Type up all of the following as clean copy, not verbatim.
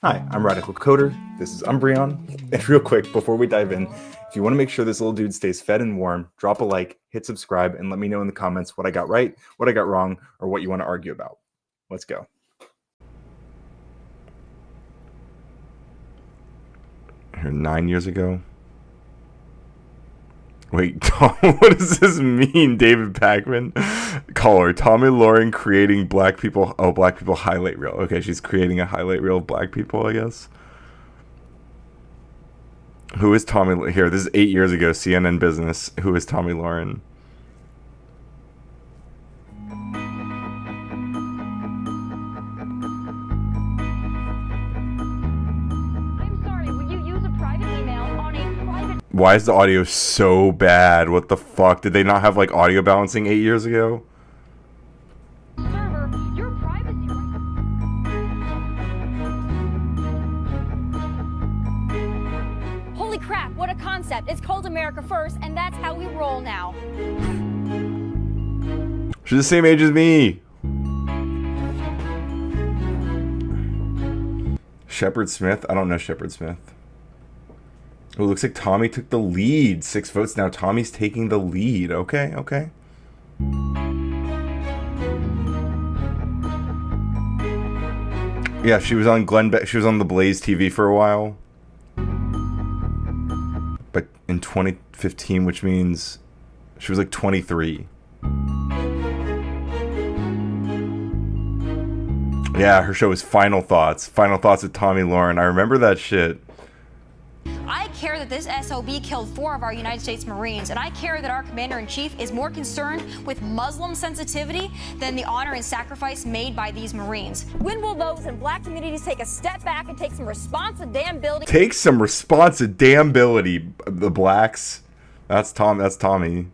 Hi, I'm Radical Coder. This is Umbreon. And real quick, before we dive in, if you want to make sure this little dude stays fed and warm, drop a like, hit subscribe, and let me know in the comments what I got right, what I got wrong, or what you want to argue about. Let's go. Here, 9 years ago. Wait, Tom, what does this mean, David Packman? Caller, Tomi Lahren creating black people highlight reel. Okay, she's creating a highlight reel of black people, I guess. Who is Tomi? Here, this is 8 years ago, CNN Business. Who is Tomi Lahren? I'm sorry, will you use a private email on a private... Why is the audio so bad? What the fuck? Did they not have, like, audio balancing 8 years ago? server? Your privacy rights... Holy crap, what a concept. It's called America First, and that's how we roll now. She's the same age as me. Shepard Smith? I don't know Shepard Smith. Oh, looks like Tomi took the lead. 6 votes now. Tomi's taking the lead. Okay, okay. Yeah, she was on she was on the Blaze TV for a while. But in 2015, which means she was like 23. Yeah, her show was Final Thoughts. Final Thoughts with Tomi Lahren. I remember that shit. I care that this SOB killed 4 of our United States Marines, and I care that our commander-in-chief is more concerned with Muslim sensitivity than the honor and sacrifice made by these Marines. When will those in black communities take a step back and take some responsibility? Take some responsibility, the blacks. That's Tomi.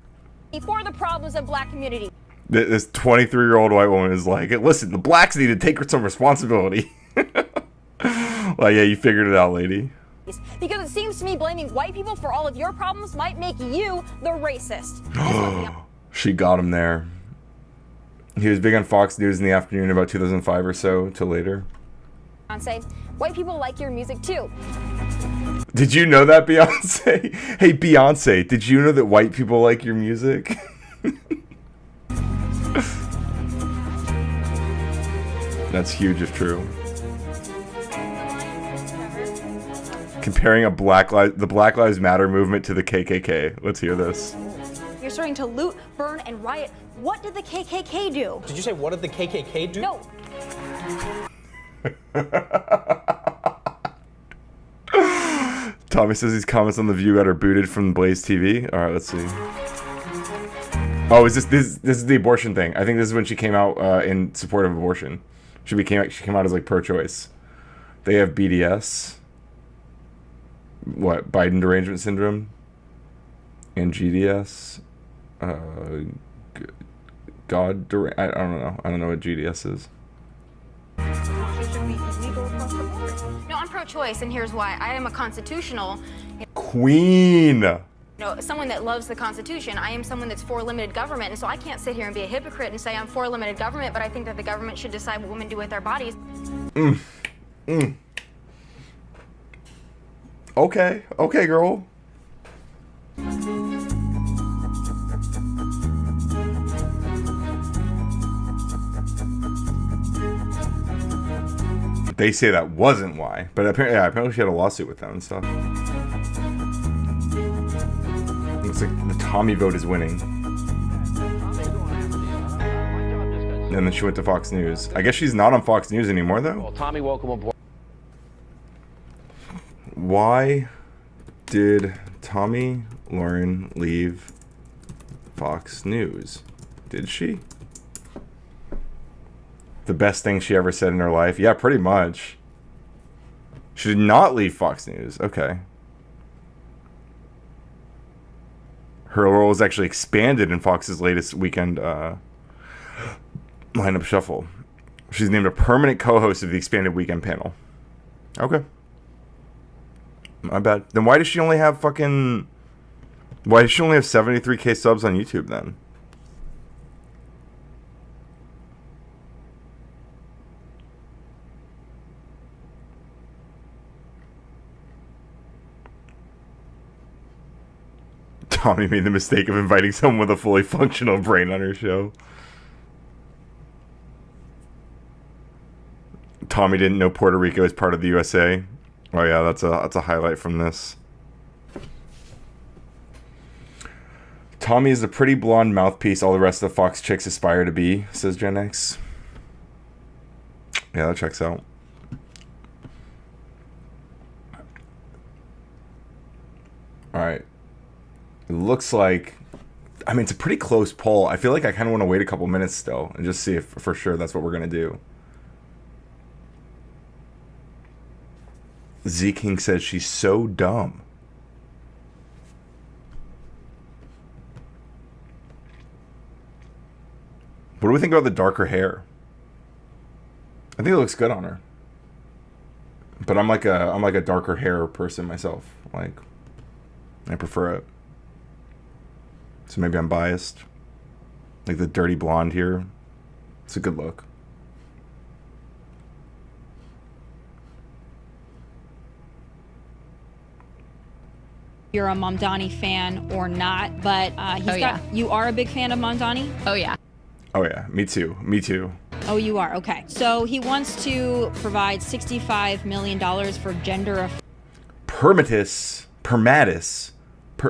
For the problems of black community. This 23-year-old white woman is like, listen, the blacks need to take some responsibility. Like, yeah, you figured it out, lady. Because it seems to me blaming white people for all of your problems might make you the racist. She got him there. He was big on Fox News in the afternoon about 2005 or so till later. Beyonce, white people like your music too. Did you know that, Beyonce? Hey, Beyonce, did you know that white people like your music? That's huge if true. Comparing the Black Lives Matter movement to the KKK. Let's hear this. You're starting to loot, burn, and riot. What did the KKK do? Did you say what did the KKK do? No. Tomi says these comments on The View got her booted from Blaze TV. All right, let's see. Oh, is this is the abortion thing? I think this is when she came out in support of abortion. She came out as like pro-choice. They have BDS. What, Biden derangement syndrome? And GDS. I don't know. I don't know what GDS is. No, I'm pro-choice, and here's why. I am a constitutional... Queen! someone that loves the Constitution. I am someone that's for limited government, and so I can't sit here and be a hypocrite and say I'm for limited government, but I think that the government should decide what women do with their bodies. Okay, girl. They say that wasn't why, but apparently she had a lawsuit with them and stuff. Looks like the Tomi vote is winning. And then she went to Fox News. I guess she's not on Fox News anymore, though. Well, Tomi, welcome aboard. Why did Tomi Lahren leave Fox News? Did she? The best thing she ever said in her life? Yeah, pretty much. She did not leave Fox News. Okay. Her role was actually expanded in Fox's latest weekend lineup shuffle. She's named a permanent co-host of the expanded weekend panel. Okay. My bad. Then why does she only have 73K subs on YouTube then? Tomi made the mistake of inviting someone with a fully functional brain on her show. Tomi didn't know Puerto Rico is part of the USA. Oh yeah, that's a highlight from this. Tomi is the pretty blonde mouthpiece all the rest of the Fox chicks aspire to be, says Gen X. Yeah, that checks out. Alright. It looks like... I mean, it's a pretty close poll. I feel like I kind of want to wait a couple minutes still and just see if for sure that's what we're going to do. Z King says she's so dumb. What do we think about the darker hair? I think it looks good on her. But I'm like a darker hair person myself. Like, I prefer it. So maybe I'm biased. Like the dirty blonde here. It's a good look. You're a Mamdani fan or not, but you are a big fan of Mamdani? Oh yeah. Oh yeah, me too. Me too. Oh, you are? Okay. So he wants to provide $65 million for gender... Permitus. I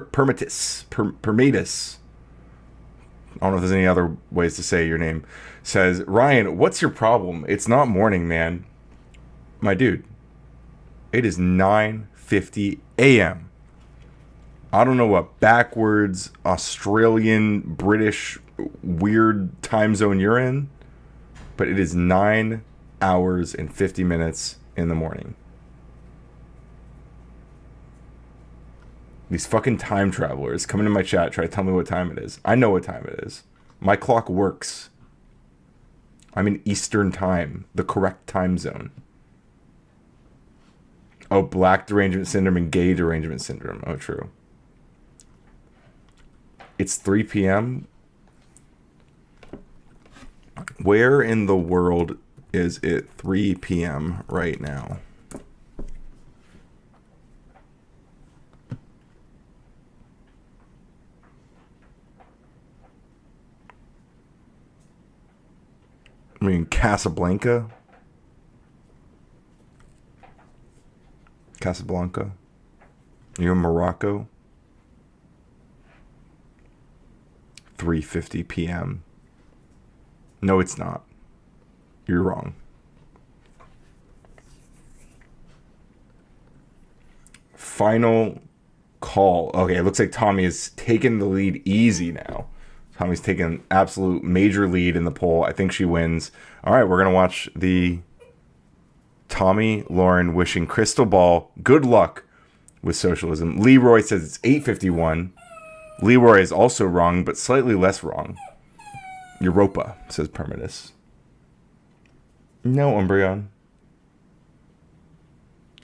don't know if there's any other ways to say your name. Says, Ryan, what's your problem? It's not morning, man. My dude, it is 9:50 a.m. I don't know what backwards Australian, British, weird time zone you're in, but it is 9 hours and 50 minutes in the morning. These fucking time travelers come into my chat, try to tell me what time it is. I know what time it is. My clock works. I'm in Eastern time, the correct time zone. Oh, black derangement syndrome and gay derangement syndrome. Oh, true. It's 3 p.m. Where in the world is it 3 p.m. right now? I mean, Casablanca? Casablanca? You in Morocco? 3:50 p.m. No, it's not. You're wrong. Final call. Okay, it looks like Tomi is taking the lead easy now. Tomi's taking absolute major lead in the poll. I think she wins. All right, we're going to watch the Tomi Lahren wishing Crystal Ball good luck with socialism. Leroy says it's 8:51. Leroy is also wrong, but slightly less wrong. Europa, says Permitus. No, Umbreon.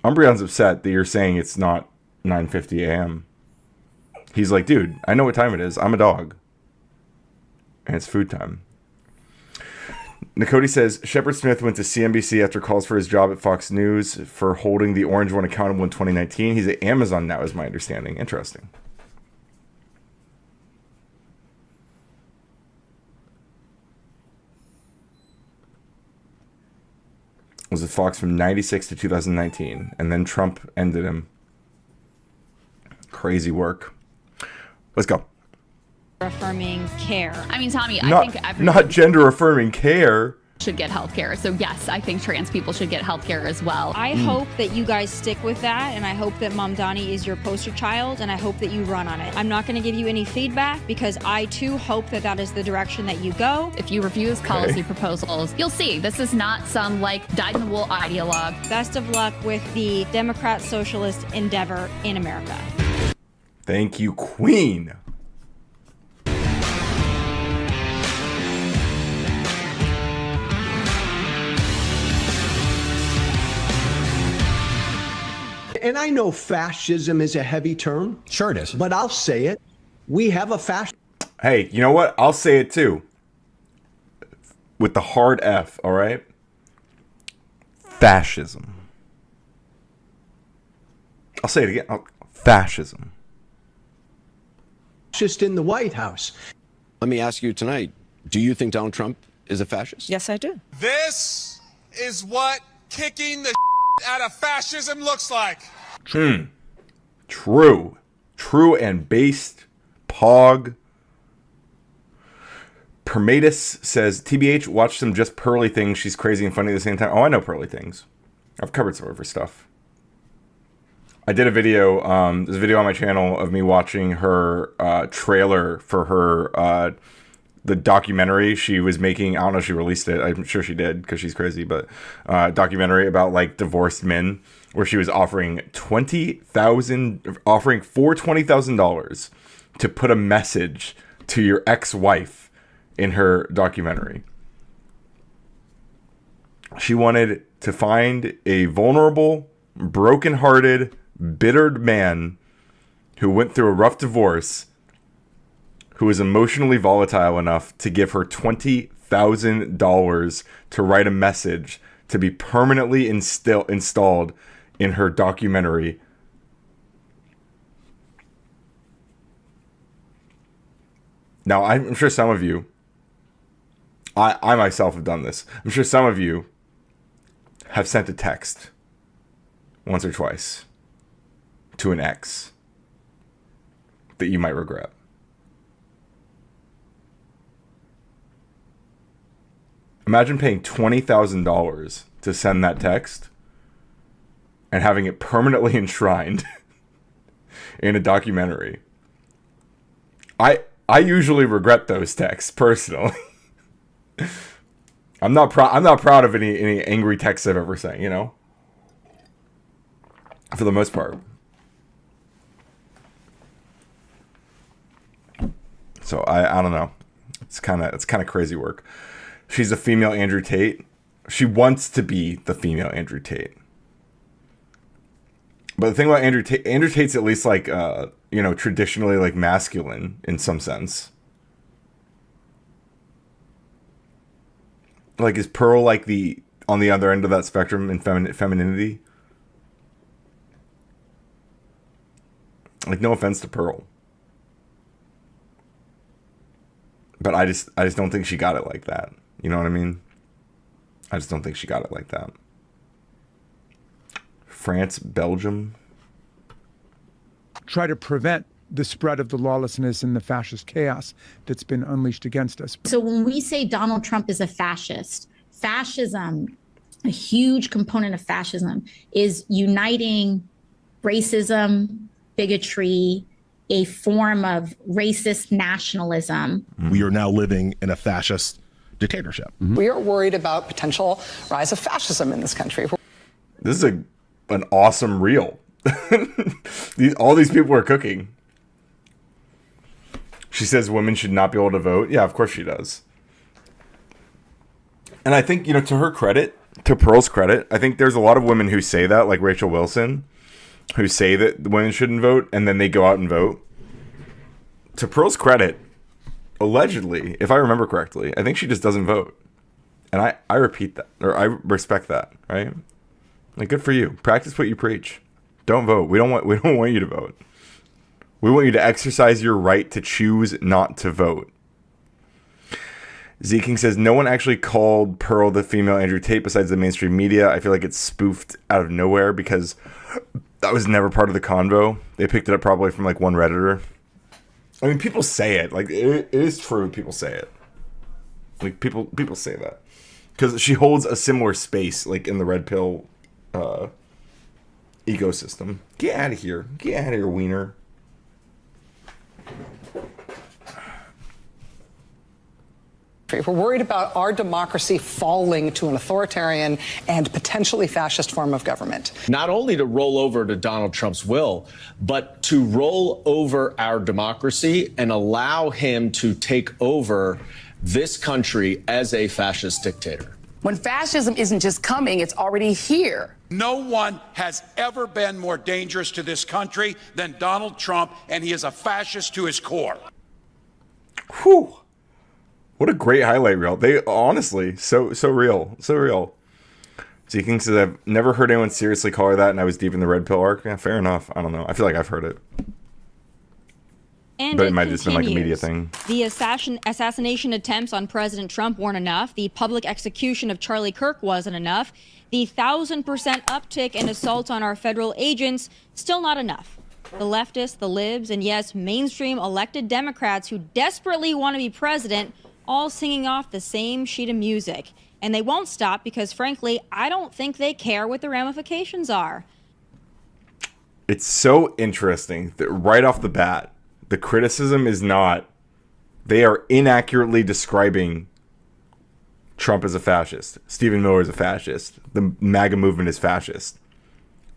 Umbreon's upset that you're saying it's not 9:50 a.m. He's like, dude, I know what time it is. I'm a dog. And it's food time. Nakoti says, Shepard Smith went to CNBC after calls for his job at Fox News for holding the Orange One accountable in 2019. He's at Amazon now, is my understanding. Interesting. Was at Fox from 96 to 2019. And then Trump ended him. Crazy work. Let's go. affirming care. I mean, Tomi, I think everyone not gender affirming care should get health care. So yes, I think trans people should get health care as well. I hope that you guys stick with that, and I hope that Mamdani is your poster child, and I hope that you run on it. I'm not going to give you any feedback because I too hope that that is the direction that you go. If you review his policy proposals, you'll see this is not some like dyed-in-the-wool ideologue. Best of luck with the Democrat socialist endeavor in America. Thank you, Queen. And I know fascism is a heavy term. Sure it is. But I'll say it. We have a fascist. Hey, you know what? I'll say it too. With the hard F, all right? Fascism. I'll say it again. Fascism. fascist in the White House. Let me ask you tonight, do you think Donald Trump is a fascist? Yes, I do. This is what kicking the out of fascism looks like. True and based. Pog. Permatus says, TBH, watch some just Pearly Things. She's crazy and funny at the same time. Oh, I know Pearly Things. I've covered some of her stuff. I did a video, there's a video on my channel of me watching her trailer for her, the documentary she was making. I don't know if she released it. I'm sure she did because she's crazy, but documentary about like divorced men where she was offering $20,000 to put a message to your ex-wife in her documentary. She wanted to find a vulnerable, broken-hearted, bittered man who went through a rough divorce, who was emotionally volatile enough to give her $20,000 to write a message to be permanently installed in her documentary. Now, I'm sure some of you, I myself have done this. I'm sure some of you have sent a text once or twice to an ex that you might regret. Imagine paying $20,000 to send that text and having it permanently enshrined in a documentary. I usually regret those texts personally. I'm not proud of any angry texts I've ever sent, you know? For the most part. So I don't know. It's kind of crazy work. She's a female Andrew Tate. She wants to be the female Andrew Tate. But the thing about Andrew Tate's at least like traditionally like masculine in some sense. Like, is Pearl like on the other end of that spectrum in femininity? Like, no offense to Pearl, but I just don't think she got it like that. You know what I mean? I just don't think she got it like that. France, Belgium. Try to prevent the spread of the lawlessness and the fascist chaos that's been unleashed against us. So when we say Donald Trump is a fascist, fascism, a huge component of fascism is uniting racism, bigotry, a form of racist nationalism. We are now living in a fascist dictatorship. We are worried about potential rise of fascism in this country. This is an awesome reel. All these people are cooking. She says women should not be able to vote. Yeah, of course she does. And I think, to her credit, to Pearl's credit, I think there's a lot of women who say that, like Rachel Wilson, who say that women shouldn't vote, and then they go out and vote. To Pearl's credit, allegedly, if I remember correctly, I think she just doesn't vote. And I repeat that, or I respect that, right? Like, good for you. Practice what you preach. Don't vote. We don't want you to vote. We want you to exercise your right to choose not to vote. Z King says, no one actually called Pearl the female Andrew Tate besides the mainstream media. I feel like it's spoofed out of nowhere because that was never part of the convo. They picked it up probably from like one Redditor. I mean, people say it. Like, it is true. People say it. Like, people say that. Because she holds a similar space, like, in the red pill ecosystem. Get out of here. Get out of here, wiener. We're worried about our democracy falling to an authoritarian and potentially fascist form of government. Not only to roll over to Donald Trump's will, but to roll over our democracy and allow him to take over this country as a fascist dictator. When fascism isn't just coming, it's already here. No one has ever been more dangerous to this country than Donald Trump, and he is a fascist to his core. Whew. What a great highlight reel. They honestly, so real. So real. Zeking says, I've never heard anyone seriously call her that, and I was deep in the red pill arc. Yeah, fair enough. I don't know. I feel like I've heard it. And but it might have just been like a media continues. thing. The assassination attempts on President Trump weren't enough. The public execution of Charlie Kirk wasn't enough. The 1,000% uptick in assaults on our federal agents, still not enough. The leftists, the libs, and yes, mainstream elected Democrats who desperately want to be president, all singing off the same sheet of music. And they won't stop because, frankly, I don't think they care what the ramifications are. It's so interesting that right off the bat, the criticism is not they are inaccurately describing Trump as a fascist. Stephen Miller is a fascist. The MAGA movement is fascist.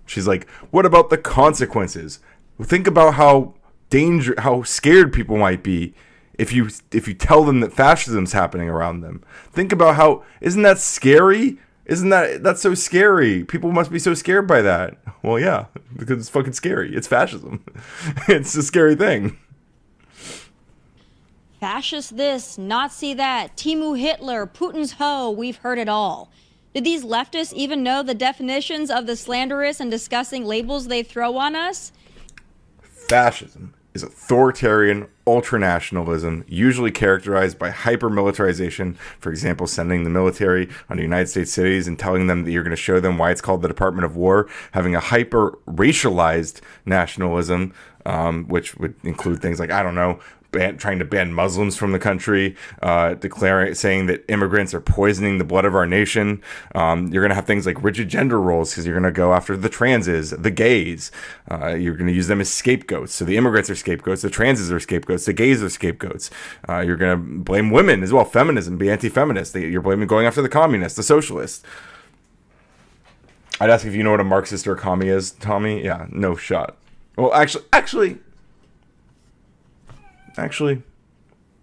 She's like, what about the consequences? Think about how scared people might be if you tell them that fascism's happening around them. Think about how, isn't that scary? That's so scary? People must be so scared by that. Well, yeah, because it's fucking scary. It's fascism. It's a scary thing. Fascist this, Nazi that, Timu Hitler, Putin's hoe, we've heard it all. Did these leftists even know the definitions of the slanderous and disgusting labels they throw on us? Fascism is authoritarian ultranationalism, usually characterized by hyper-militarization. For example, sending the military onto United States cities and telling them that you're going to show them why it's called the Department of War. Having a hyper-racialized nationalism, which would include things like, I don't know, trying to ban Muslims from the country, saying that immigrants are poisoning the blood of our nation. You're going to have things like rigid gender roles because you're going to go after the transes, the gays. You're going to use them as scapegoats. So the immigrants are scapegoats, the transes are scapegoats, the gays are scapegoats. You're going to blame women as well, feminism, be anti-feminist. You're blaming going after the communists, the socialists. I'd ask if you know what a Marxist or a commie is, Tommy. Yeah, no shot. Well, actually,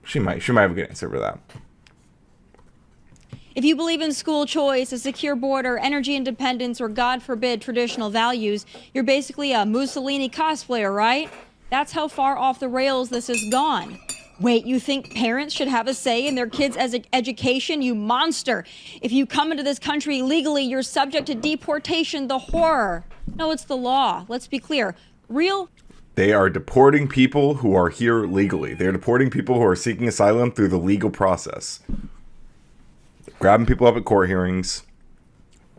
she might have a good answer for that. If you believe in school choice, a secure border, energy independence, or God forbid, traditional values, you're basically a Mussolini cosplayer, right? That's how far off the rails this has gone. Wait, you think parents should have a say in their kids' education? You monster. If you come into this country illegally, you're subject to deportation, the horror. No, it's the law. Let's be clear. They are deporting people who are here legally. They're deporting people who are seeking asylum through the legal process. Grabbing people up at court hearings,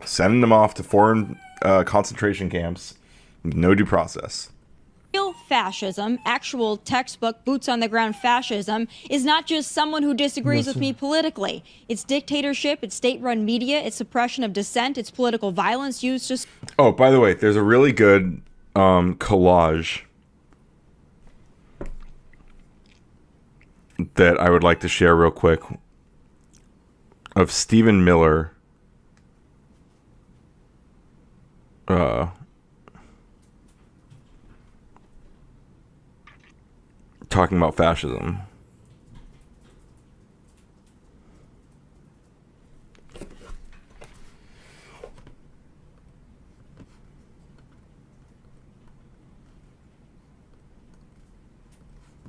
sending them off to foreign concentration camps, no due process. Real fascism, actual textbook, boots on the ground fascism, is not just someone who disagrees with me politically. It's dictatorship, it's state-run media, it's suppression of dissent, it's political violence used to... Oh, by the way, there's a really good collage that I would like to share real quick of Stephen Miller talking about fascism.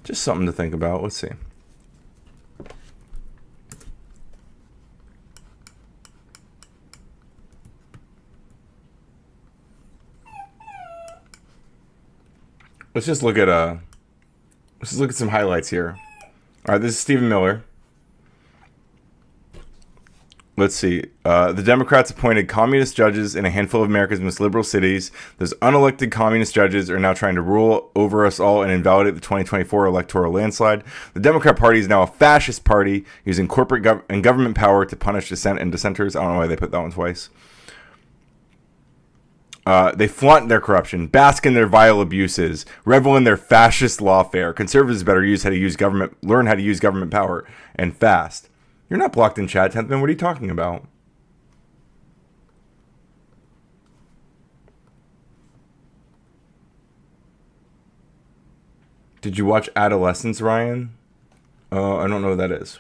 Just something to think about. Let's see. Let's just look at some highlights here. All right, this is Stephen Miller. Let's see. The Democrats appointed communist judges in a handful of America's most liberal cities. Those unelected communist judges are now trying to rule over us all and invalidate the 2024 electoral landslide. The Democrat Party is now a fascist party using corporate and government power to punish dissent and dissenters. I don't know why they put that one twice. They flaunt their corruption, bask in their vile abuses, revel in their fascist lawfare. Conservatives better learn how to use government power, and fast. You're not blocked in chat, 10th Man. What are you talking about? Did you watch Adolescence, Ryan? I don't know what that is.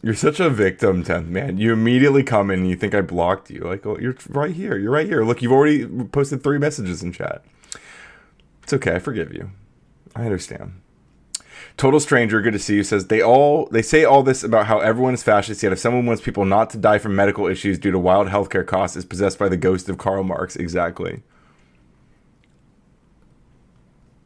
You're such a victim, 10th Man. You immediately come in and you think I blocked you. Like, oh, you're right here. You're right here. Look, you've already posted 3 messages in chat. It's okay. I forgive you. I understand. Total Stranger, good to see you, says they say all this about how everyone is fascist, yet if someone wants people not to die from medical issues due to wild healthcare costs, is possessed by the ghost of Karl Marx. Exactly.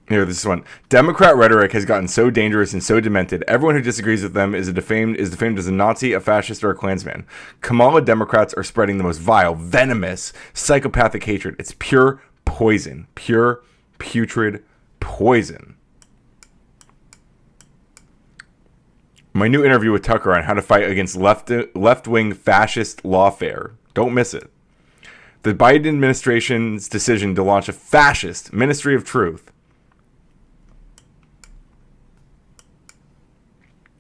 Here, this one. Democrat rhetoric has gotten so dangerous and so demented. Everyone who disagrees with them is defamed as a Nazi, a fascist, or a Klansman. Kamala Democrats are spreading the most vile, venomous, psychopathic hatred. It's pure poison. Pure, putrid poison. My new interview with Tucker on how to fight against left-wing fascist lawfare. Don't miss it. The Biden administration's decision to launch a fascist Ministry of Truth.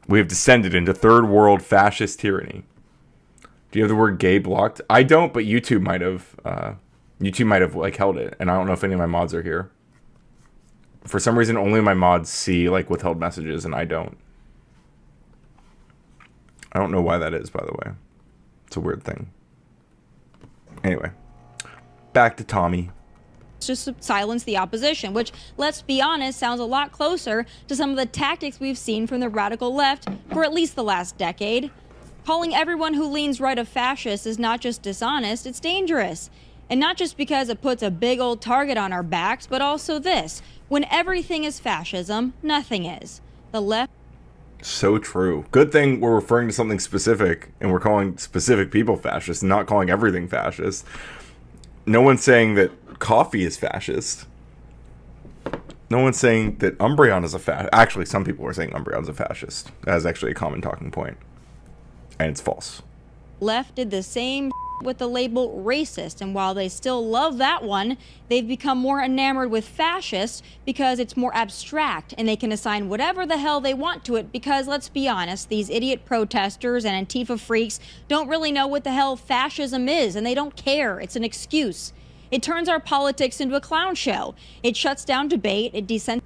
We have descended into third world fascist tyranny. Do you have the word gay blocked? I don't, but YouTube might have. YouTube might have like held it, and I don't know if any of my mods are here. For some reason, only my mods see like withheld messages, and I don't. I don't know why that is, by the way. It's a weird thing. Anyway, back to Tomi. Just to silence the opposition, which, let's be honest, sounds a lot closer to some of the tactics we've seen from the radical left for at least the last decade. Calling everyone who leans right a fascist is not just dishonest, it's dangerous. And not just because it puts a big old target on our backs, but also this. When everything is fascism, nothing is. The left... So true. Good thing we're referring to something specific, and we're calling specific people fascist, not calling everything fascist. No one's saying that coffee is fascist. No one's saying that Umbreon is a fascist. Actually, some people are saying Umbreon's a fascist. That is actually a common talking point. And it's false. Left did the same with the label racist, and while they still love that one, they've become more enamored with fascist because it's more abstract and they can assign whatever the hell they want to it because, let's be honest, these idiot protesters and Antifa freaks don't really know what the hell fascism is, and they don't care. It's an excuse. It turns our politics into a clown show. It shuts down debate. It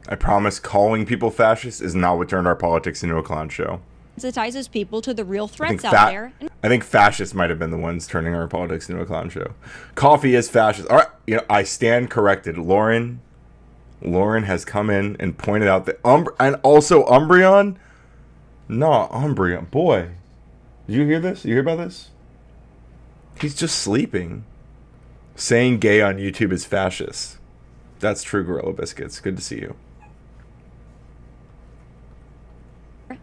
I promise calling people fascist is not what turned our politics into a clown show. Desensitizes people to the real threats out there. I think fascists might have been the ones turning our politics into a clown show. Coffee is fascist. All right, you know, I stand corrected. Lauren has come in and pointed out that and also Umbreon. No, Umbreon, boy, did you hear this? You hear about this? He's just sleeping. Saying gay on YouTube is fascist. That's true, Gorilla Biscuits. Good to see you.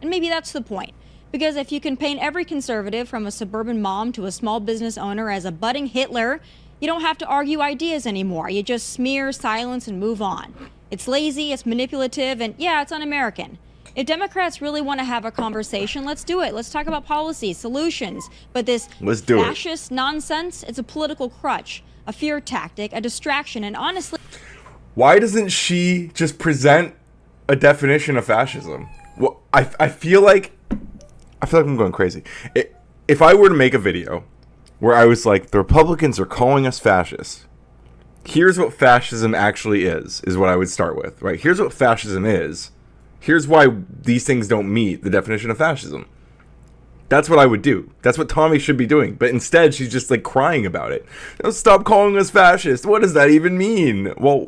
And maybe that's the point. Because if you can paint every conservative from a suburban mom to a small business owner as a budding Hitler, you don't have to argue ideas anymore. You just smear, silence, and move on. It's lazy, it's manipulative, and yeah, it's un-American. If Democrats really want to have a conversation, let's do it. Let's talk about policy, solutions. But this fascist nonsense, it's a political crutch, a fear tactic, a distraction, and honestly... Why doesn't she just present a definition of fascism? Well, I feel like I'm going crazy. If I were to make a video where I was like, the Republicans are calling us fascists, here's what fascism actually is what I would start with, right? Here's what fascism is. Here's why these things don't meet the definition of fascism. That's what I would do. That's what Tomi should be doing. But instead, she's just like crying about it. Stop calling us fascist. What does that even mean? Well,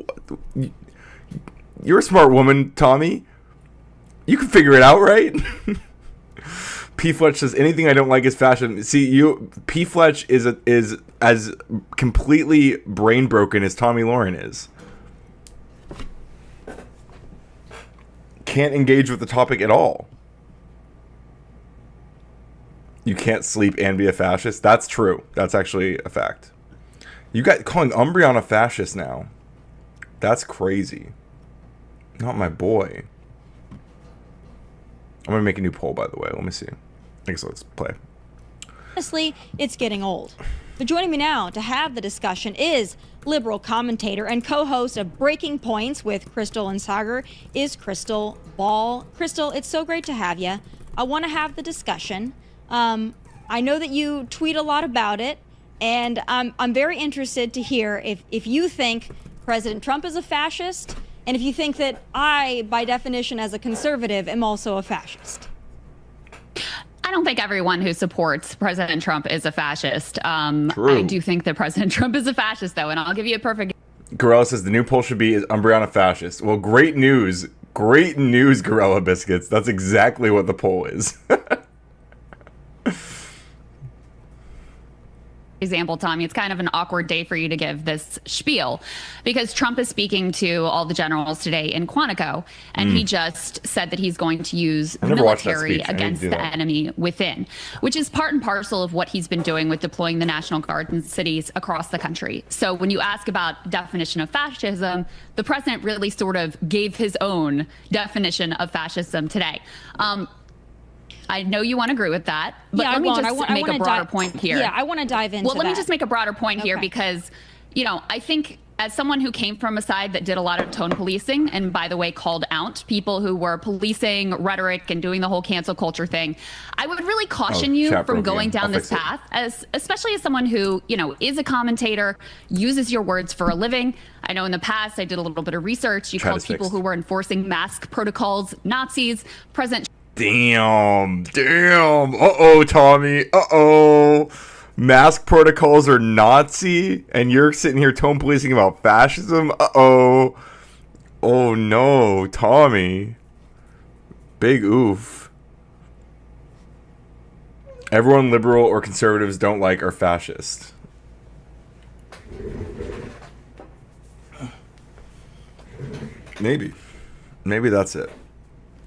you're a smart woman, Tomi. You can figure it out, right? P. Fletch says anything I don't like is fashion. See, P. Fletch is as completely brain broken as Tomi Lahren is. Can't engage with the topic at all. You can't sleep and be a fascist. That's true. That's actually a fact. You got calling Umbreon a fascist now. That's crazy. Not my boy. I'm going to make a new poll, by the way. Let me see. I guess let's play. Honestly, it's getting old. But joining me now to have the discussion is liberal commentator and co-host of Breaking Points with Krystal and Sagar is Krystal Ball. Krystal, it's so great to have you. I want to have the discussion. I know that you tweet a lot about it, and I'm very interested to hear if you think President Trump is a fascist, and if you think that I, by definition as a conservative, am also a fascist. I don't think everyone who supports President Trump is a fascist. True. I do think that President Trump is a fascist, though, and I'll give you a perfect... Gorilla says the new poll should be, is Umbreon a fascist? Well, great news. Great news, Gorilla Biscuits. That's exactly what the poll is. example, Tommy, it's kind of an awkward day for you to give this spiel because Trump is speaking to all the generals today in Quantico, and he just said that he's going to use the military against the enemy within, which is part and parcel of what he's been doing with deploying the National Guard in cities across the country. So when you ask about definition of fascism, the president really sort of gave his own definition of fascism today. I know you want to agree with that, but let me just make a broader point here. Yeah, I want to dive into Well, let me just make a broader point here because, you know, I think as someone who came from a side that did a lot of tone policing and, by the way, called out people who were policing rhetoric and doing the whole cancel culture thing, I would really caution you from going down this path, especially as someone who, you know, is a commentator, uses your words for a living. I know in the past I did a little bit of research. You called people who were enforcing mask protocols Nazis. President Damn. Uh-oh, Tommy. Uh-oh. Mask protocols are Nazi, and you're sitting here tone policing about fascism? Uh-oh. Oh, no, Tommy. Big oof. Everyone liberal or conservatives don't like are fascist. Maybe. Maybe that's it.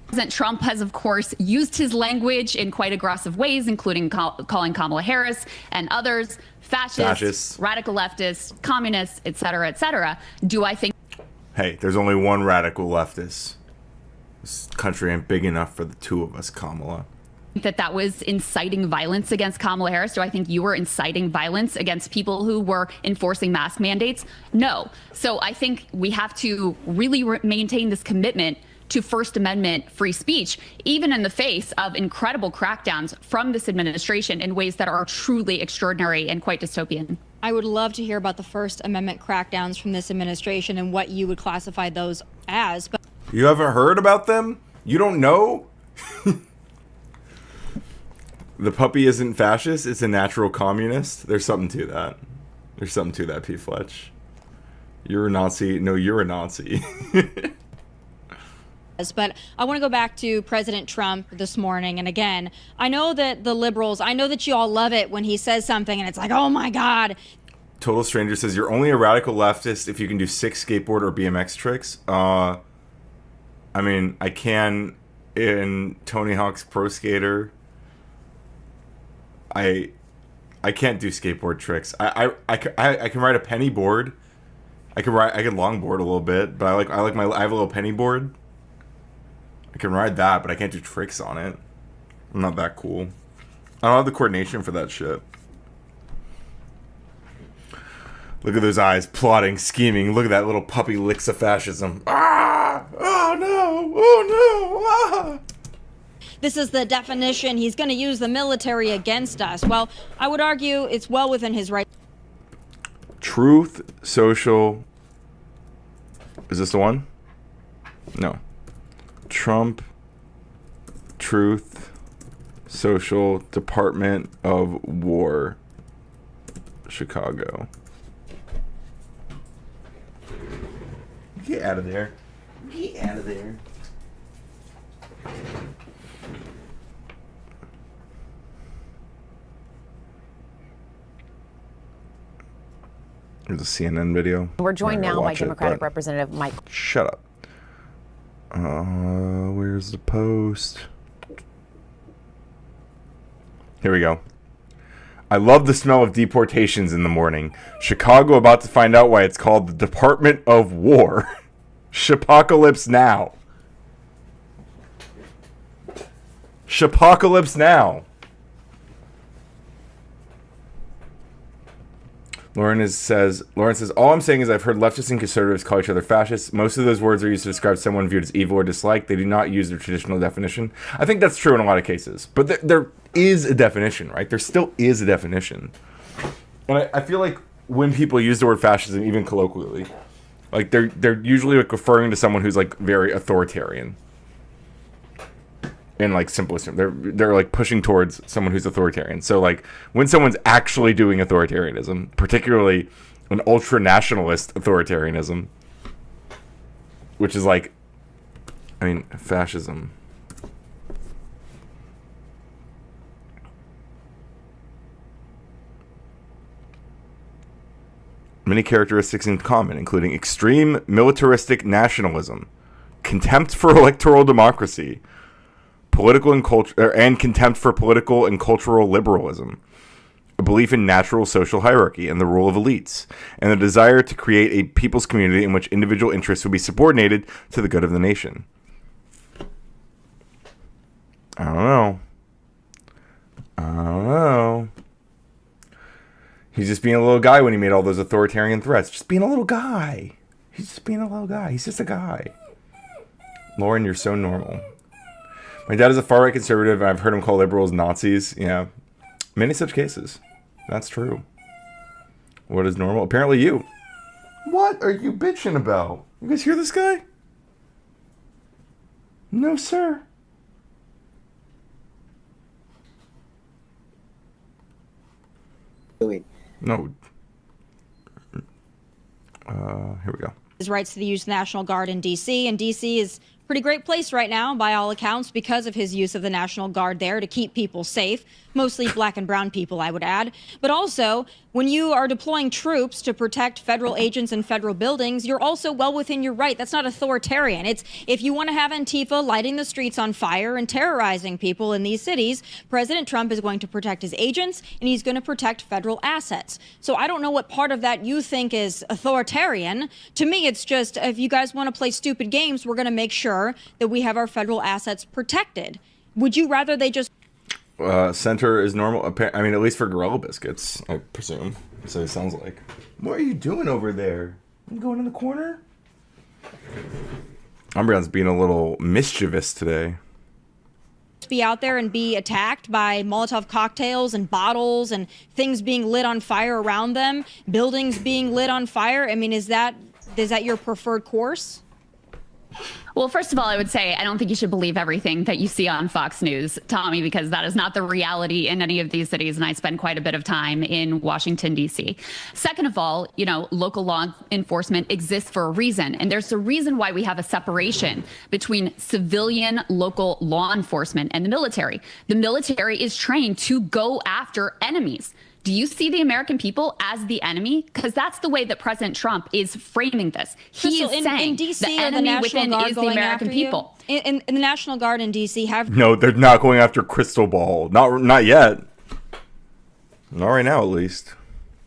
President Trump has, of course, used his language in quite aggressive ways, including calling Kamala Harris and others fascists, radical leftists, communists, et cetera, et cetera. Do I think... Hey, there's only one radical leftist. This country ain't big enough for the two of us, Kamala. That was inciting violence against Kamala Harris? Do I think you were inciting violence against people who were enforcing mask mandates? No. So I think we have to really maintain this commitment to First Amendment free speech, even in the face of incredible crackdowns from this administration in ways that are truly extraordinary and quite dystopian. I would love to hear about the First Amendment crackdowns from this administration and what you would classify those as. But you haven't heard about them? You don't know? The puppy isn't fascist, it's a natural communist. There's something to that. There's something to that, P. Fletch. You're a Nazi. No, you're a Nazi. But I want to go back to President Trump this morning. And again, I know that the liberals, I know that you all love it when he says something and it's like, oh my God. Total Stranger says, you're only a radical leftist if you can do 6 skateboard or BMX tricks. I mean, I can in Tony Hawk's Pro Skater. I can't do skateboard tricks. I can ride a penny board. I can longboard a little bit, but I have a little penny board. I can ride that, but I can't do tricks on it. I'm not that cool. I don't have the coordination for that shit. Look at those eyes, plotting, scheming. Look at that little puppy licks of fascism. Ah! Oh no! Oh no! Ah! This is the definition. He's going to use the military against us. Well, I would argue it's well within his right. Truth, social. Is this the one? No. Trump, Truth, Social, Department of War, Chicago. Get out of there. Get out of there. There's a CNN video. We're joined now by Democratic Representative Mike. Shut up. Where's the post? Here we go. I love the smell of deportations in the morning. Chicago about to find out why it's called the Department of War. Shipocalypse now. Shipocalypse now. Lahren says, all I'm saying is I've heard leftists and conservatives call each other fascists. Most of those words are used to describe someone viewed as evil or disliked. They do not use their traditional definition. I think that's true in a lot of cases. But there is a definition, right? There still is a definition. And I feel like when people use the word fascism, even colloquially, like they're usually like referring to someone who's like very authoritarian. And like simplistic. They're like pushing towards someone who's authoritarian. So like when someone's actually doing authoritarianism, particularly an ultra nationalist authoritarianism, which is like, I mean, fascism. many characteristics in common, including extreme militaristic nationalism, contempt for electoral democracy, and contempt for political and cultural liberalism, a belief in natural social hierarchy and the rule of elites, and the desire to create a people's community in which individual interests would be subordinated to the good of the nation. I don't know. He's just being a little guy when he made all those authoritarian threats. Just being a little guy. He's just being a little guy. He's just a guy. Lauren, you're so normal. My dad is a far-right conservative, and I've heard him call liberals Nazis. Yeah. Many such cases. That's true. What is normal? Apparently you. What are you bitching about? You guys hear this guy? No, sir. No. Here we go. His rights to the use of the National Guard in D.C. And D.C. is a pretty great place right now, by all accounts, because of his use of the National Guard there to keep people safe. Mostly black and brown people, I would add. But also, when you are deploying troops to protect federal agents and federal buildings, you're also well within your right. That's not authoritarian. It's if you want to have Antifa lighting the streets on fire and terrorizing people in these cities, President Trump is going to protect his agents and he's going to protect federal assets. So I don't know what part of that you think is authoritarian. To me, it's just if you guys want to play stupid games, we're going to make sure that we have our federal assets protected. Would you rather they just... Center is normal. I mean, at least for Gorilla Biscuits, I presume. So it sounds like. What are you doing over there? You going in the corner? Umbreon's being a little mischievous today. Be out there and be attacked by Molotov cocktails and bottles and things being lit on fire around them, buildings being lit on fire? I mean, is that your preferred course? Well, first of all, I would say I don't think you should believe everything that you see on Fox News, Tommy, because that is not the reality in any of these cities. And I spend quite a bit of time in Washington, D.C. Second of all, local law enforcement exists for a reason. And there's a reason why we have a separation between civilian local law enforcement and the military. The military is trained to go after enemies. Do you see the American people as the enemy? Because that's the way that President Trump is framing this. He is saying in DC, the enemy within is the American people. In the National Guard in D.C. have... No, they're not going after Krystal Ball. Not yet. Not right now, at least.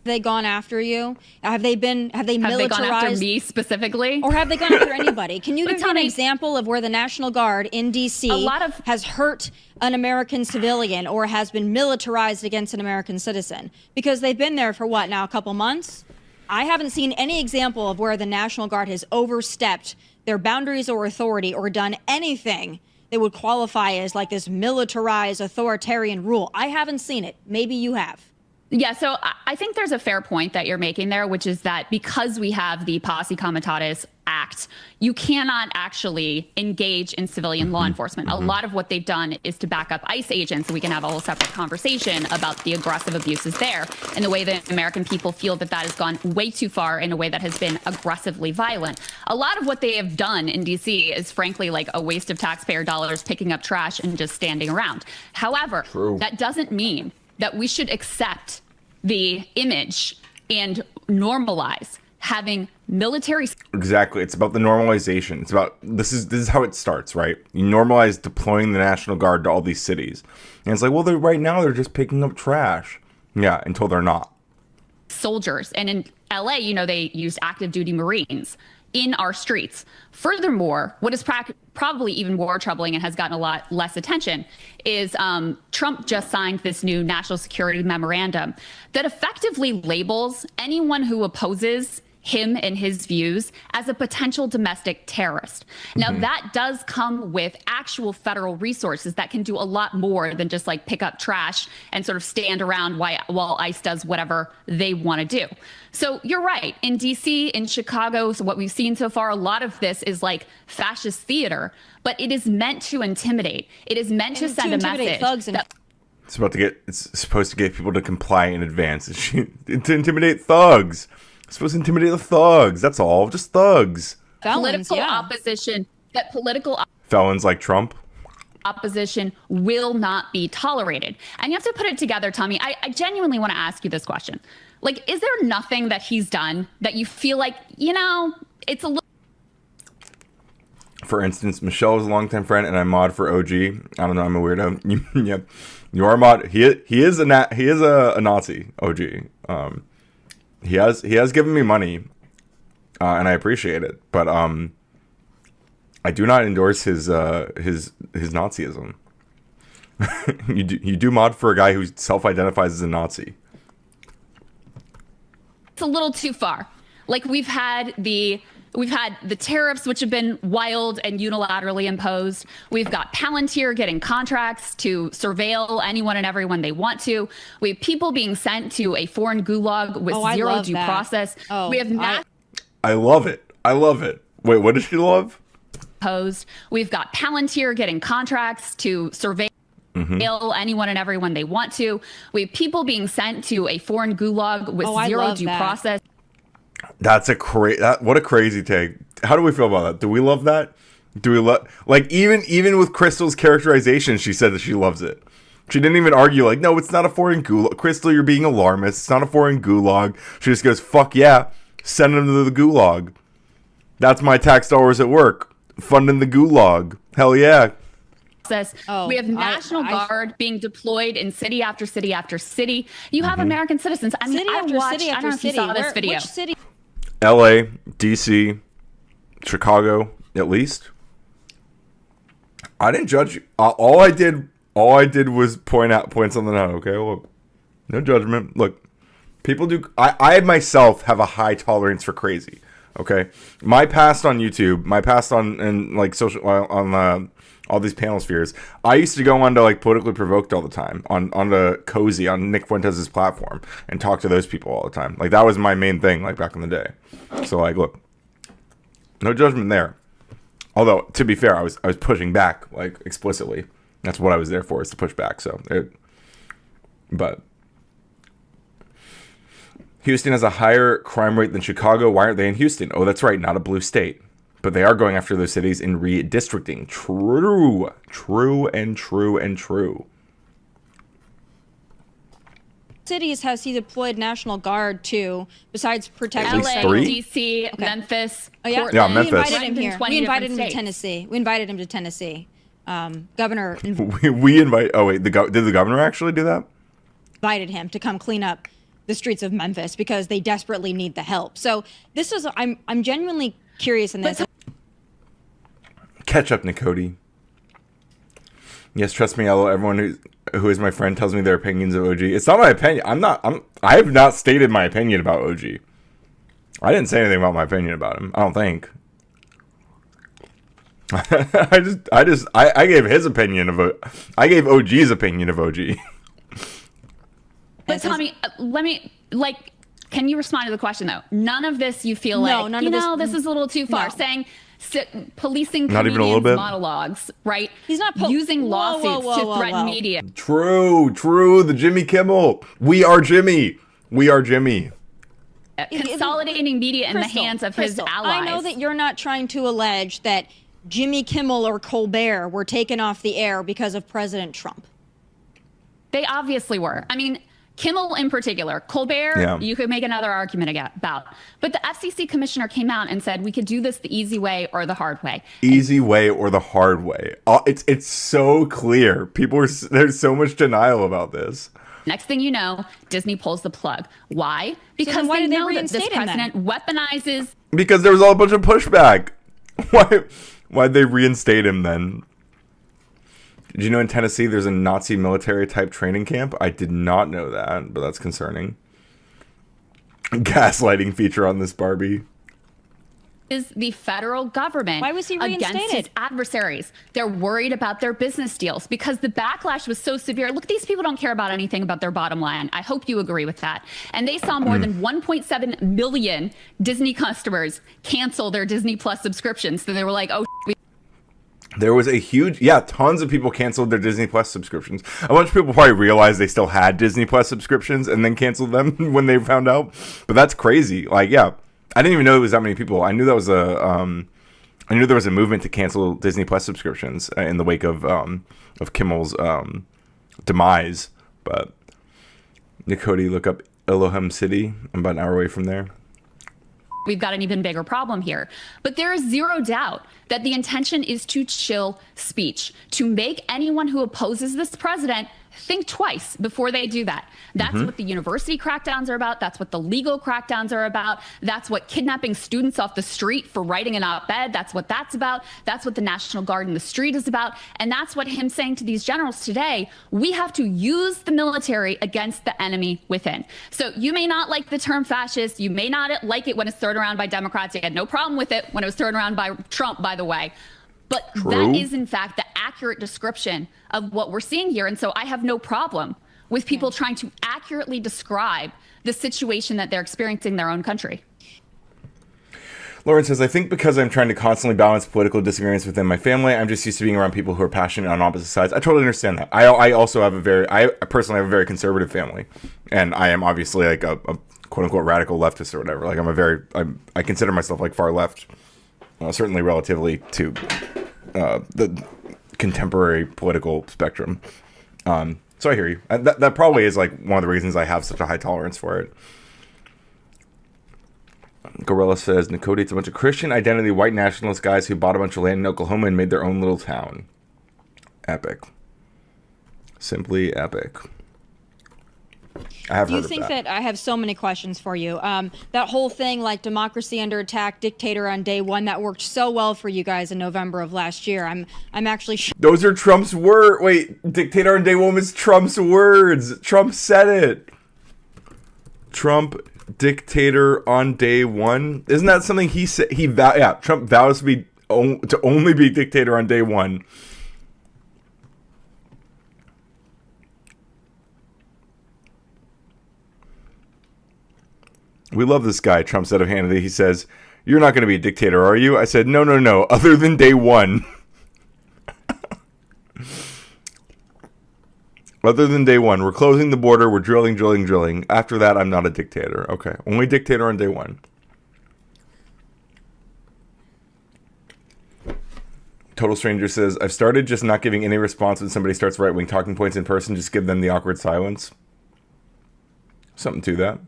They gone after you? Have they militarized? Have they gone after me specifically? Or have they gone after anybody? Can you give me an example of where the National Guard in D.C. has hurt an American civilian or has been militarized against an American citizen? Because they've been there for what now, a couple months? I haven't seen any example of where the National Guard has overstepped their boundaries or authority or done anything that would qualify as like this militarized authoritarian rule. I haven't seen it. Maybe you have. Yeah, so I think there's a fair point that you're making there, which is that because we have the Posse Comitatus Act, you cannot actually engage in civilian law enforcement. A lot of what they've done is to back up ICE agents, so we can have a whole separate conversation about the aggressive abuses there and the way that American people feel that that has gone way too far in a way that has been aggressively violent. A lot of what they have done in D.C. is frankly like a waste of taxpayer dollars, picking up trash and just standing around. However, that doesn't mean that we should accept the image and normalize having military. Exactly. It's about the normalization. It's about this is how it starts, right? You normalize deploying the National Guard to all these cities. And it's like, well, right now they're just picking up trash. Yeah, until they're not. Soldiers. And in LA, they used active duty Marines in our streets. Furthermore, what is probably even more troubling and has gotten a lot less attention is Trump just signed this new national security memorandum that effectively labels anyone who opposes him and his views as a potential domestic terrorist. Now, that does come with actual federal resources that can do a lot more than just like pick up trash and sort of stand around while ICE does whatever they want to do. So you're right. In D.C., in Chicago, so what we've seen so far, a lot of this is like fascist theater, but it is meant to intimidate. It is meant to send a message. It's supposed to get people to comply in advance. To intimidate thugs. It's supposed to intimidate the thugs. That's all. Just thugs. Political opposition. That political felons like Trump. opposition will not be tolerated. And you have to put it together, Tommy. I genuinely want to ask you this question. Like, is there nothing that he's done that you feel like, it's a little... For instance, Michelle is a longtime friend, and I mod for OG. I don't know, I'm a weirdo. Yeah, you are a mod. He is a Nazi. OG. He has given me money, and I appreciate it. But I do not endorse his Nazism. you do mod for a guy who self-identifies as a Nazi. It's a little too far. Like, we've had the tariffs, which have been wild and unilaterally imposed. We've got Palantir getting contracts to surveil anyone and everyone they want to. We have people being sent to a foreign gulag with zero due process. We have I love it. I love it. Wait, what does she love? Posed. We've got Palantir getting contracts to surveil anyone and everyone they want to. We have people being sent to a foreign gulag with zero due process. That's what a crazy take. How do we feel about that? Do we love that? Do we like even with Krystal's characterization, she said that she loves it. She didn't even argue like, no, it's not a foreign gulag. Krystal, you're being alarmist. It's not a foreign gulag. She just goes, fuck yeah, send them to the gulag. That's my tax dollars at work. Funding the gulag. Hell yeah. We have National Guard being deployed in city after city after city. You have American citizens. I mean, I don't know if you saw this video. Which city? LA, DC, Chicago, at least. I didn't judge you. All I did was point something out. Okay, look, no judgment. Look, people do. I myself have a high tolerance for crazy. Okay, my past on YouTube, my past on like social on all these panel spheres. I used to go on to like Politically Provoked all the time on the Cozy on Nick Fuentes' platform and talk to those people all the time. Like that was my main thing, like back in the day. So like, look, no judgment there. Although to be fair, I was pushing back like explicitly. That's what I was there for, is to push back. But Houston has a higher crime rate than Chicago. Why aren't they in Houston? Oh, that's right, not a blue state. But they are going after those cities in redistricting. True. Cities has he deployed National Guard to, besides protecting LA, DC, Memphis, Portland. Yeah, Memphis. We invited him here. We invited him to Tennessee. Governor. We invite. Oh wait, did the governor actually do that? Invited him to come clean up the streets of Memphis because they desperately need the help. So this is I'm genuinely curious in this. Catch up, Nicody. Yes, trust me, everyone who is my friend tells me their opinions of OG. It's not my opinion. I have not stated my opinion about OG. I didn't say anything about my opinion about him. I don't think. I gave his opinion I gave OG's opinion of OG. But Tommy, can you respond to the question though? None of this you feel this is a little too far. Saying policing not even a little bit monologues, right? He's not using lawsuits to threaten media. True. The Jimmy Kimmel. We are Jimmy. Consolidating media in the hands of his allies. I know that you're not trying to allege that Jimmy Kimmel or Colbert were taken off the air because of President Trump. They obviously were. I mean, Kimmel in particular, Colbert, you could make another argument about. But the FCC commissioner came out and said we could do this the easy way or the hard way. Easy way or the hard way. It's so clear. There's so much denial about this. Next thing you know, Disney pulls the plug. Why? Because they know that this president weaponizes. Because there was all a bunch of pushback. Why'd they reinstate him then? Did you know in Tennessee there's a Nazi military type training camp? I did not know that, but that's concerning. Gaslighting feature on this Barbie. Is the federal government Why was he reinstated? Against his adversaries. They're worried about their business deals because the backlash was so severe. Look, these people don't care about anything about their bottom line. I hope you agree with that. And they saw more than 1.7 million Disney customers cancel their Disney Plus subscriptions. So they were like, oh, there was a huge, tons of people canceled their Disney Plus subscriptions. A bunch of people probably realized they still had Disney Plus subscriptions and then canceled them when they found out. But that's crazy. Like, I didn't even know it was that many people. I knew that was a I knew there was a movement to cancel Disney Plus subscriptions in the wake of Kimmel's demise, but Nicody, look up Elohim City. I'm about an hour away from there. We've got an even bigger problem here. But there is zero doubt that the intention is to chill speech, to make anyone who opposes this president think twice before they do that. That's what the university crackdowns are about. That's what the legal crackdowns are about. That's what kidnapping students off the street for writing an op-ed. That's what that's about. That's what the National Guard in the street is about. And that's what him saying to these generals today, we have to use the military against the enemy within. So you may not like the term fascist. You may not like it when it's thrown around by Democrats. You had no problem with it when it was thrown around by Trump, by the way. But that is, in fact, the accurate description of what we're seeing here. And so I have no problem with people trying to accurately describe the situation that they're experiencing in their own country. Lauren says, I think because I'm trying to constantly balance political disagreements within my family, I'm just used to being around people who are passionate on opposite sides. I totally understand that. I also have I personally have a very conservative family. And I am obviously like a quote unquote radical leftist or whatever. Like I consider myself like far left, certainly relatively to the contemporary political spectrum. So I hear you. That probably is like one of the reasons I have such a high tolerance for it. Gorilla says, Nicody, it's a bunch of Christian identity white nationalist guys who bought a bunch of land in Oklahoma and made their own little town. Epic. Simply epic. I have heard of that. You think that I have so many questions for you. That whole thing, like democracy under attack, dictator on day one, that worked so well for you guys in November of last year. I'm actually those are Trump's words. Wait, dictator on day one was Trump's words. Trump said it. Trump, dictator on day one. Isn't that something he said? Trump vows to only be dictator on day one. We love this guy, Trump said of Hannity. He says, you're not going to be a dictator, are you? I said, no, other than day one. Other than day one. We're closing the border. We're drilling. After that, I'm not a dictator. Okay. Only dictator on day one. Total Stranger says, I've started just not giving any response when somebody starts right-wing talking points in person. Just give them the awkward silence. Something to that.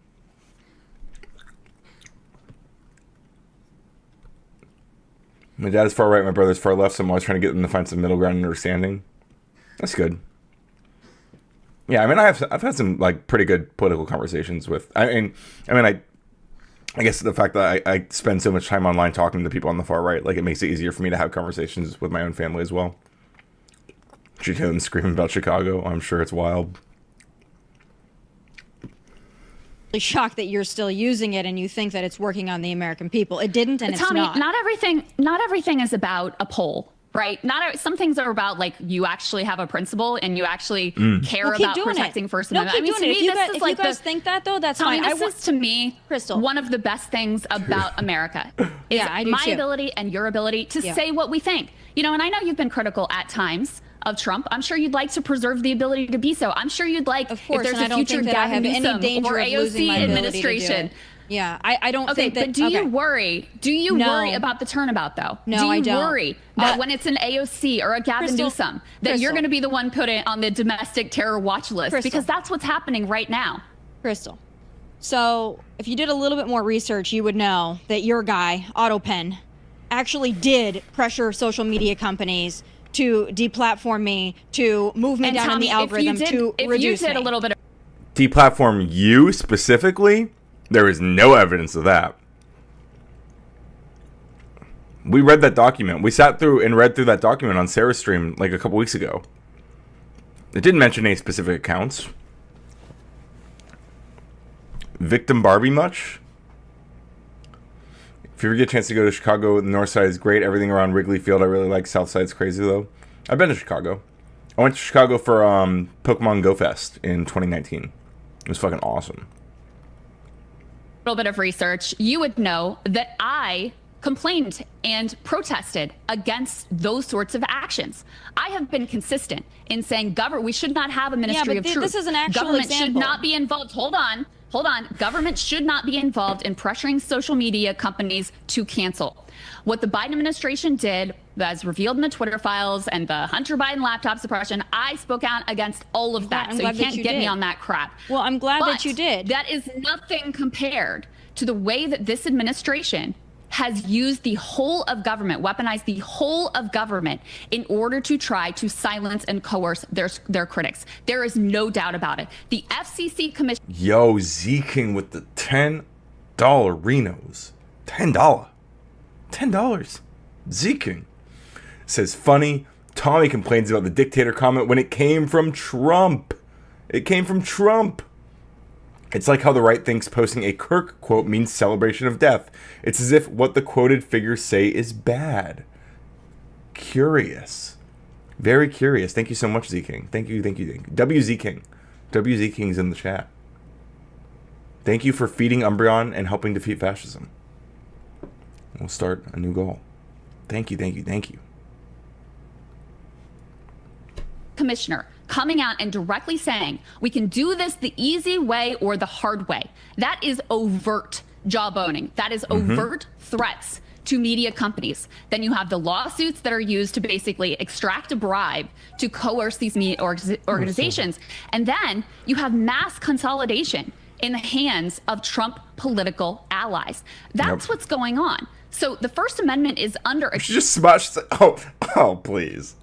My dad is far right, my brother's far left, so I'm always trying to get them to find some middle ground and understanding. That's good. Yeah, I mean, I've had some like pretty good political conversations with. I guess the fact that I spend so much time online talking to people on the far right, like it makes it easier for me to have conversations with my own family as well. Should hear them screaming about Chicago. I'm sure it's wild. shocked that you're still using it and you think that it's working on the American people. It didn't, and Tomi, it's not. Not everything is about a poll, right? Some things are about like you actually have a principle and you actually care about protecting First Amendment. Keep doing it. If you guys think that though, that's Tomi, fine. This is to me, Krystal, one of the best things about America. Is I do my too. ability and your ability to say what we think. You know, and I know you've been critical at times of Trump. I'm sure you'd like to preserve the ability to be so. I'm sure you'd like, of course, if there's and a future Gavin Newsom or AOC administration. Yeah, I don't think that. But do you worry? Do you worry about the turnabout, though? No, I don't. Do you worry that when it's an AOC or a Gavin Newsom, that you're going to be the one put it on the domestic terror watch list? Because that's what's happening right now. Krystal. So if you did a little bit more research, you would know that your guy, AutoPen, actually did pressure social media companies to deplatform me, to move me down in the algorithm, to reduce me. A little bit of deplatform you specifically? There is no evidence of that. We read that document. We sat through and read through that document on Sarah's stream like a couple weeks ago. It didn't mention any specific accounts. Victim Barbie much? If you ever get a chance to go to Chicago, the north side is great. Everything around Wrigley Field I really like. South side's crazy though. I've been to Chicago. I went to Chicago for Pokemon Go Fest in 2019. It was fucking awesome. A little bit of research, you would know that I complained and protested against those sorts of actions. I have been consistent in saying we should not have a ministry of truth. This is an actual Government example. should not be involved. Hold on. hold on, government should not be involved in pressuring social media companies to cancel. What the Biden administration did, as revealed in the Twitter files and the Hunter Biden laptop suppression, I spoke out against all of that. So you can't get me on that crap. Well, I'm glad that you did. That is nothing compared to the way that this administration has used the whole of government, weaponized the whole of government in order to try to silence and coerce their critics. There is no doubt about it. The FCC commission. Yo, Z-King with the $10 Renos. $10. Z-King says, funny, Tomi complains about the dictator comment when it came from Trump. It came from Trump. It's like how the right thinks posting a Kirk quote means celebration of death. It's as if what the quoted figures say is bad. Curious. Very curious. Thank you so much, Z-King. Thank you. WZ King. WZ King's in the chat. Thank you for feeding Umbreon and helping defeat fascism. We'll start a new goal. Thank you. Commissioner coming out and directly saying we can do this the easy way or the hard way. That is overt jawboning. That is overt threats to media companies. Then you have the lawsuits that are used to basically extract a bribe to coerce these media organizations. And then you have mass consolidation in the hands of Trump political allies. That's what's going on. So the First Amendment is under... Just smashed... Oh, please.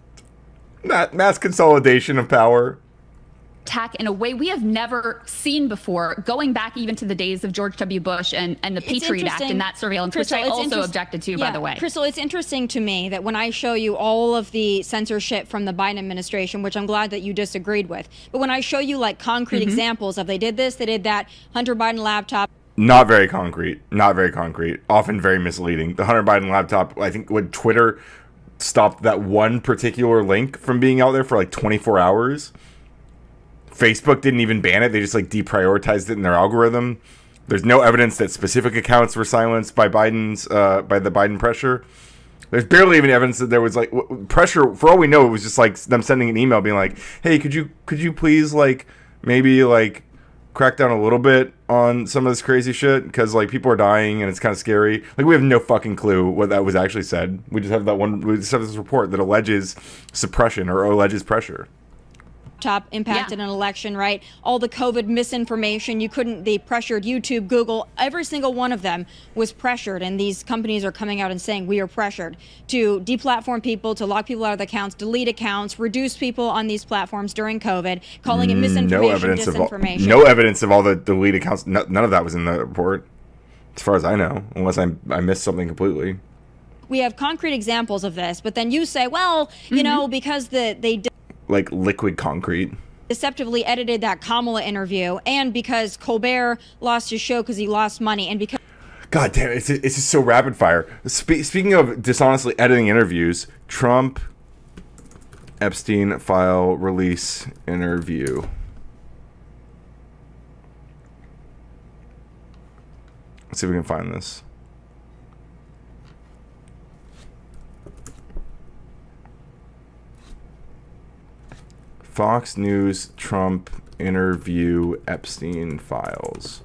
Mass consolidation of power. Attack in a way we have never seen before, going back even to the days of George W. Bush and the Patriot Act and that surveillance, which I also objected to, by the way. Krystal, it's interesting to me that when I show you all of the censorship from the Biden administration, which I'm glad that you disagreed with, but when I show you like concrete examples of they did this, they did that, Hunter Biden laptop. Not very concrete. Often very misleading. The Hunter Biden laptop, I think when Twitter stopped that one particular link from being out there for like 24 hours. Facebook didn't even ban it. They just like deprioritized it in their algorithm. There's no evidence that specific accounts were silenced by by the Biden pressure. There's barely even evidence that there was like pressure. For all we know, it was just like them sending an email being like, "Hey, could you please like maybe like crack down a little bit on some of this crazy shit because like people are dying and it's kind of scary." Like we have no fucking clue what that was actually said. We just have this report that alleges suppression or alleges pressure. Top impacted an election, right? All the COVID misinformation, they pressured YouTube, Google, every single one of them was pressured. And these companies are coming out and saying we are pressured to deplatform people, to lock people out of the accounts, delete accounts, reduce people on these platforms during COVID, calling it misinformation, disinformation. No evidence of all the delete accounts. None of that was in the report, as far as I know, unless I missed something completely. We have concrete examples of this, but then you say, well, you know, because they like liquid concrete. Deceptively edited that Kamala interview, and because Colbert lost his show because he lost money, and because... God damn it, it's just so rapid fire. Speaking of dishonestly editing interviews, Trump Epstein file release interview. Let's see if we can find this. Fox News Trump interview Epstein files.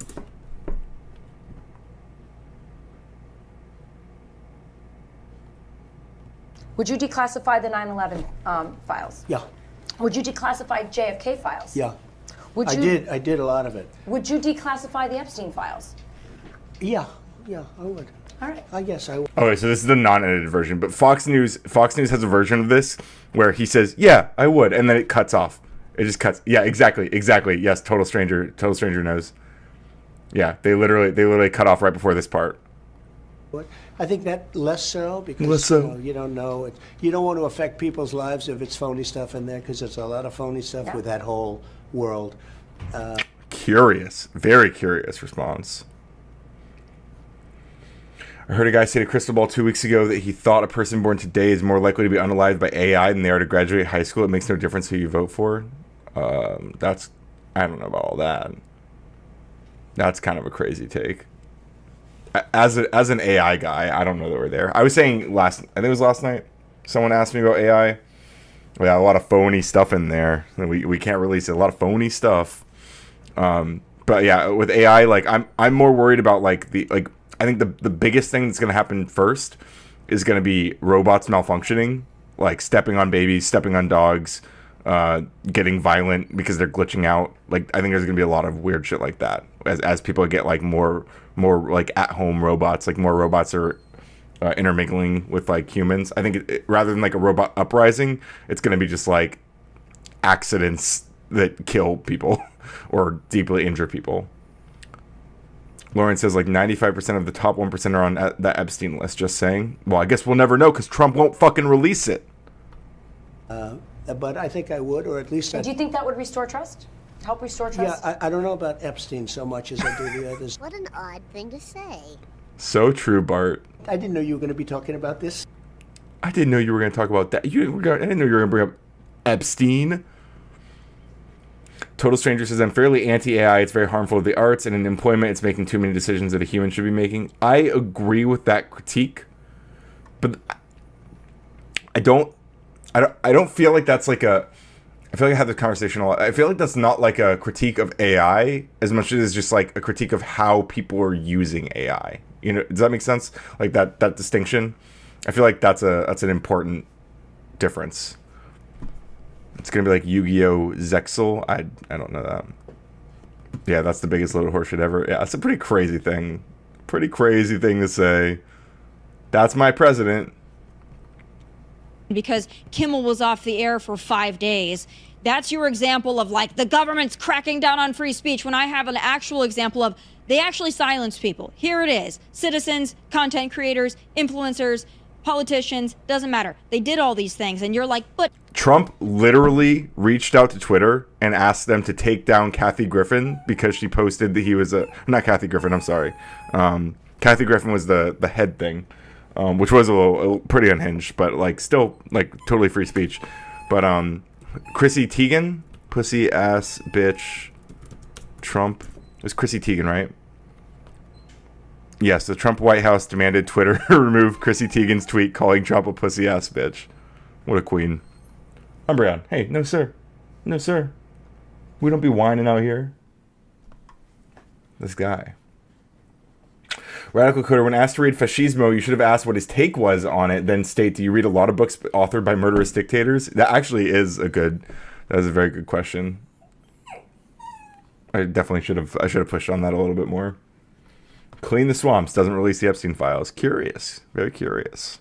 Would you declassify the 9/11 files? Yeah. Would you declassify JFK files? Yeah. Would I you? I did a lot of it. Would you declassify the Epstein files? Yeah, I would. All right. I guess I would. Okay, so this is the non-edited version, but Fox News has a version of this where he says, "Yeah, I would," and then it cuts off. It just cuts. Yeah, exactly. Yes, total stranger knows. Yeah, they literally cut off right before this part. I think that less so because you don't know. You don't want to affect people's lives if it's phony stuff in there because there's a lot of phony stuff with that whole world. Curious, very curious response. I heard a guy say to Krystal Ball 2 weeks ago that he thought a person born today is more likely to be unalived by AI than they are to graduate high school. It makes no difference who you vote for. I don't know about all that. That's kind of a crazy take. As an AI guy, I don't know that we're there. I was saying I think it was last night, someone asked me about AI. Yeah, a lot of phony stuff in there. We can't release it. A lot of phony stuff. But yeah, with AI, like I'm more worried about like I think the biggest thing that's gonna happen first is gonna be robots malfunctioning, like stepping on babies, stepping on dogs, getting violent because they're glitching out. Like I think there's gonna be a lot of weird shit like that as people get like more like at home robots, like more robots are intermingling with like humans. I think rather than like a robot uprising, it's gonna be just like accidents that kill people or deeply injure people. Lauren says like 95% of the top 1% are on that Epstein list. Just saying. Well, I guess we'll never know because Trump won't fucking release it. But I think I would, or at least Do you think that would restore trust? Help restore trust? Yeah, I don't know about Epstein so much as I do the others. What an odd thing to say. So true, Bart. I didn't know you were going to be talking about this. I didn't know you were going to talk about that. I didn't know you were going to bring up Epstein. Total Stranger says, I'm fairly anti-AI. It's very harmful to the arts, and in employment, it's making too many decisions that a human should be making. I agree with that critique, but I don't feel like that's like a... I feel like I have this conversation a lot. I feel like that's not like a critique of AI as much as it's just like a critique of how people are using AI. You know, does that make sense? Like that distinction? I feel like that's an important difference. It's gonna be like Yu-Gi-Oh! Zexal. I don't know that. Yeah, that's the biggest load of horseshit ever. Yeah, it's a pretty crazy thing. Pretty crazy thing to say. That's my president. Because Kimmel was off the air for 5 days. That's your example of like the government's cracking down on free speech when I have an actual example of they actually silence people. Here it is. Citizens, content creators, influencers, politicians, doesn't matter. They did all these things and you're like, but... Trump literally reached out to Twitter and asked them to take down Kathy Griffin because she posted that he was not Kathy Griffin, I'm sorry. Kathy Griffin was the head thing. Which was a little pretty unhinged, but like still like totally free speech. But Chrissy Teigen, pussy ass bitch, Trump. It was Chrissy Teigen, right? Yes, the Trump White House demanded Twitter remove Chrissy Teigen's tweet calling Trump a pussy ass bitch. What a queen. Umbreon, hey, no sir. No sir. We don't be whining out here. This guy. Radical Coder, when asked to read Fascismo, you should have asked what his take was on it, then state, do you read a lot of books authored by murderous dictators? That actually is a very good question. I should have pushed on that a little bit more. Clean the Swamps doesn't release the Epstein files. Curious. Very curious.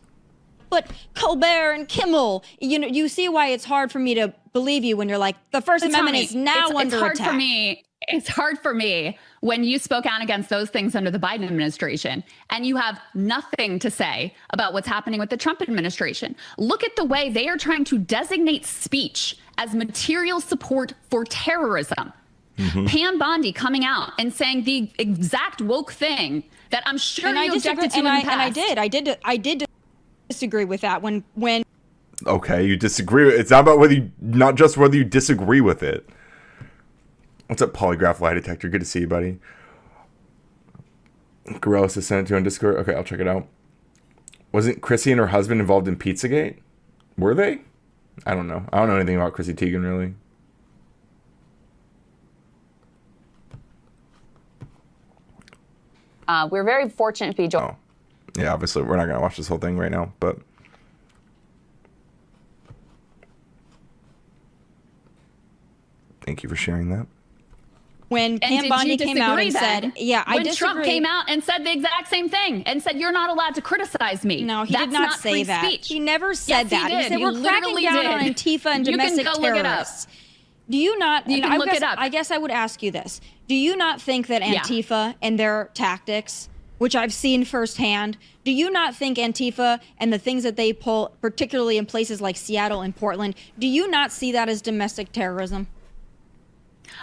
But Colbert and Kimmel, you know, you see why it's hard for me to believe you when you're like, the First Amendment is now under attack. It's hard for me when you spoke out against those things under the Biden administration and you have nothing to say about what's happening with the Trump administration. Look at the way they are trying to designate speech as material support for terrorism. Mm-hmm. Pam Bondi coming out and saying the exact woke thing that I'm sure you objected to in the past. And I did disagree with that when. Okay, you disagree. It's not about not just whether you disagree with it. What's up, Polygraph Lie Detector? Good to see you, buddy. Gorilla says sent it to you on Discord. Okay, I'll check it out. Wasn't Chrissy and her husband involved in Pizzagate? Were they? I don't know. I don't know anything about Chrissy Teigen, really. We're very fortunate to be joined. Oh. Yeah, obviously, we're not going to watch this whole thing right now, but... Thank you for sharing that. When Pam Bondi came out and said, I disagree. When Trump came out and said the exact same thing and said, you're not allowed to criticize me. No, he did not say that. Speech. He never said that. He said, we're cracking down on Antifa and domestic terrorists. Do you not? You can look it up. I guess I would ask you this. Do you not think that Antifa and their tactics, which I've seen firsthand, do you not think Antifa and the things that they pull, particularly in places like Seattle and Portland, do you not see that as domestic terrorism?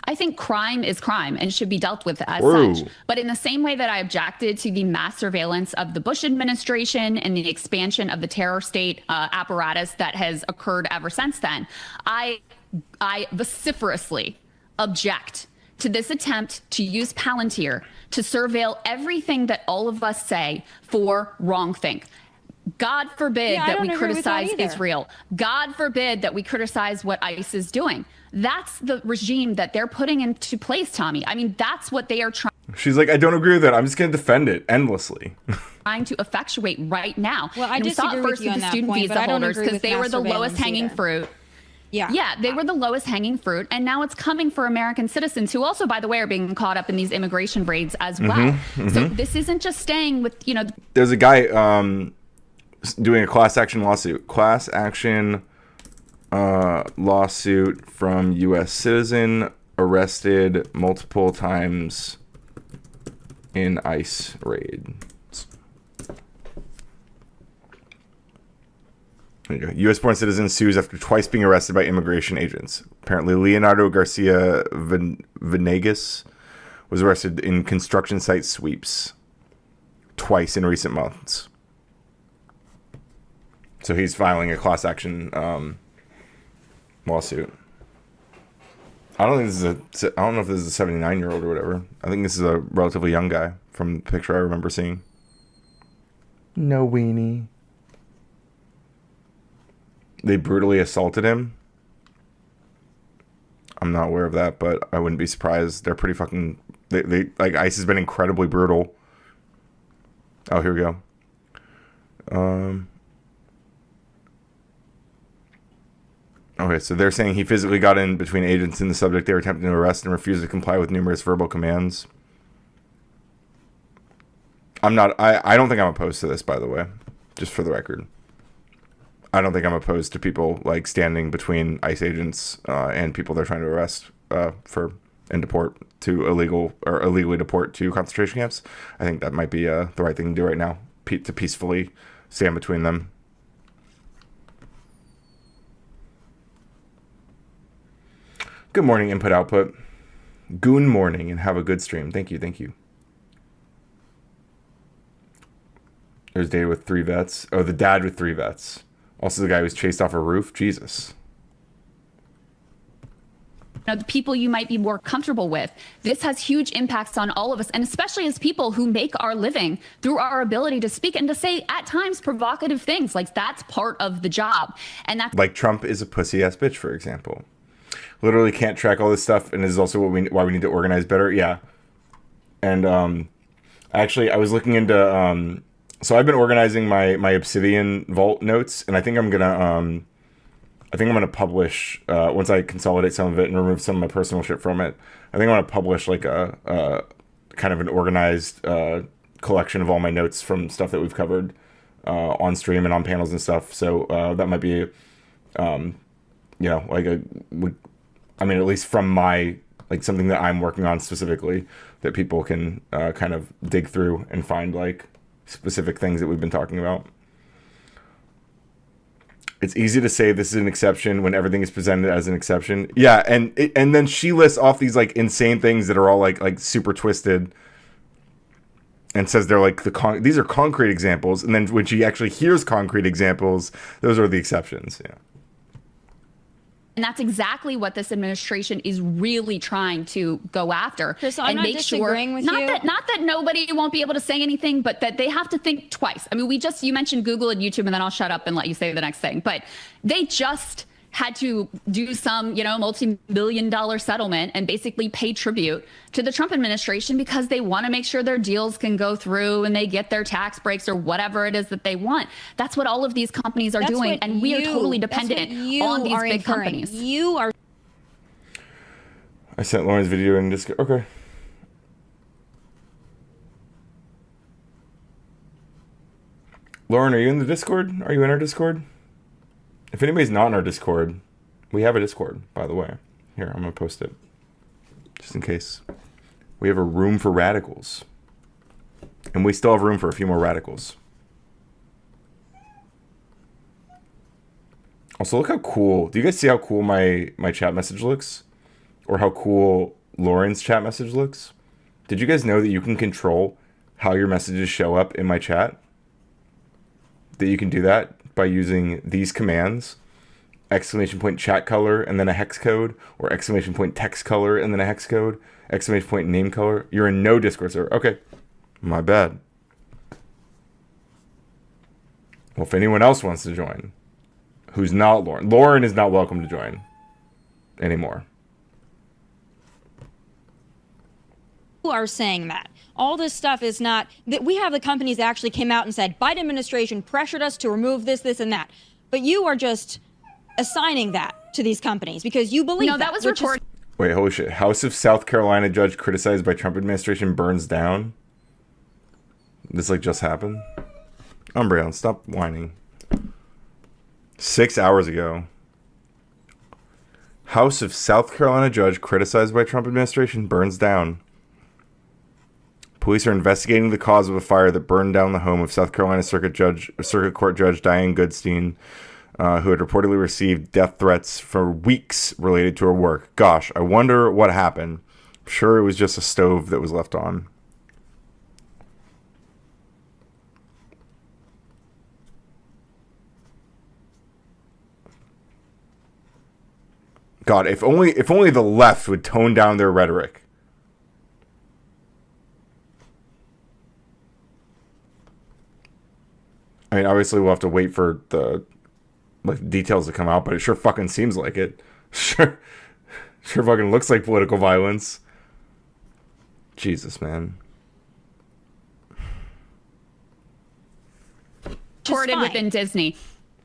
I think crime is crime and should be dealt with as such. But in the same way that I objected to the mass surveillance of the Bush administration and the expansion of the terror state apparatus that has occurred ever since then, I vociferously object to this attempt to use Palantir to surveil everything that all of us say for wrongthink. God forbid that we criticize Israel. God forbid that we criticize what ICE is doing. That's the regime that they're putting into place, Tommy. I mean, that's what they are She's like, I don't agree with that. I'm just going to defend it endlessly. trying to effectuate right now. Well, I and we saw disagree it with first you with on the that student point, visa but I don't holders agree because with they were the mass lowest surveillance hanging either. fruit. Yeah, they were the lowest hanging fruit, and now it's coming for American citizens who also, by the way, are being caught up in these immigration raids as well. So this isn't just staying with, There's a guy doing a class action lawsuit from U.S. citizen arrested multiple times in ICE raid. U.S.-born citizen sues after twice being arrested by immigration agents. Apparently, Leonardo Garcia Venegas was arrested in construction site sweeps twice in recent months. So he's filing a class action lawsuit. I don't know if this is a 79-year-old or whatever. I think this is a relatively young guy from the picture I remember seeing. No weenie. They brutally assaulted him. I'm not aware of that, but I wouldn't be surprised. They're pretty fucking... They like, ICE has been incredibly brutal. Oh, here we go. Okay, so they're saying he physically got in between agents and the subject they were attempting to arrest and refused to comply with numerous verbal commands. I don't think I'm opposed to this, by the way. Just for the record. I don't think I'm opposed to people like standing between ICE agents and people they're trying to arrest and deport to illegally deport to concentration camps. I think that might be the right thing to do right now, to peacefully stand between them. Good morning, input output. Goon morning, and have a good stream. Thank you, thank you. There's Data with 3 vets. Oh, the dad with 3 vets. Also the guy who was chased off a roof. Jesus. The people you might be more comfortable with. This has huge impacts on all of us, and especially as people who make our living through our ability to speak and to say at times provocative things. Like, that's part of the job. And that's like Trump is a pussy ass bitch, for example. Literally can't track all this stuff, and is also why we need to organize better. Yeah. And actually I was looking into so I've been organizing my Obsidian Vault notes, and I think I'm gonna publish once I consolidate some of it and remove some of my personal shit from it. I think I'm gonna publish like a kind of an organized collection of all my notes from stuff that we've covered on stream and on panels and stuff. So that might be, like at least from my something that I'm working on specifically that people can kind of dig through and find like specific things that we've been talking about. It's easy to say this is an exception when everything is presented as an exception. Yeah, and then she lists off these like insane things that are all like super twisted, and says they're like these are concrete examples. And then when she actually hears concrete examples, those are the exceptions. Yeah. And that's exactly what this administration is really trying to go after. Krystal, and make sure not that nobody won't be able to say anything, but that they have to think twice. I mean, you mentioned Google and YouTube, and then I'll shut up and let you say the next thing. But they just had to do some, multi-million-dollar settlement and basically pay tribute to the Trump administration because they want to make sure their deals can go through and they get their tax breaks or whatever it is that they want. That's what all of these companies are doing, and we are totally dependent on these big companies. You are. I sent Lauren's video in Discord. Okay. Lauren, are you in the Discord? Are you in our Discord? If anybody's not in our Discord, we have a Discord, by the way. Here, I'm going to post it. Just in case. We have a room for radicals. And we still have room for a few more radicals. Also, look how cool. Do you guys see how cool my chat message looks? Or how cool Lauren's chat message looks? Did you guys know that you can control how your messages show up in my chat? That you can do that by using these commands: exclamation point chat color and then a hex code, or exclamation point text color and then a hex code, exclamation point name color. You're in no Discord server. Okay, my bad. Well, if anyone else wants to join, who's not Lauren is not welcome to join. anymore. Are saying that all this stuff is not that we have the companies that actually came out and said Biden administration pressured us to remove this, and that, but you are just assigning that to these companies because you believe that was reported. Wait, holy shit! House of South Carolina judge criticized by Trump administration burns down. This just happened. Umbreon, stop whining. 6 hours ago. House of South Carolina judge criticized by Trump administration burns down. Police are investigating the cause of a fire that burned down the home of South Carolina Circuit Court Judge Diane Goodstein, who had reportedly received death threats for weeks related to her work. Gosh, I wonder what happened. I'm sure it was just a stove that was left on. God, if only the left would tone down their rhetoric. I mean, obviously we'll have to wait for the details to come out, but it sure fucking seems like it. Sure fucking looks like political violence. Jesus, man. Reported within Disney.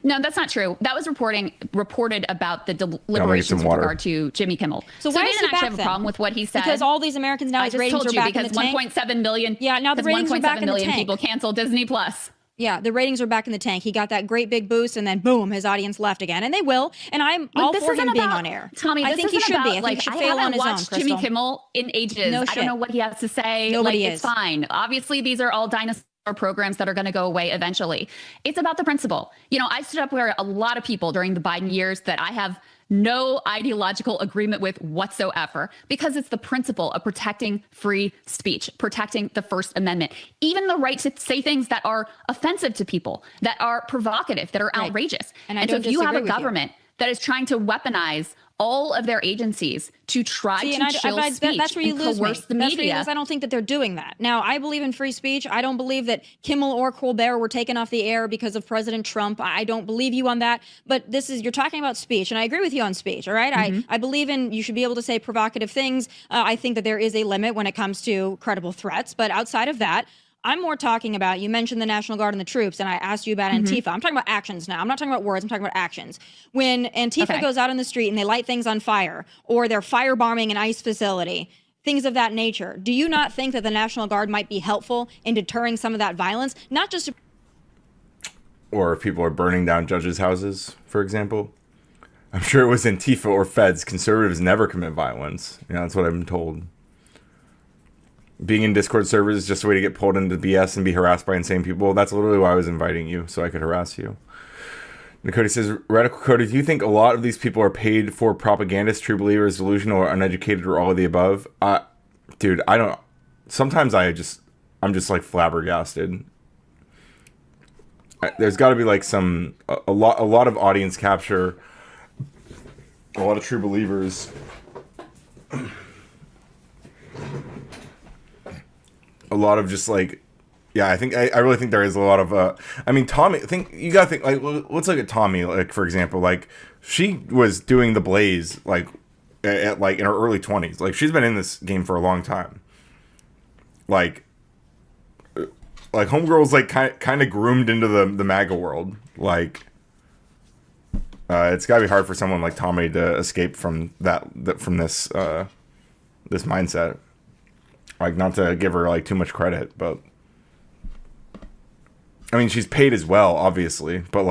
No, that's not true. That was reported about the deliberations with regard to Jimmy Kimmel. So they why didn't is he actually back have a then? problem with what he said. Because all these Americans now, his ratings are back in the tank. Because 1.7 million. Yeah, now the ratings are back in the 1.7 million tank. people canceled Disney Plus. Yeah, the ratings are back in the tank. He got that great big boost, and then boom, his audience left again, and they will. And I'm all for him being on air. Tommy, I think he should be. I think he should fail on his own. Watched Jimmy Kimmel in ages. No I shit. don't know what he has to say. Nobody It's fine. Obviously, these are all dinosaur programs that are going to go away eventually. It's about the principle. I stood up where a lot of people during the Biden years that I have no ideological agreement with whatsoever, because it's the principle of protecting free speech, protecting the First Amendment, even the right to say things that are offensive to people, that are provocative, that are outrageous. And so if you have a government that is trying to weaponize all of their agencies to try to chill speech that's where you and lose me. coerce the That's where you media. lose. I don't think that they're doing that. Now, I believe in free speech. I don't believe that Kimmel or Colbert were taken off the air because of President Trump. I don't believe you on that. But you're talking about speech, and I agree with you on speech, all right? I believe you should be able to say provocative things. I think that there is a limit when it comes to credible threats. But outside of that, I'm more talking about, you mentioned the National Guard and the troops, and I asked you about Antifa. I'm talking about actions now. I'm not talking about words. I'm talking about actions. When Antifa goes out on the street and they light things on fire, or they're firebombing an ICE facility, things of that nature, do you not think that the National Guard might be helpful in deterring some of that violence? Not just... Or if people are burning down judges' houses, for example. I'm sure it was Antifa or feds. Conservatives never commit violence. That's what I've been told. Being in Discord servers is just a way to get pulled into BS and be harassed by insane people. That's literally why I was inviting you, so I could harass you. Nakota says, Radical Cody, do you think a lot of these people are paid for propagandists, true believers, delusional, or uneducated, or all of the above? Dude, I don't... Sometimes I'm just flabbergasted. There's got to be a lot of audience capture, a lot of true believers. A lot of just I really think there is a lot of Tomi, you gotta think let's look at Tomi, for example, she was doing the Blaze at in her early 20s. She's been in this game for a long time. Homegirl's kind of groomed into the MAGA world. It's gotta be hard for someone like Tomi to escape from this mindset. Not to give her too much credit, but I mean, she's paid as well, obviously, but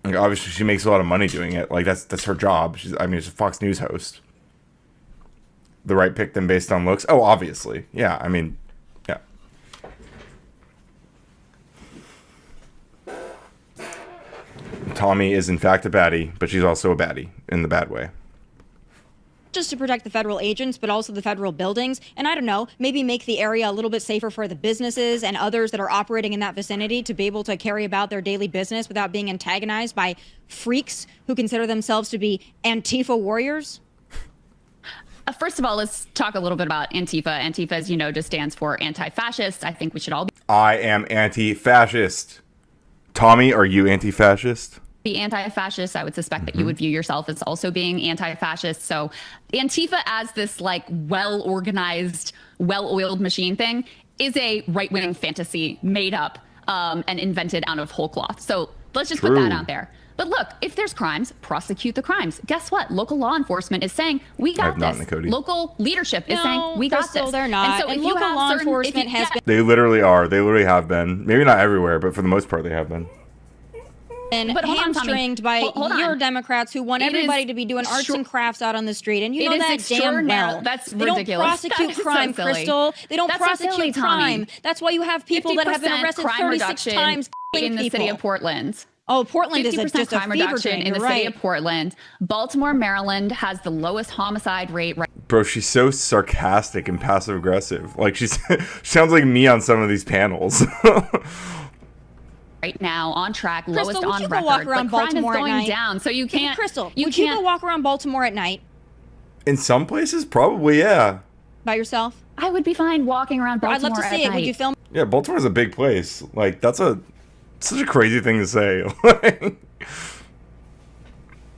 obviously she makes a lot of money doing it. That's her job. She's a Fox News host. The right pick them based on looks. Oh, obviously. Yeah. I mean, yeah. Tomi is in fact a baddie, but she's also a baddie in the bad way. Just to protect the federal agents, but also the federal buildings. And I don't know, maybe make the area a little bit safer for the businesses and others that are operating in that vicinity to be able to carry about their daily business without being antagonized by freaks who consider themselves to be Antifa warriors. First of all, let's talk a little bit about Antifa. Antifa, as you know, just stands for anti-fascist. I think we should all be... I am anti-fascist. Tomi, are you anti-fascist? be anti-fascist. I would suspect that you would view yourself as also being anti-fascist. So Antifa as this like well-organized, well-oiled machine thing is a right-wing fantasy made up and invented out of whole cloth. So let's just put that out there. But look, if there's crimes, prosecute the crimes. Guess what? Local law enforcement is saying, we got this. Local leadership is saying, we got this. They're not. And so if local you have law enforcement has been They literally are. They literally have been. Maybe not everywhere, but for the most part, they have been. But hamstringed by your Democrats who want everybody to be doing arts and crafts out on the street, and you know that damn well. That's they ridiculous. Don't prosecute crime, so silly. Krystal. They don't That's prosecute so silly, crime. That's why you have people that have been arrested crime 36 times in the city of Portland. Oh, Portland is 50% just a crime fever reduction dream. in the You're city right. of Portland. Baltimore, Maryland has the lowest homicide rate. Bro, she's so sarcastic and passive aggressive. Like she sounds like me on some of these panels. Right now, on track, Krystal, lowest would on you go record. walk around but crime Baltimore is at going night? down, so you can't. Krystal, you would you can't go walk around Baltimore at night In some places, probably, yeah. by yourself? I would be fine walking around Baltimore I'd love to see at it. night. Would you film? Yeah, Baltimore's a big place. Like such a crazy thing to say.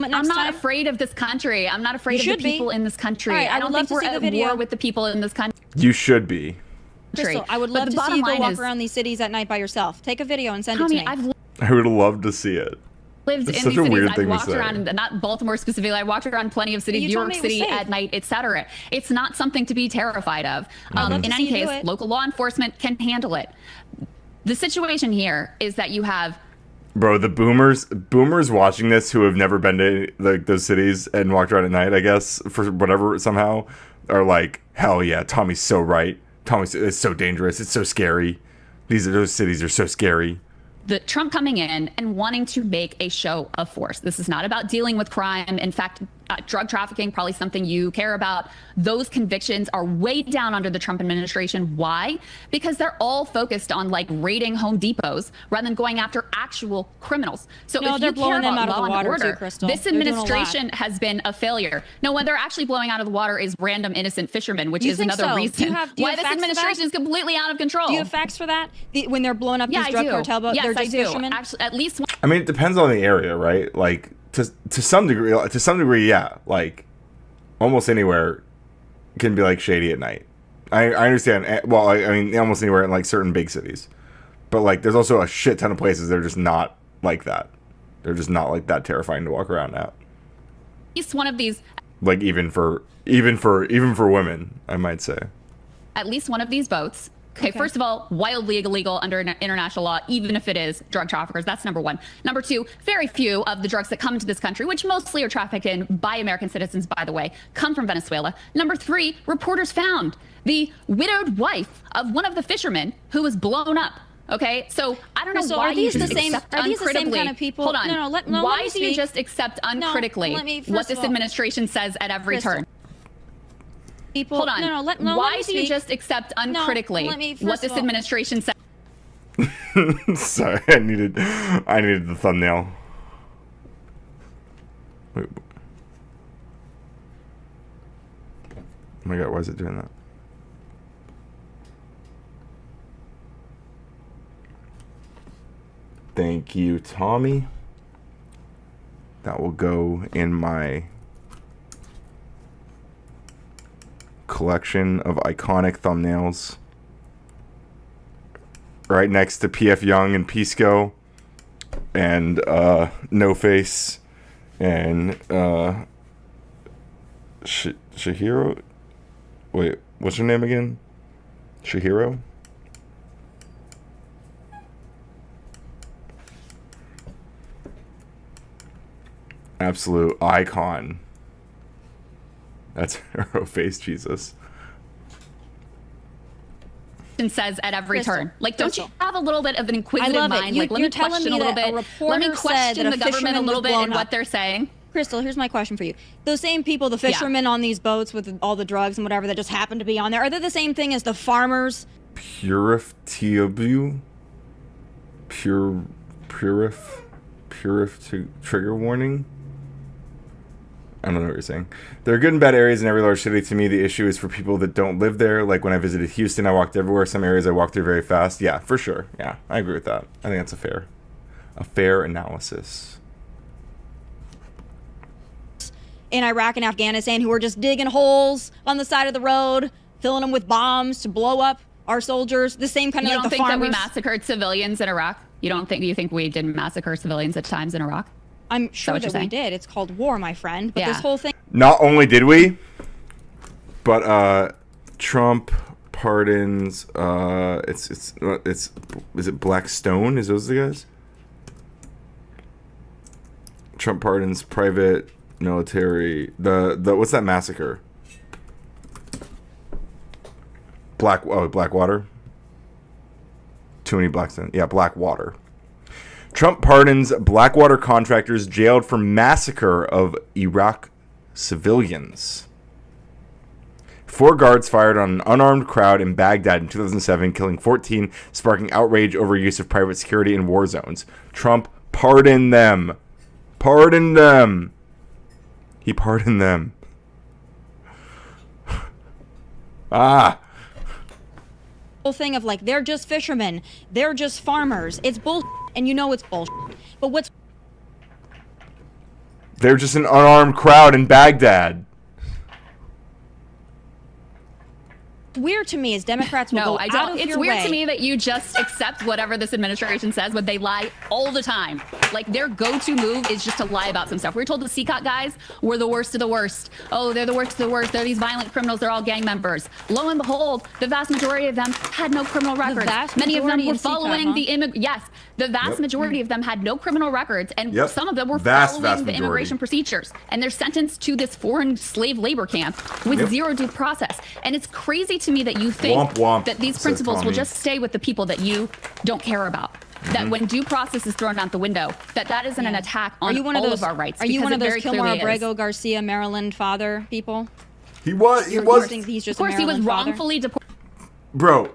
I'm not afraid of this country. I'm not afraid of the people in this country. All right, I don't think we're see the at video. war with the people in this country. You should be. Krystal, I would love to see you go walk around these cities at night by yourself. Take a video and send it to me. I've I would love to see it. lived It's in such these a cities. weird I've thing to walked say. around, not Baltimore specifically. I walked around plenty of cities, You New told York me it was City safe. at night, etc. It's not something to be terrified of. love In to any see you do case, it. local law enforcement can handle it. The situation here is that you have Bro, the boomers watching this who have never been to like those cities and walked around at night, I guess, for whatever somehow, are like, hell yeah, Tommy's so right. It's so dangerous. It's so scary. Those cities are so scary. the Trump coming in and wanting to make a show of force. This is not about dealing with crime. In fact, drug trafficking, probably something you care about. Those convictions are way down under the Trump administration. Why? Because they're all focused on like raiding Home Depots rather than going after actual criminals. So No, if they're you care blowing them about out of law the and water too, order, Krystal. this They're doing a lot. administration has been a failure. No, what they're actually blowing out of the water is random innocent fishermen, which You is think another so? reason Do you have why facts this for that? administration is completely out of control. Do you have facts for that? When they're blowing up Yeah, these drug I do. cartel boats, Yes, they're I just do. fishermen? Actually, at least one. I mean, it depends on the area, right? Like to some degree, yeah. Like almost anywhere can be like shady at night. I understand. Well, I mean, almost anywhere in like certain big cities, but like there's also a shit ton of places that are just not like that. They're just not like that terrifying to walk around at. At least one of these. Like even for women, I might say. At least one of these boats. Okay, first of all, wildly illegal under international law, even if it is drug traffickers. That's number one. Number two, very few of the drugs that come into this country, which mostly are trafficked in by American citizens, by the way, come from Venezuela. Number three, reporters found the widowed wife of one of the fishermen who was blown up. Okay, so I don't know Krystal, why are these you the just same? accept Are these the same uncritically- kind of people? Hold on. No, let me why do you speak. just accept uncritically let me- what first this of all- administration says at every Krystal, turn? People, Hold on. let Why me do you speak. just accept No, uncritically let me- what first this of all- administration says? Sorry, I needed the thumbnail. Wait. Oh my god, why is it doing that? Thank you, Tommy. That will go in my collection of iconic thumbnails. Right next to PF Young and Pisco and No Face and Shihiro. Wait, what's her name again? Shihiro? Absolute icon. That's her face, Jesus. Says at every Krystal, turn. Like, don't you Krystal. have a little bit of an I inquisitive love it. mind? Like, let You're me telling question me a little that a bit. reporter Let me said question that the a government a fisherman little was bit blown in up. what they're saying. Crystal, here's my question for you. Those same people, the fishermen on these boats with all the drugs and whatever that just happen to be on there, are they the same thing as the farmers? Purif trigger warning. I don't know what you're saying. There are good and bad areas in every large city. To me, the issue is for people that don't live there. Like when I visited Houston, I walked everywhere. Some areas I walked through very fast. Yeah, for sure. Yeah, I agree with that. I think that's a fair analysis. in Iraq and Afghanistan who were just digging holes on the side of the road, filling them with bombs to blow up our soldiers. The same kind of You like don't the think that we farmers. massacred civilians in Iraq? You think we didn't massacre civilians at times in Iraq? I'm sure that we saying? did. It's called war, my friend. But Yeah. this whole thing. Not only did we, but Trump pardons. Is it Blackstone? Is those the guys? Trump pardons private military. The what's that massacre? Blackwater. Too many Blackstone. Yeah, Blackwater. Trump pardons Blackwater contractors jailed for massacre of Iraq civilians. 4 guards fired on an unarmed crowd in Baghdad in 2007, killing 14, sparking outrage over use of private security in war zones. Trump pardoned them. Pardoned them. He pardoned them. Whole thing of like they're just fishermen, they're just farmers. It's bullshit, and you know it's bullshit. But what's They're just an unarmed crowd in Baghdad. weird to me is Democrats will No, go I out don't. of It's your weird way. to me that you just accept whatever this administration says when they lie all the time. Like their go-to move is just to lie about some stuff. We were told the CCOT guys were the worst of the worst. Oh, they're the worst of the worst. They're these violent criminals. They're all gang members. Lo and behold, the vast majority of them had no criminal records. Many of them majority were of CCOT, following huh? the vast majority of them had no criminal records, and Yep. some of them were Vast following the majority. immigration procedures. And they're sentenced to this foreign slave labor camp with Yep. zero due process. And it's crazy to me that you think Womp womp, that these says principles will Tomi. just stay with the people that you don't care about. That when due process is thrown out the window, that isn't an attack on Are you one all of those? of our rights. Are you because one of it those very Kilmar clearly is. Abrego Garcia Maryland father people? He was. He's just Of course, a he was Maryland father? wrongfully deported. Bro,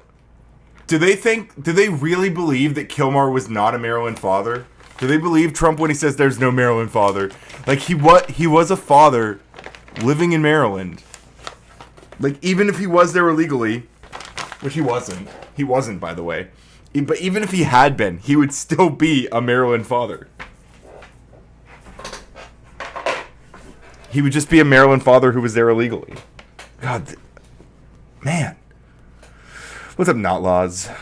do they really believe that Kilmar was not a Maryland father? Do they believe Trump when he says there's no Maryland father? Like he was a father living in Maryland. Like even if he was there illegally, which he wasn't. He wasn't, by the way. But even if he had been, he would still be a Maryland father. He would just be a Maryland father who was there illegally. God, man. What's up, Notlaws?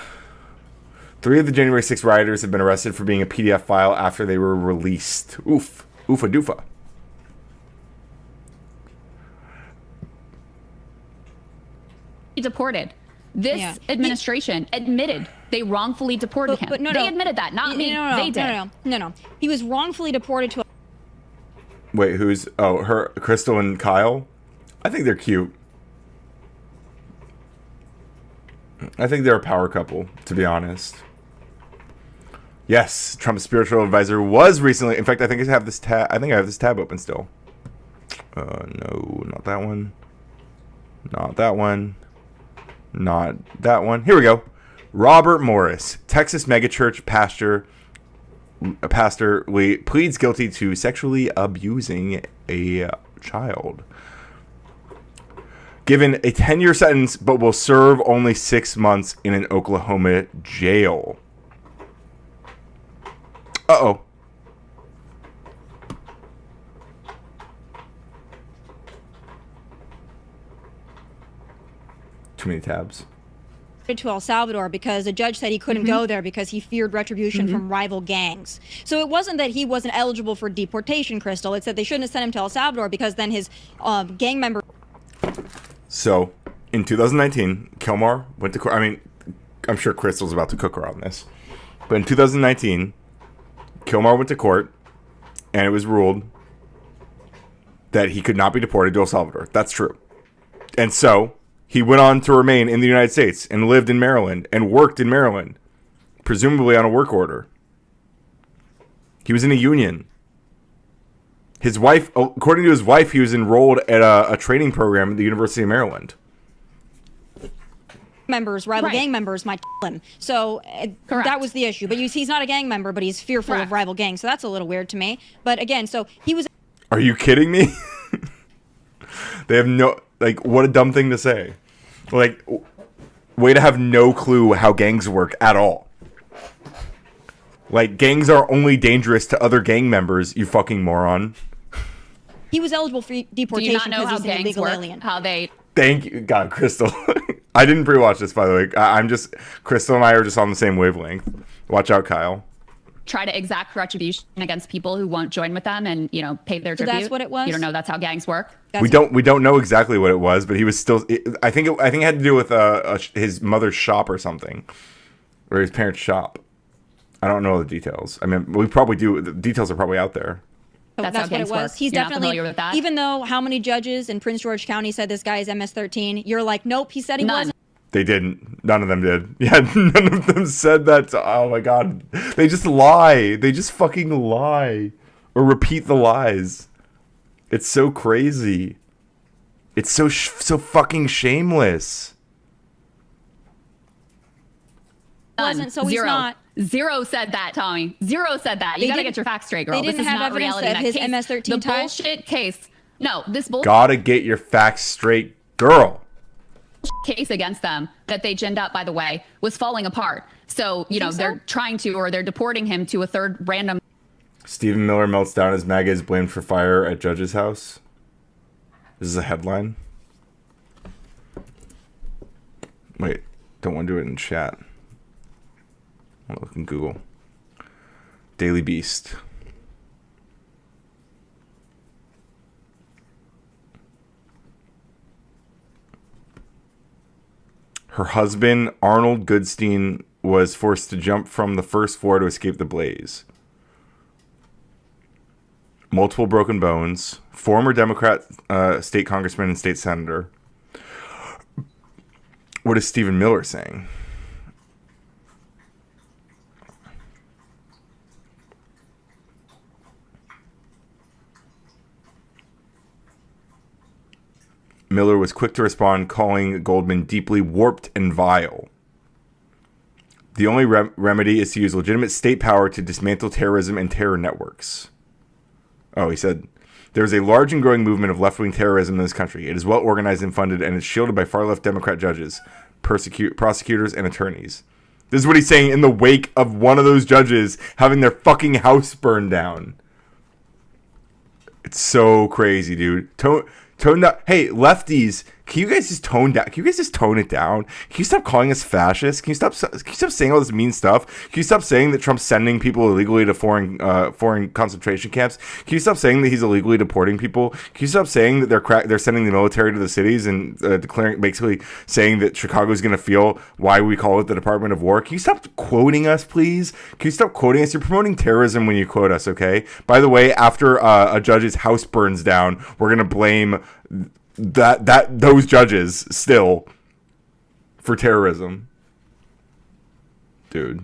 3 of the January 6 rioters have been arrested for being a PDF file after they were released. Oof. Oofa doofa. Deported. This administration admitted they wrongfully deported him. But no, they admitted that, not me. They did. No. He was wrongfully deported to. Wait, who's... Oh, her, Krystal and Kyle? I think they're cute. I think they're a power couple, to be honest. Yes, Trump's spiritual advisor was recently... In fact, I think I have this tab... I think I have this tab open still. No, not that one. Not that one. Not that one. Here we go. Robert Morris, Texas megachurch pastor pleads guilty to sexually abusing a child. Given a 10-year sentence, but will serve only 6 months in an Oklahoma jail. Uh-oh. Too many tabs. To El Salvador because a judge said he couldn't go there because he feared retribution from rival gangs. So it wasn't that he wasn't eligible for deportation, Krystal. It's that they shouldn't have sent him to El Salvador because then his gang member. So, in 2019, Kilmar went to court. I mean, I'm sure Krystal's about to cook her on this. But in 2019, Kilmar went to court, and it was ruled that he could not be deported to El Salvador. That's true. And so, he went on to remain in the United States and lived in Maryland and worked in Maryland, presumably on a work order. He was in a union. His wife, according to his wife, he was enrolled at a training program at the University of Maryland. Rival gang members might kill him. So that was the issue. But he's not a gang member, but he's fearful of rival gangs. So that's a little weird to me. But again, so he was. Are you kidding me? They have no... Like, what a dumb thing to say. Like, way to have no clue how gangs work at all. Like, gangs are only dangerous to other gang members, you fucking moron. He was eligible for Do deportation you not know because how he's an gangs illegal work? alien. How they Thank you, God, Krystal. I didn't pre-watch this, by the way. I'm just Krystal and I are just on the same wavelength. Watch out, Kyle. try to exact retribution against people who won't join with them and, you know, pay their So tribute. that's what it was? You don't know that's how gangs work? We don't know exactly what it was, but he was still. I think it had to do with his mother's shop or something, or his parents' shop. I don't know the details. I mean, we probably do. The details are probably out there. That's what it was. Work. He's You're definitely, not familiar with that? even though how many judges in Prince George County said this guy is MS-13, you're like, nope, he said he wasn't. They didn't. None of them did. Yeah, none of them said that. Oh my God. They just lie. They just fucking lie. Or repeat the lies. It's so crazy. It's so fucking shameless. Wasn't, so he's Zero. not. Zero said that, Tommy. Zero said that. You gotta get your facts straight, girl. They didn't this is have not evidence reality. of That his case, MS-13 the ties? bullshit case. No, this bullshit Gotta get your facts straight, girl. case against them that they ginned up, by the way, was falling apart. So, you know, they're trying to, or they're deporting him to a third random. Stephen Miller melts down as MAGA is blamed for fire at judge's house. This is a headline. Wait, don't want to do it in chat. I'll look in Google. Daily Beast. Her husband, Arnold Goodstein, was forced to jump from the first floor to escape the blaze. Multiple broken bones. Former Democrat state congressman and state senator. What is Stephen Miller saying? Miller was quick to respond, calling Goldman deeply warped and vile. The only remedy is to use legitimate state power to dismantle terrorism and terror networks. Oh, he said, there is a large and growing movement of left-wing terrorism in this country. It is well organized and funded, and it's shielded by far-left Democrat judges, prosecutors, and attorneys. This is what he's saying in the wake of one of those judges having their fucking house burned down. It's so crazy, dude. Tone down. Hey, lefties, can you guys just tone down? Can you guys just tone it down? Can you stop calling us fascists? Can you stop saying all this mean stuff? Can you stop saying that Trump's sending people illegally to foreign concentration camps? Can you stop saying that he's illegally deporting people? Can you stop saying that they're sending the military to the cities and basically saying that Chicago's going to feel why we call it the Department of War? Can you stop quoting us, please? Can you stop quoting us? You're promoting terrorism when you quote us, okay? By the way, after a judge's house burns down, we're going to blame those judges still for terrorism, dude.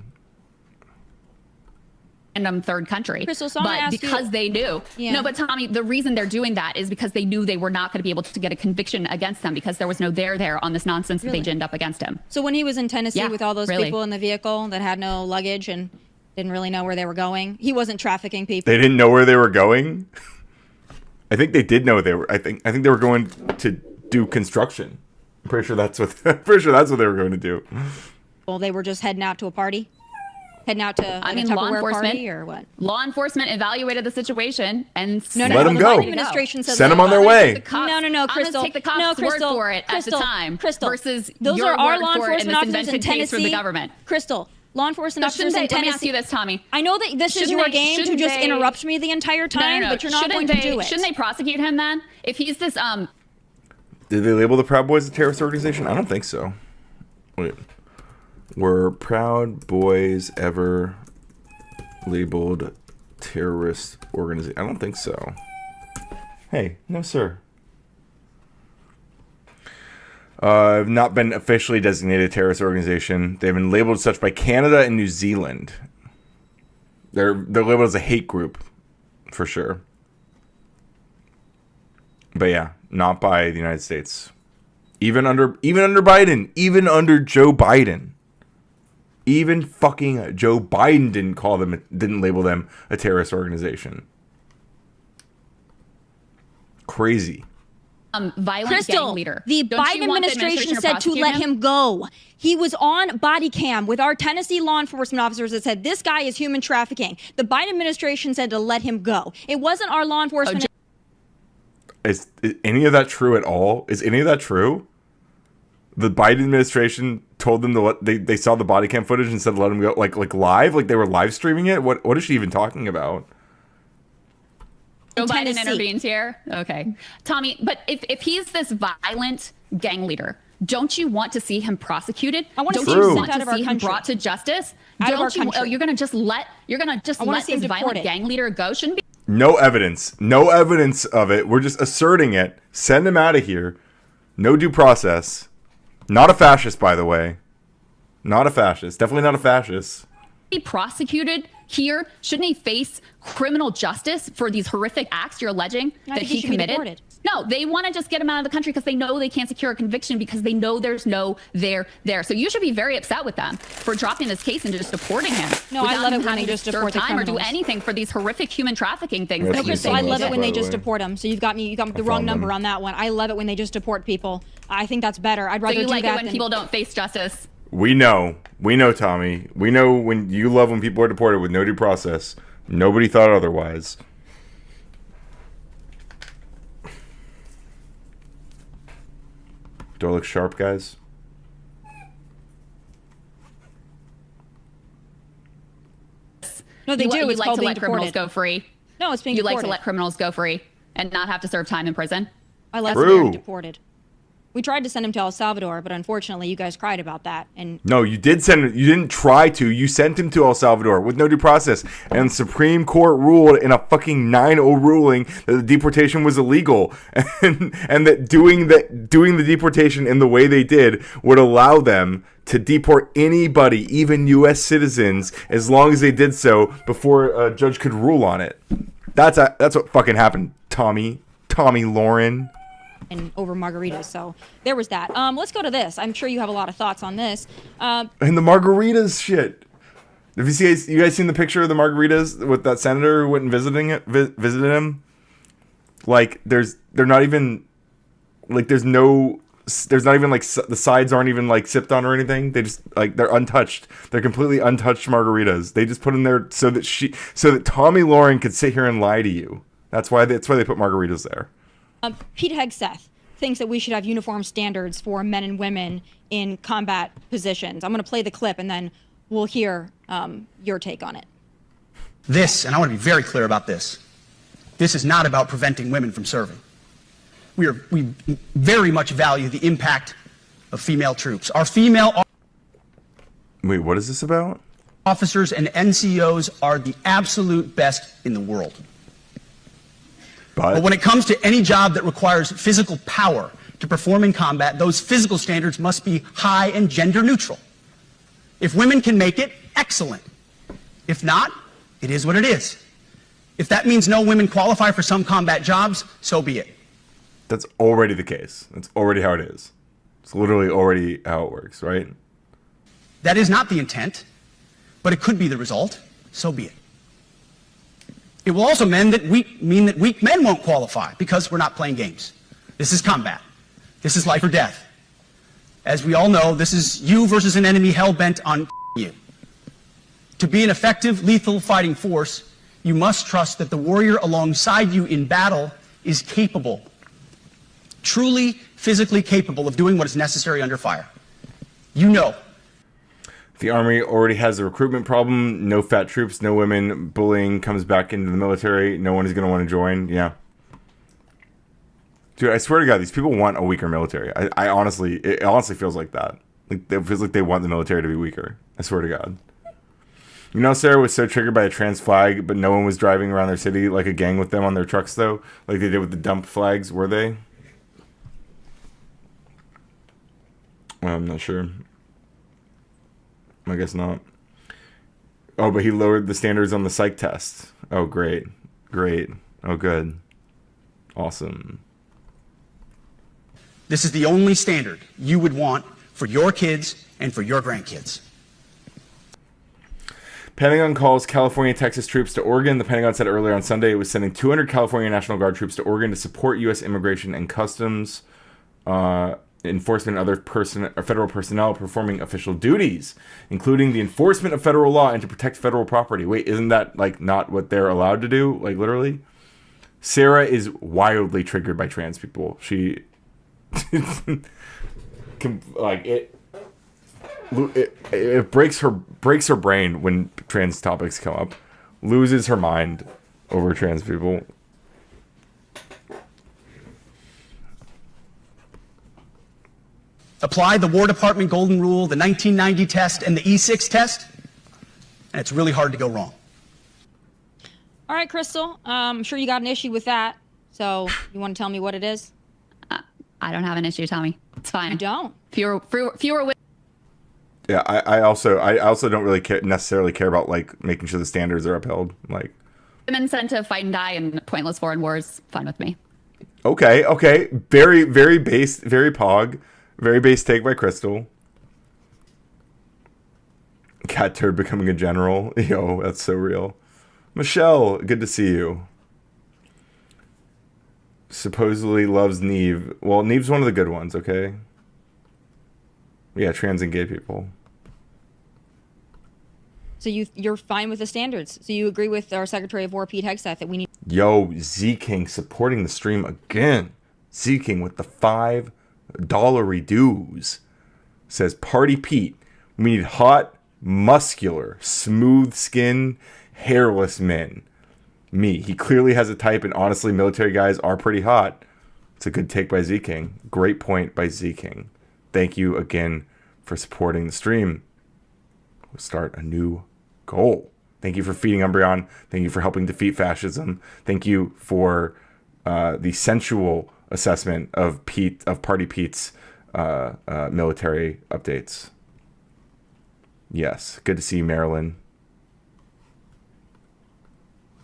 Random third country. Crystal, so I wanna but ask because you- they knew. Yeah. No, but Tommy, the reason they're doing that is because they knew they were not going to be able to get a conviction against them because there was no there on this nonsense that they ginned up against him. So when he was in Tennessee Yeah, with all those really. people in the vehicle that had no luggage and didn't really know where they were going, he wasn't trafficking people. They didn't know where they were going. I think they did know they were. I think they were going to do construction. I'm pretty sure that's what. I'm pretty sure that's what they were going to do. Well, they were just heading out to a party, heading out to I mean, a law Tupperware enforcement party or what? Law enforcement evaluated the situation and No, Let them the go. Biden administration says Send them on their way. No, Crystal. Take the cops' no, word Crystal. for it Crystal, at the time Crystal. versus Those your are our word law for it in enforcement this officers in invented case Tennessee. from the government. Crystal, law enforcement So officers in shouldn't they, Tennessee. let me ask you this, Tommy. I know that this is your game to just interrupt me the entire time, No. but you're not Shouldn't going to do it. Shouldn't they prosecute him then? If he's this Did they label the Proud Boys a terrorist organization? I don't think so. Wait. Were Proud Boys ever labeled terrorist organization? I don't think so. Hey, no sir. Have not been officially designated a terrorist organization. They've been labeled such by Canada and New Zealand. They're labeled as a hate group, for sure. But yeah, not by the United States. Even under Biden, even under Joe Biden. Even fucking Joe Biden didn't label them a terrorist organization. Crazy. violent Crystal, gang leader. the Don't Biden you want the administration said to prosecute let him go. He was on body cam with our Tennessee law enforcement officers that said this guy is human trafficking. The Biden administration said to let him go. It wasn't our law enforcement. Is any of that true at all? Is any of that true? The Biden administration told them to let they saw the body cam footage and said let them go like live, like they were live streaming it. What is she even talking about? Joe Biden intervenes here. Okay, Tommy, but if he's this violent gang leader, don't you want to see him prosecuted? I want to don't see you him want sent out to of our see him country. brought to justice? Out of our Don't you? country. Oh, you're gonna just let this violent gang leader go? Shouldn't be. No evidence of it. We're just asserting it. Send him out of here. No due process. Not a fascist, by the way. Not a fascist. Definitely not a fascist. Be prosecuted here? Shouldn't he face criminal justice for these horrific acts you're alleging I that think he should be committed? deported. No, they want to just get him out of the country because they know they can't secure a conviction because they know there's no there. So you should be very upset with them for dropping this case and just deporting him. No, I without love him it when having they to just serve deport the time or do criminals. anything for these horrific human trafficking things. Yes, that we you're see saying. I love it when by they the just way. deport them. So you got the wrong found number them. on that one. I love it when they just deport people. I think that's better. I'd rather So you do like that it when than people don't face justice. We know, Tommy. We know when you love when people are deported with no due process. Nobody thought otherwise. Do I look sharp, guys? No, they do. You It's like called to being let criminals deported. go free. No, it's being You deported. like to let criminals go free and not have to serve time in prison. I like True. being deported. We tried to send him to El Salvador, but unfortunately, you guys cried about that. And No, you did send him. You didn't try to. You sent him to El Salvador with no due process. And the Supreme Court ruled in a fucking 9-0 ruling that the deportation was illegal. And that doing the deportation in the way they did would allow them to deport anybody, even U.S. citizens, as long as they did so before a judge could rule on it. That's what fucking happened, Tomi Lahren. and over margaritas. So there was that. Let's go to this. I'm sure you have a lot of thoughts on this. And the margaritas shit. Have you guys seen the picture of the margaritas with that senator who went and visited him? Like they're not even like there's not even like the sides aren't even like sipped on or anything. They just like they're untouched. They're completely untouched margaritas. They just put them there so that Tomi Lahren could sit here and lie to you. That's why they put margaritas there. Pete Hegseth thinks that we should have uniform standards for men and women in combat positions. I'm going to play the clip and then we'll hear your take on it. This, and I want to be very clear about this, this is not about preventing women from serving. We very much value the impact of female troops. Our female Wait, what is this about? officers and NCOs are the absolute best in the world. But when it comes to any job that requires physical power to perform in combat, those physical standards must be high and gender neutral. If women can make it, excellent. If not, it is what it is. If that means no women qualify for some combat jobs, so be it. That's already the case. That's already how it is. It's literally already how it works, right? That is not the intent, but it could be the result, so be it. It will also mean that weak men won't qualify because we're not playing games. This is combat. This is life or death. As we all know, this is you versus an enemy hell-bent on you. To be an effective, lethal fighting force, you must trust that the warrior alongside you in battle is capable, truly physically capable of doing what is necessary under fire. You know. The Army already has a recruitment problem. No fat troops, no women. Bullying comes back into the military. No one is going to want to join. Yeah. Dude, I swear to God, these people want a weaker military. It honestly feels like that. Like it feels like they want the military to be weaker. I swear to God. You know, Sarah was so triggered by a trans flag, but no one was driving around their city like a gang with them on their trucks, though, like they did with the dump flags. Were they? Well, I'm not sure. I guess not. Oh, but he lowered the standards on the psych test. Oh, great. Great. Oh, good. Awesome. This is the only standard you would want for your kids and for your grandkids. Pentagon calls California, Texas troops to Oregon. The Pentagon said earlier on Sunday it was sending 200 California National Guard troops to Oregon to support U.S. Immigration and Customs enforcement and other federal personnel performing official duties, including the enforcement of federal law and to protect federal property. Wait, isn't that like not what they're allowed to do? Like literally? Sarah is wildly triggered by trans people. She like it breaks her brain when trans topics come up. Loses her mind over trans people. Apply the War Department Golden Rule, the 1990 test, and the E6 test, and it's really hard to go wrong. All right, Krystal. I'm sure you got an issue with that. So you want to tell me what it is? I don't have an issue, Tommy. It's fine. You don't? Fewer. Yeah, I also don't really necessarily care about like making sure the standards are upheld. Like Women sent to fight and die in pointless foreign wars. Fine with me. Okay. Very, very base, very pog. Very base take by Krystal. Cat turd becoming a general. Yo, that's so real. Michelle, good to see you. Supposedly loves Neve. Well, Neve's one of the good ones, okay? Yeah, trans and gay people. So you're fine with the standards. So you agree with our Secretary of War, Pete Hegseth, that we need... Yo, Z-King supporting the stream again. Z-King with the $5 dues. Says, Party Pete, we need hot, muscular, smooth skin, hairless men. Me. He clearly has a type, and honestly, military guys are pretty hot. It's a good take by Z-King. Great point by Z-King. Thank you again for supporting the stream. We'll start a new goal. Thank you for feeding Umbreon. Thank you for helping defeat fascism. Thank you for the sensual assessment of Party Pete's military updates. Yes, good to see you, Marilyn.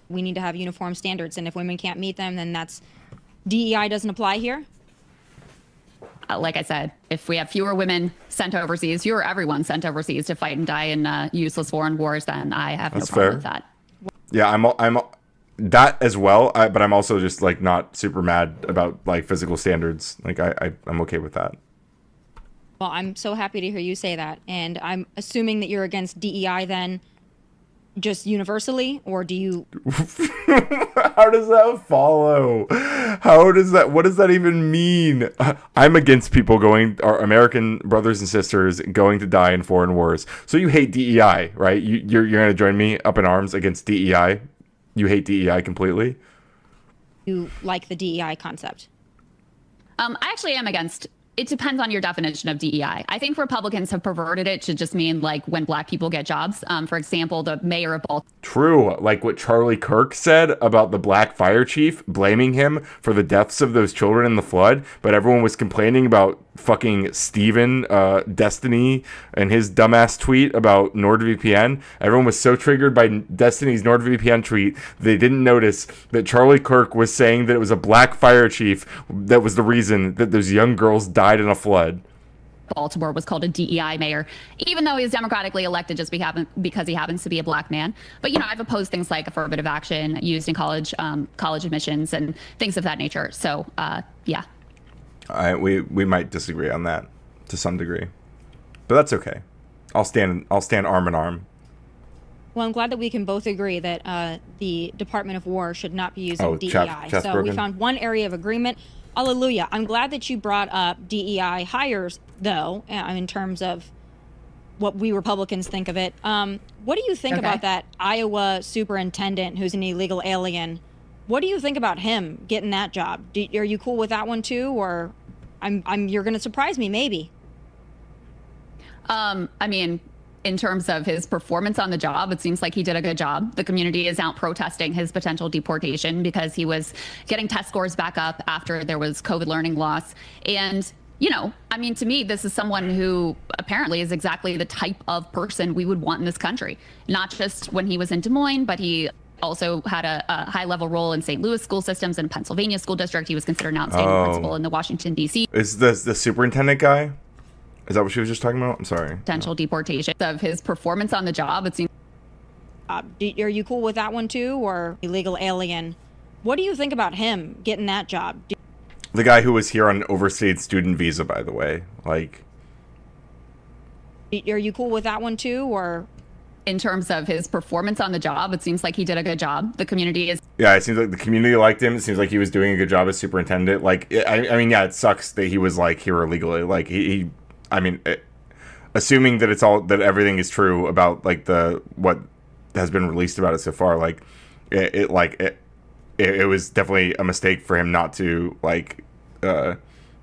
We need to have uniform standards, and if women can't meet them, then that's DEI doesn't apply here. Like I said, if we have fewer women sent overseas, fewer everyone sent overseas to fight and die in useless foreign wars, then I have no problem with that. Yeah, I'm that as well, but I'm also just like not super mad about like physical standards. Like I'm okay with that. Well, I'm so happy to hear you say that, and I'm assuming that you're against DEI then, just universally, or do you? How does that follow? What does that even mean? I'm against people our American brothers and sisters going to die in foreign wars. So you hate DEI, right? You're going to join me up in arms against DEI? You hate DEI completely? You like the DEI concept? I actually am against. It depends on your definition of DEI. I think Republicans have perverted it to just mean like when black people get jobs. For example, the mayor of Baltimore. True. Like what Charlie Kirk said about the black fire chief, blaming him for the deaths of those children in the flood. But everyone was complaining about fucking Steven Destiny and his dumbass tweet about NordVPN. Everyone was so triggered by Destiny's NordVPN tweet, they didn't notice that Charlie Kirk was saying that it was a black fire chief that was the reason that those young girls died in a flood. Baltimore was called a DEI mayor, even though he was democratically elected just because he happens to be a black man. But, I've opposed things like affirmative action used in college admissions and things of that nature. So, yeah. We might disagree on that to some degree, but that's okay. I'll stand arm in arm. Well, I'm glad that we can both agree that the Department of War should not be using DEI. So broken. We found one area of agreement. Hallelujah. I'm glad that you brought up DEI hires, though, in terms of what we Republicans think of it. What do you think about that Iowa superintendent who's an illegal alien? What do you think about him getting that job? Are you cool with that one too, or you're going to surprise me, maybe? In terms of his performance on the job, it seems like he did a good job. The community is out protesting his potential deportation because he was getting test scores back up after there was COVID learning loss. And, to me, this is someone who apparently is exactly the type of person we would want in this country. Not just when he was in Des Moines, but he also had a high-level role in St. Louis school systems and Pennsylvania school district. He was considered an outstanding principal in the Washington, D.C. Is the superintendent guy? Is that what she was just talking about? I'm sorry. Potential deportation of his performance on the job. It seems. Are you cool with that one too, or illegal alien? What do you think about him getting that job? The guy who was here on an overstayed student visa, by the way. Like. Are you cool with that one too, or in terms of his performance on the job, it seems like he did a good job. The community is. Yeah, it seems like the community liked him. It seems like he was doing a good job as superintendent. Like, I mean, yeah, it sucks that he was like here illegally. Like assuming that that everything is true about like what has been released about it so far. Like, it was definitely a mistake for him not to like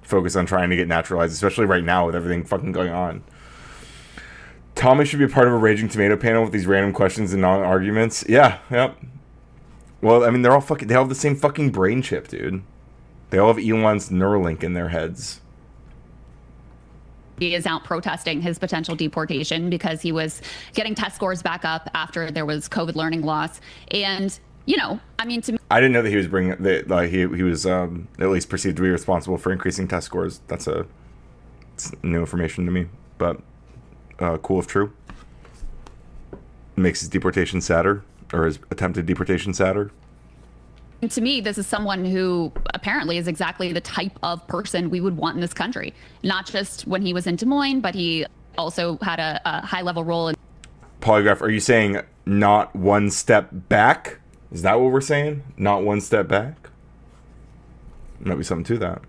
focus on trying to get naturalized, especially right now with everything fucking going on. Tomi should be a part of a Raging Tomato panel with these random questions and non-arguments. Yeah, yep. Well, I mean, they all have the same fucking brain chip, dude. They all have Elon's Neuralink in their heads. He is out protesting his potential deportation because he was getting test scores back up after there was COVID learning loss. And, you know, I mean, to me, I didn't know that he was bringing he was at least perceived to be responsible for increasing test scores. It's new information to me, but cool if true. Makes his deportation sadder, or his attempted deportation sadder. to me, this is someone who apparently is exactly the type of person we would want in this country. Not just when he was in Des Moines, but he also had a high-level role in... Polygraph, are you saying not one step back? Is that what we're saying? Not one step back? Might be something to that.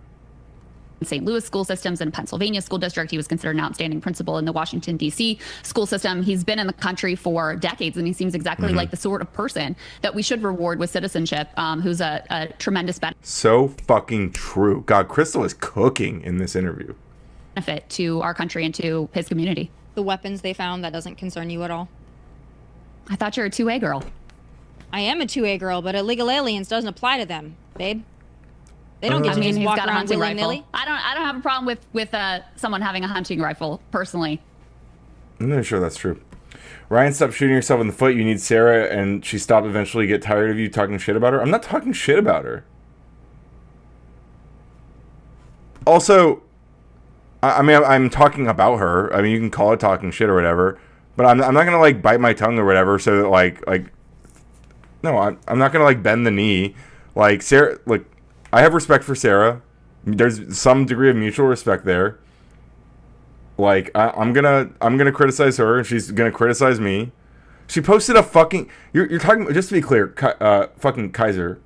St. Louis school systems and Pennsylvania school district. He was considered an outstanding principal in the Washington, D.C. school system. He's been in the country for decades, and he seems exactly like the sort of person that we should reward with citizenship, who's a tremendous So fucking true. God, Krystal is cooking in this interview. benefit to our country and to his community. The weapons they found, that doesn't concern you at all? I thought you were a 2A girl. I am a 2A girl, but illegal aliens doesn't apply to them, babe. They don't get to just walk around willy-nilly. I don't have a problem with someone having a hunting rifle, personally. I'm not sure that's true. Ryan, stop shooting yourself in the foot. You need Sarah, and she stopped eventually get tired of you talking shit about her. I'm not talking shit about her. Also, I mean, I'm talking about her. I mean, you can call it talking shit or whatever, but I'm not gonna like bite my tongue or whatever. So that like no, I'm not gonna like bend the knee. Like Sarah, like I have respect for Sarah. There's some degree of mutual respect there. Like I'm gonna criticize her, and she's gonna criticize me. She posted a fucking. You're talking, just to be clear, fucking Kaiser.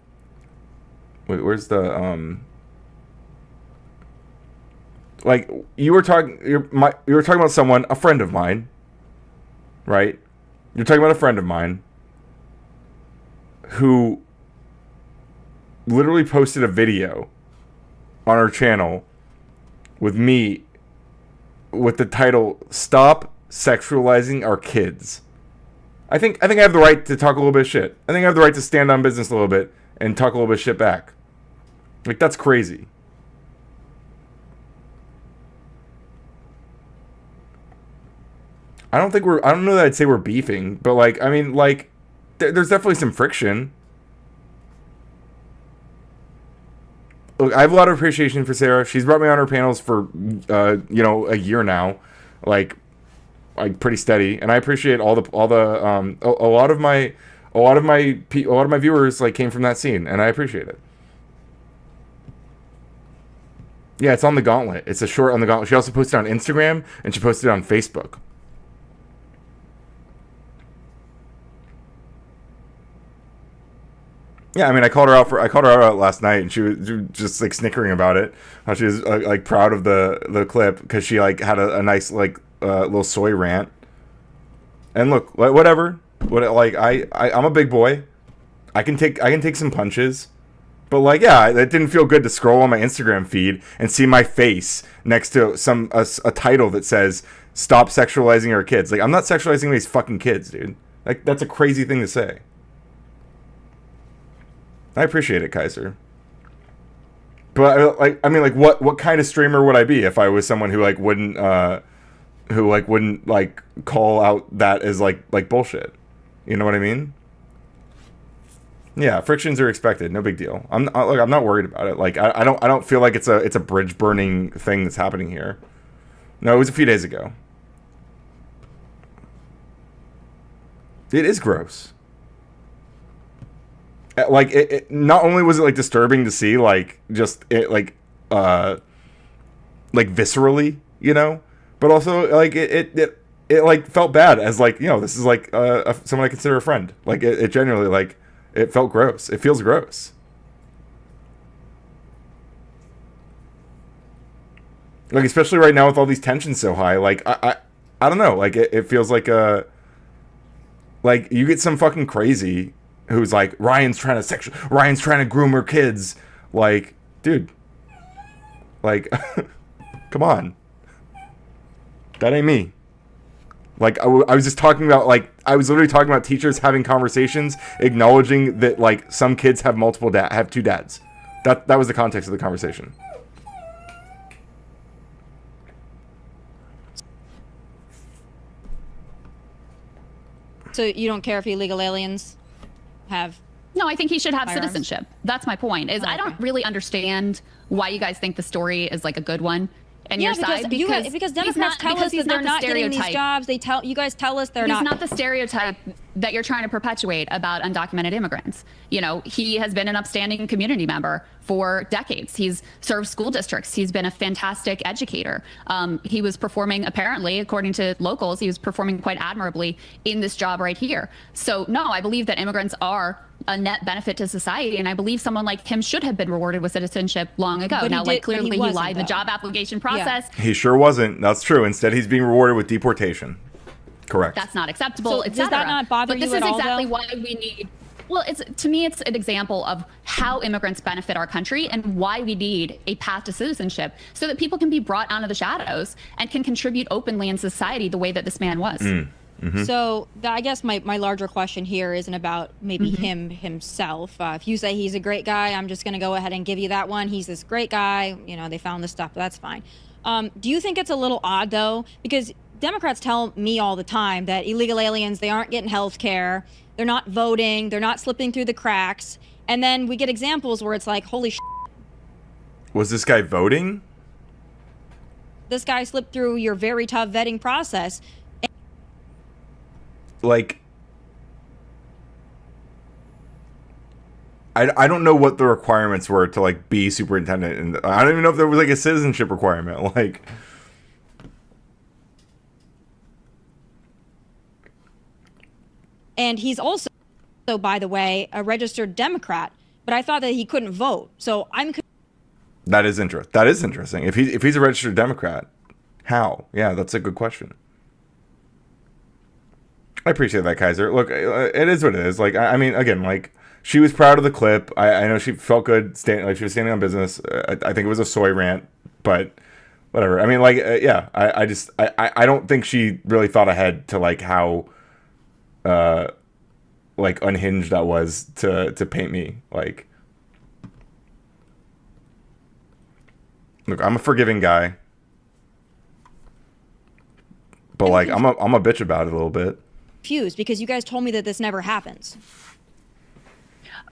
Wait, where's the Like you were talking about someone, a friend of mine, right? You're talking about a friend of mine who literally posted a video on our channel with me with the title "Stop Sexualizing Our Kids." I think I have the right to talk a little bit of shit. I think I have the right to stand on business a little bit and talk a little bit of shit back. Like, that's crazy. I don't know that I'd say we're beefing, but like, I mean, like, there's definitely some friction. Look, I have a lot of appreciation for Sarah. She's brought me on her panels for, a year now, like pretty steady, and I appreciate a lot of my viewers like came from that scene, and I appreciate it. Yeah, it's on the Gauntlet. It's a short on the Gauntlet. She also posted it on Instagram, and she posted it on Facebook. Yeah, I mean, I called her out last night, and she was just like snickering about it. How she was like proud of the clip because she like had a nice like little soy rant. And look, whatever. I'm a big boy. I can take some punches. But like, yeah, it didn't feel good to scroll on my Instagram feed and see my face next to a title that says "Stop sexualizing our kids." Like, I'm not sexualizing these fucking kids, dude. Like, that's a crazy thing to say. I appreciate it, Kaiser. But what kind of streamer would I be if I was someone who wouldn't call out that as like bullshit? You know what I mean? Yeah, frictions are expected. No big deal. I'm not worried about it. Like I don't feel like it's a bridge burning thing that's happening here. No, it was a few days ago. It is gross. Like it not only was it like disturbing to see, like just it like viscerally, you know, but also like it it like felt bad as like, you know, this is like someone I consider a friend. Like it genuinely, like, it felt gross. It feels gross. Like, especially right now with all these tensions so high, like I don't know, like it feels like like you get some fucking crazy who's like, Ryan's trying to groom her kids. Like, dude, like, come on, that ain't me. Like, I was just talking about, like, I was literally talking about teachers having conversations, acknowledging that, like, some kids have have two dads. That was the context of the conversation. So you don't care if illegal aliens have... No, I think he should have firearms? citizenship. That's my point. I don't really understand why you guys think the story is like a good one. And your side, because Democrats tell us that they're not getting these jobs. You guys tell us they're not. He's not the stereotype that you're trying to perpetuate about undocumented immigrants. You know, he has been an upstanding community member for decades. He's served school districts. He's been a fantastic educator. He was performing, apparently, according to locals, he was performing quite admirably in this job right here. So no, I believe that immigrants are a net benefit to society, and I believe someone like him should have been rewarded with citizenship long ago. Now, like, clearly he lied in the job application process. Yeah. He sure wasn't. That's true. Instead, he's being rewarded with deportation. Correct. That's not acceptable. So does that not bother you at all? But this is exactly why we need. Well, to me, it's an example of how immigrants benefit our country and why we need a path to citizenship, so that people can be brought out of the shadows and can contribute openly in society the way that this man was. Mm-hmm. So I guess my larger question here isn't about maybe him himself. If you say he's a great guy, I'm just going to go ahead and give you that one. He's this great guy. You know, they found this stuff, but that's fine. Do you think it's a little odd, though? Because Democrats tell me all the time that illegal aliens, they aren't getting health care. They're not voting. They're not slipping through the cracks. And then we get examples where it's like, holy shit. Was this guy voting? This guy slipped through your very tough vetting process. Like, I don't know what the requirements were to, like, be superintendent, and I don't even know if there was, like, a citizenship requirement. Like, and he's also, by the way, a registered Democrat, but I thought that he couldn't vote. So that is interesting. If he's a registered Democrat, how? Yeah, that's a good question. I appreciate that, Kaiser. Look, it is what it is. Like, I mean, again, like, she was proud of the clip. I know she felt good, like she was standing on business. I think it was a soy rant, but whatever. I mean, like, yeah, I don't think she really thought ahead to, like, how, like, unhinged that was to paint me. Like, look, I'm a forgiving guy, but, like, I'm a bitch about it a little bit. confused because you guys told me that this never happens.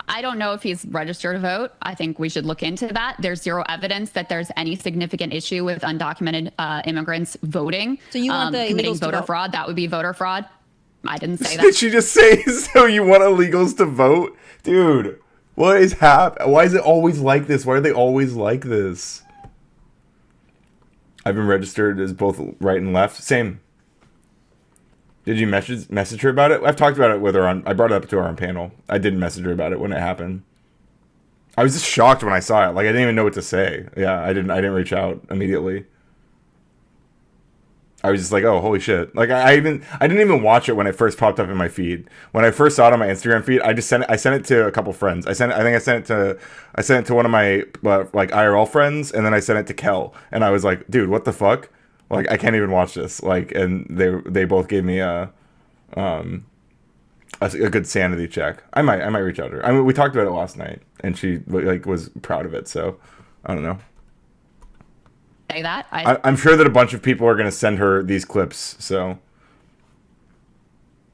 I don't know if he's registered to vote. I think we should look into that. There's zero evidence that there's any significant issue with undocumented immigrants voting. So you want the committing illegals to voter vote? fraud? That would be voter fraud. I didn't say that. Did she just say, so you want illegals to vote? Dude, what is happening? Why is it always like this? Why are they always like this? I've been registered as both right and left. Same. Did you message her about it? I've talked about it with her I brought it up to her on panel. I didn't message her about it when it happened. I was just shocked when I saw it. Like, I didn't even know what to say. Yeah, I didn't reach out immediately. I was just like, oh, holy shit. Like, I didn't even watch it when it first popped up in my feed. When I first saw it on my Instagram feed, I sent it to a couple friends. I sent it to one of my like IRL friends, and then I sent it to Kel. And I was like, dude, what the fuck? Like, I can't even watch this. Like, and they both gave me a good sanity check. I might reach out to her. I mean, we talked about it last night, and she like was proud of it. So I don't know. Say that. I'm sure that a bunch of people are going to send her these clips, so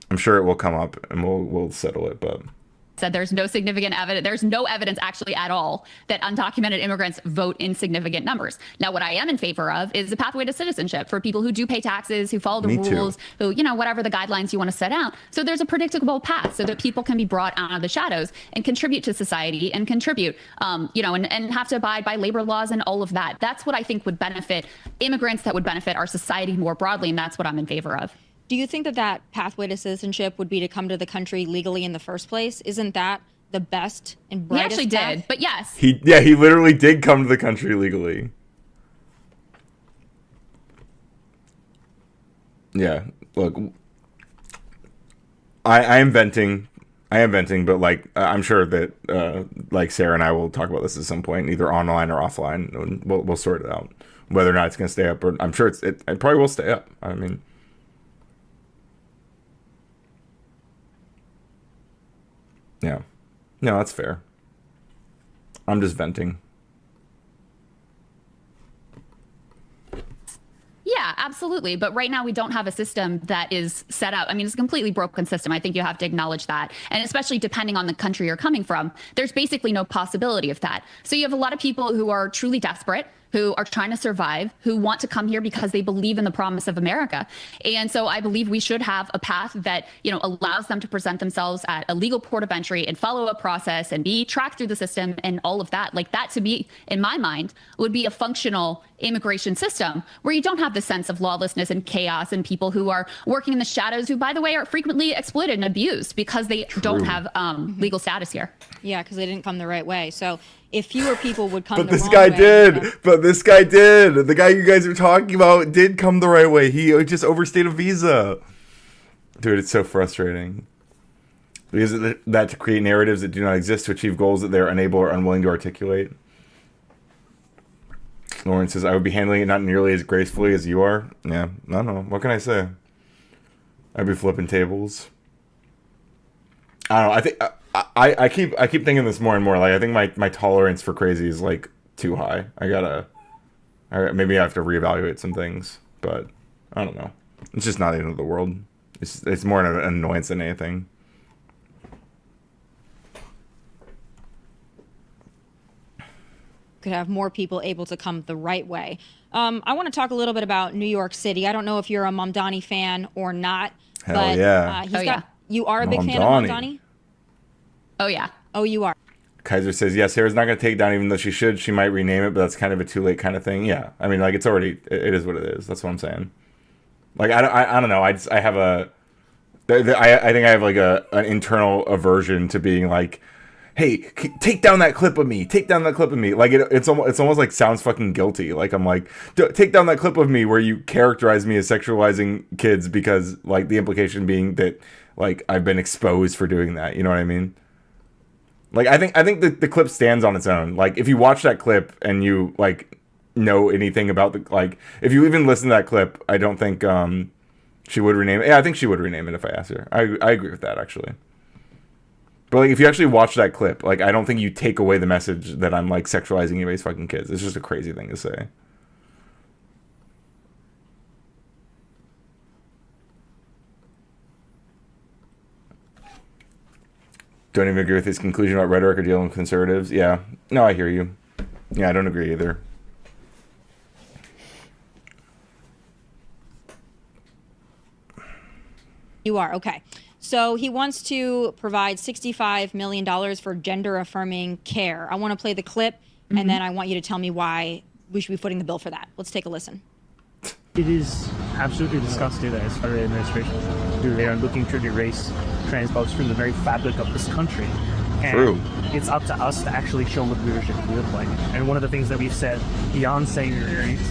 I'm sure it will come up and we'll settle it. But said there's no significant evidence. There's no evidence actually at all that undocumented immigrants vote in significant numbers. Now, what I am in favor of is a pathway to citizenship for people who do pay taxes, who follow the rules, who, you know, whatever the guidelines you want to set out. So there's a predictable path so that people can be brought out of the shadows and contribute to society and contribute, you know, and have to abide by labor laws and all of that. That's what I think would benefit immigrants, that would benefit our society more broadly. And that's what I'm in favor of. Do you think that that pathway to citizenship would be to come to the country legally in the first place? Isn't that the best and He brightest actually path? did, but yes. He literally did come to the country legally. Yeah, look, I am venting, but like I'm sure that like Sarah and I will talk about this at some point, either online or offline, and we'll sort it out whether or not it's gonna stay up. Or I'm sure it probably will stay up. I mean, yeah, no, that's fair. I'm just venting. Yeah, absolutely. But right now we don't have a system that is set up. I mean, it's a completely broken system. I think you have to acknowledge that. And especially depending on the country you're coming from, there's basically no possibility of that. So you have a lot of people who are truly desperate, who are trying to survive, who want to come here because they believe in the promise of America. And so I believe we should have a path that, allows them to present themselves at a legal port of entry and follow a process and be tracked through the system and all of that. Like that, to me, in my mind, would be a functional immigration system where you don't have the sense of lawlessness and chaos and people who are working in the shadows, who, by the way, are frequently exploited and abused because they don't have legal status here. Yeah, because they didn't come the right way. So if fewer people would come But the this wrong guy way, did. But this guy did. The guy you guys are talking about did come the right way. He just overstayed a visa. Dude, it's so frustrating. Because that to create narratives that do not exist, to achieve goals that they're unable or unwilling to articulate. Lauren says, I would be handling it not nearly as gracefully as you are. Yeah, I don't know. What can I say? I'd be flipping tables. I don't know. I think I keep thinking this more and more. Like, I think my tolerance for crazy is like too high. Maybe I have to reevaluate some things, but I don't know. It's just not the end of the world. It's more an annoyance than anything. could have more people able to come the right way. I want to talk a little bit about New York City. I don't know if you're a Mamdani fan or not. Hell but, yeah. You are a big fan of Mamdani? Oh, yeah. Oh, you are. Kaiser says, yes, Sarah's not going to take it down, even though she should. She might rename it, but that's kind of a too late kind of thing. Yeah. I mean, like, it's already, it is what it is. That's what I'm saying. Like, I don't know. I think I have like an internal aversion to being like, hey, take down that clip of me. Take down that clip of me. Like, it's almost like sounds fucking guilty. Like, I'm like, take down that clip of me where you characterize me as sexualizing kids because, like, the implication being that, like, I've been exposed for doing that. You know what I mean? Like, I think the clip stands on its own. Like, if you watch that clip and you, like, know anything about the, like, if you even listen to that clip, I don't think she would rename it. Yeah, I think she would rename it if I asked her. I agree with that, actually. But, like, if you actually watch that clip, like, I don't think you take away the message that I'm, like, sexualizing anybody's fucking kids. It's just a crazy thing to say. Don't even agree with his conclusion about rhetoric or dealing with conservatives. Yeah. No, I hear you. Yeah, I don't agree either. You are, okay. So he wants to provide $65 million for gender-affirming care. I want to play the clip, and then I want you to tell me why we should be footing the bill for that. Let's take a listen. It is absolutely disgusting that as federal administration do. They are looking to erase trans folks from the very fabric of this country. And True. It's up to us to actually show what leadership we look like. And one of the things that we've said beyond saying race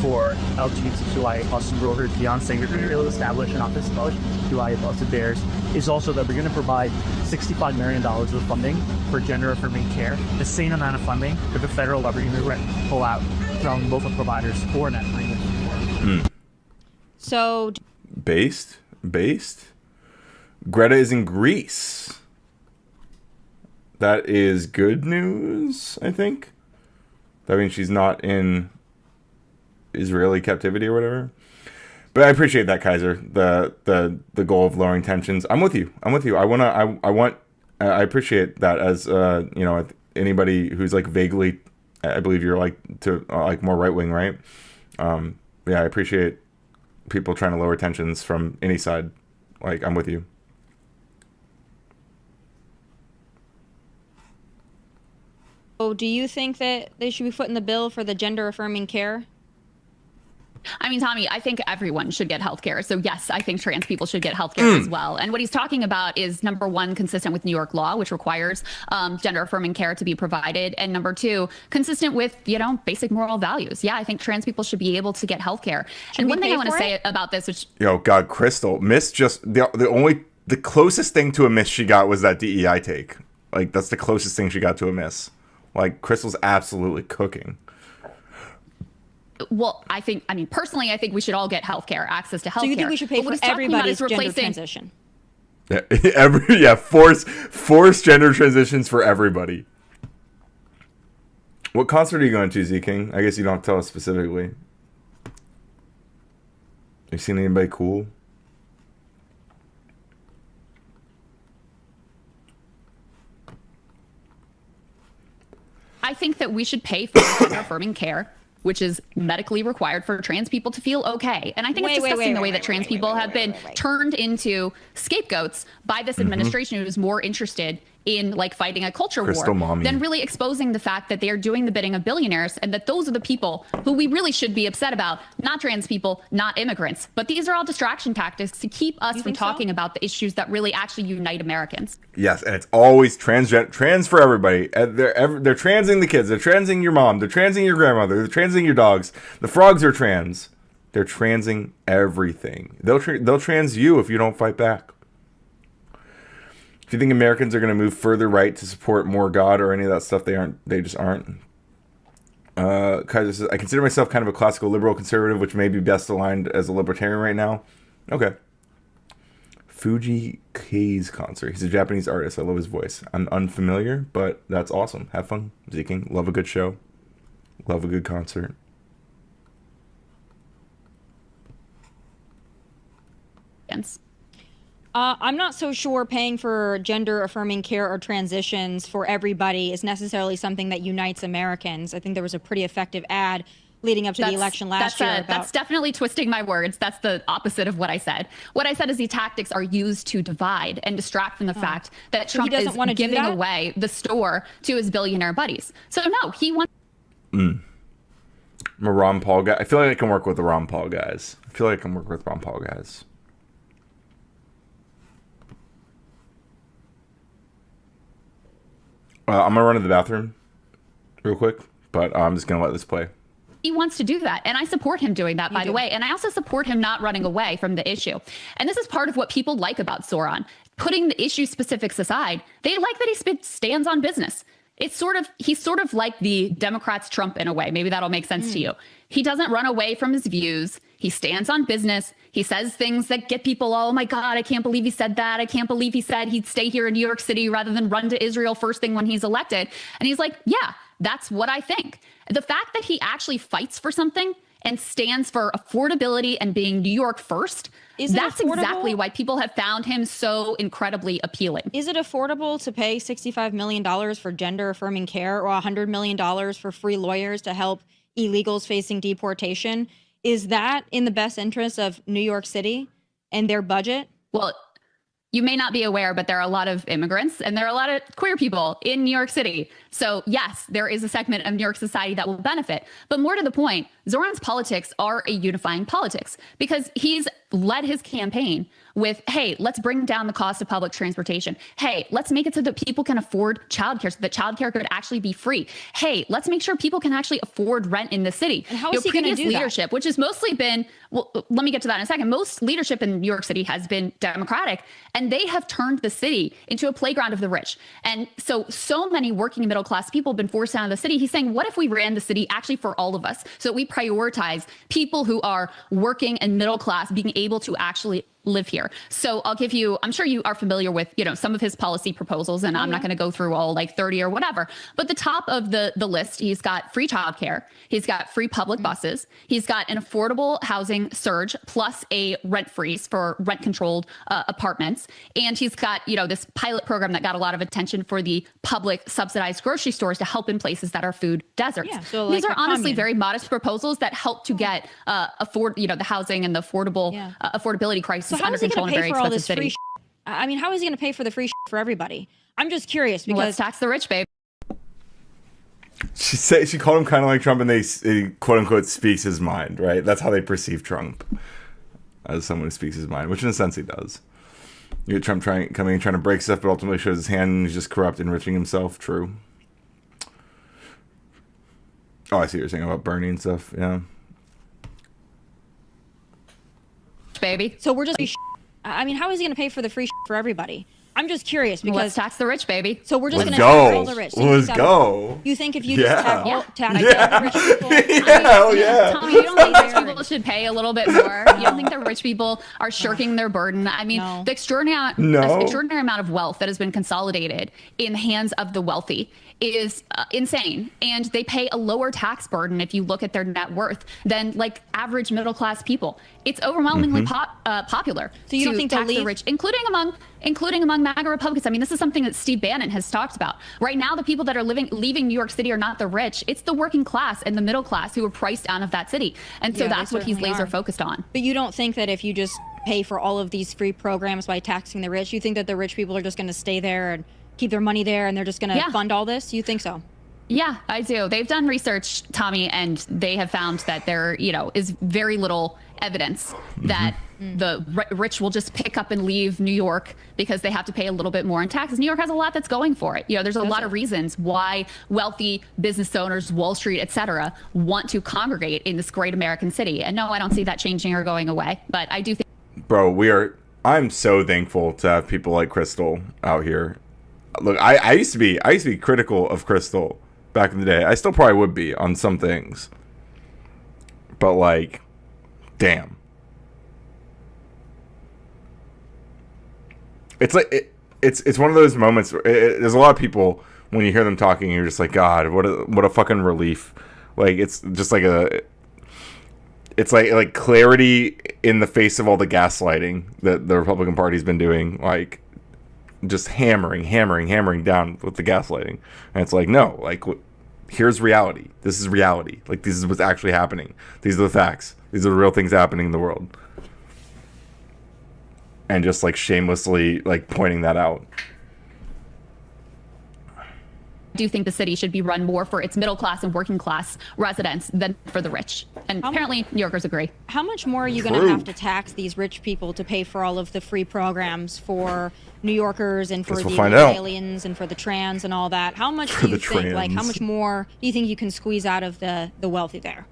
for LGBTQIA plus brokers, beyond saying we're going to establish an office of LGBTQIA plus bears, is also that we're going to provide $65 million of funding for gender-affirming care, the same amount of funding that the federal government will pull out from local providers for that agreement. So, based. Greta is in Greece. That is good news, I think. That means she's not in Israeli captivity or whatever. But I appreciate that, Kaiser. The goal of lowering tensions. I'm with you. I appreciate that as anybody who's like vaguely, I believe you're like to like more right wing, right? Yeah, I appreciate people trying to lower tensions from any side. Like, I'm with you. do you think that they should be footing the bill for the gender-affirming care? I mean, Tommy, I think everyone should get health care. So yes, I think trans people should get health care as well. And what he's talking about is, number one, consistent with New York law, which requires gender affirming care to be provided. And number two, consistent with, basic moral values. Yeah, I think trans people should be able to get health care. And one thing I want to say about this, which... Yo, God, Krystal, Miss just, the closest thing to a miss she got was that DEI take. Like, that's the closest thing she got to a miss. Like, Krystal's absolutely cooking. Well, personally, I think we should all get healthcare, access to healthcare. So you think we should pay for everybody's gender transition? Yeah, force gender transitions for everybody. What concert are you going to, Z King? I guess you don't have to tell us specifically. Have you seen anybody cool? I think that we should pay for gender affirming care, which is medically required for trans people to feel okay. And I think it's disgusting the way that trans people have been turned into scapegoats by this administration who is more interested in fighting a culture war than really exposing the fact that they are doing the bidding of billionaires, and that those are the people who we really should be upset about, not trans people, not immigrants. But these are all distraction tactics to keep us from talking about the issues that really actually unite Americans. Yes, and it's always trans for everybody. They're transing the kids, they're transing your mom, they're transing your grandmother, they're transing your dogs. The frogs are trans. They're transing everything. They'll trans you if you don't fight back. If you think Americans are going to move further right to support more God or any of that stuff, they just aren't. Kaiser says, I consider myself kind of a classical liberal conservative, which may be best aligned as a libertarian right now. Okay. Fuji K's concert. He's a Japanese artist. I love his voice. I'm unfamiliar, but that's awesome. Have fun, Zeking. Love a good show. Love a good concert. I'm not so sure paying for gender affirming care or transitions for everybody is necessarily something that unites Americans. I think there was a pretty effective ad leading up to the election last year. That's definitely twisting my words. That's the opposite of what I said. What I said is the tactics are used to divide and distract from the fact that Trump is giving away the store to his billionaire buddies. So no, he wants... I'm a Ron Paul guy. I feel like I can work with the Ron Paul guys. I'm gonna run to the bathroom real quick, but I'm just gonna let this play. He wants to do that, and I support him doing that, by the way. And I also support him not running away from the issue. And this is part of what people like about Soran. Putting the issue specifics aside, they like that he stands on business. He's sort of like the Democrats' Trump in a way. Maybe that'll make sense to you. He doesn't run away from his views. He stands on business. He says things that get people, oh my God, I can't believe he said that. I can't believe he said he'd stay here in New York City rather than run to Israel first thing when he's elected. And he's like, yeah, that's what I think. The fact that he actually fights for something and stands for affordability and being New York first, that's exactly why people have found him so incredibly appealing. Is it affordable to pay $65 million for gender affirming care or $100 million for free lawyers to help illegals facing deportation? Is that in the best interest of New York City and their budget? Well, you may not be aware, but there are a lot of immigrants and there are a lot of queer people in New York City. So yes, there is a segment of New York society that will benefit. But more to the point, Zoran's politics are a unifying politics because he's led his campaign with, hey, let's bring down the cost of public transportation. Hey, let's make it so that people can afford childcare, so that childcare could actually be free. Hey, let's make sure people can actually afford rent in the city. And how is he going to do leadership, which has mostly been, well, let me get to that in a second. Most leadership in New York City has been Democratic, and they have turned the city into a playground of the rich. And so many working middle class people have been forced out of the city. He's saying, what if we ran the city actually for all of us? So that we prioritize people who are working and middle class being able to actually live here. So I'll give you, I'm sure you are familiar with, some of his policy proposals, and I'm not going to go through all 30 or whatever, but the top of the list, he's got free childcare. He's got free public buses. He's got an affordable housing surge plus a rent freeze for rent controlled apartments. And he's got, this pilot program that got a lot of attention for the public subsidized grocery stores to help in places that are food deserts. Yeah, so these are honestly very modest proposals that help to get the housing and the affordability crisis. So how is he going to pay for all this free shit? I mean, how is he going to pay for the free shit for everybody? I'm just curious because... Let's tax the rich, babe. She called him kind of like Trump, and they quote unquote speaks his mind, right? That's how they perceive Trump, as someone who speaks his mind, which in a sense he does. You get Trump coming and trying to break stuff, but ultimately shows his hand and he's just corrupt, enriching himself. True. Oh, I see what you're saying about Bernie and stuff. Yeah. Baby. So we're just. I mean, how is he going to pay for the free for everybody? I'm just curious because let's tax the rich, baby. So we're just Let's going to tax all the rich. So Let's go. You think if you just tax the rich people, Hell yeah. Tommy, you don't think rich people should pay a little bit more? You don't think the rich people are shirking their burden? I mean, the extraordinary amount of wealth that has been consolidated in the hands of the wealthy is insane, and they pay a lower tax burden if you look at their net worth than like average middle class people. It's overwhelmingly popular. So you don't think tax the rich, including among MAGA Republicans? I mean, this is something that Steve Bannon has talked about. Right now, the people that are leaving New York City are not the rich; it's the working class and the middle class who are priced out of that city, and so that's what he's laser focused on. But you don't think that if you just pay for all of these free programs by taxing the rich, you think that the rich people are just going to stay there and keep their money there and they're just going to fund all this? You think so? Yeah, I do. They've done research, Tommy, and they have found that there, is very little evidence that the rich will just pick up and leave New York because they have to pay a little bit more in taxes. New York has a lot that's going for it. There's a lot of reasons why wealthy business owners, Wall Street, et cetera, want to congregate in this great American city. And no, I don't see that changing or going away. But I do think. Bro, I'm so thankful to have people like Krystal out here. Look, I used to be critical of Krystal back in the day. I still probably would be on some things. But like, damn. It's like it's one of those moments where there's a lot of people when you hear them talking, you're just like, God, what a fucking relief. Like it's just like it's like clarity in the face of all the gaslighting that the Republican Party's been doing, like just hammering down with the gaslighting. And it's like, no, like here's reality. This is reality. Like this is what's actually happening. These are the facts. These are the real things happening in the world. And just like shamelessly like pointing that out. I do think the city should be run more for its middle class and working class residents than for the rich. And apparently New Yorkers agree. How much more are you going to have to tax these rich people to pay for all of the free programs for New Yorkers and for the aliens and for the trans and all that? How much do you think, like how much more do you think you can squeeze out of the wealthy there?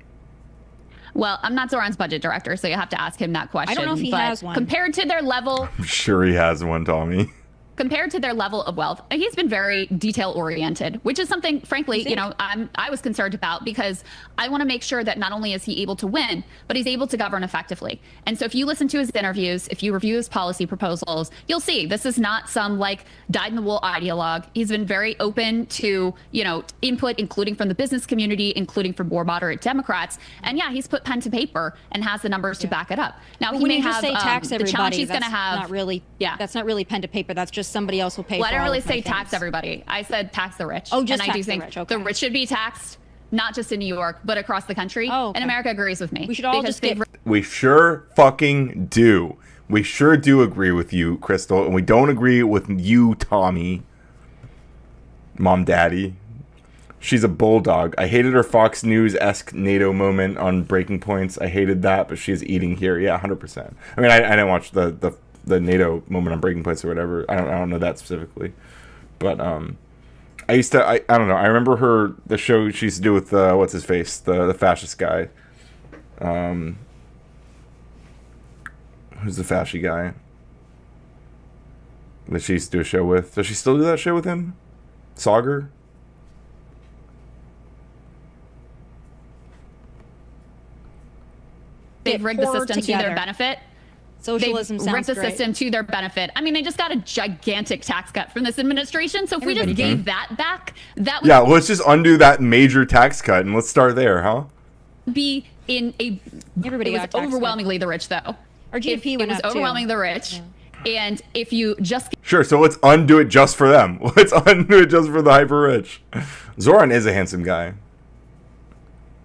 Well, I'm not Zoran's budget director, so you have to ask him that question. I don't know if he has one. Compared to their level, I'm sure he has one, Tommy. Compared to their level of wealth, he's been very detail oriented, which is something, frankly, I was concerned about because I want to make sure that not only is he able to win, but he's able to govern effectively. And so if you listen to his interviews, if you review his policy proposals, you'll see this is not some like dyed-in-the-wool ideologue. He's been very open to, input, including from the business community, including from more moderate Democrats. And yeah, he's put pen to paper and has the numbers to back it up. Now, he may have say tax everybody, the challenge he's going to have. That's not really pen to paper. That's just somebody else will pay for I didn't really say things. Tax everybody. I said tax the rich. Oh, just and I do tax think the rich. Okay. the rich should be taxed, not just in New York, but across the country. Oh, okay. And America agrees with me. We should all just get... We sure fucking do. We sure do agree with you, Krystal, and we don't agree with you, Tommy. Mom, Daddy. She's a bulldog. I hated her Fox News-esque NATO moment on Breaking Points. I hated that, but she's eating here. Yeah, 100%. I mean, I didn't watch the NATO moment on Breaking Points or whatever. I don't know that specifically, but I used to. I don't know. I remember the show she used to do with what's his face, the fascist guy. Who's the fascist guy that she used to do a show with? Does she still do that show with him? Sauger? They've rigged the system to their benefit. Socialism They've sounds rigged the great. system to their benefit. I mean, they just got a gigantic tax cut from this administration. So if we just gave that back, that would let's just undo that major tax cut and let's start there, huh? Be in a. Everybody it was overwhelmingly the rich, though. Our GDP went up. It was overwhelmingly the rich. Yeah. And if you just sure, so let's undo it just for them. Let's undo it just for the hyper rich. Zoran is a handsome guy.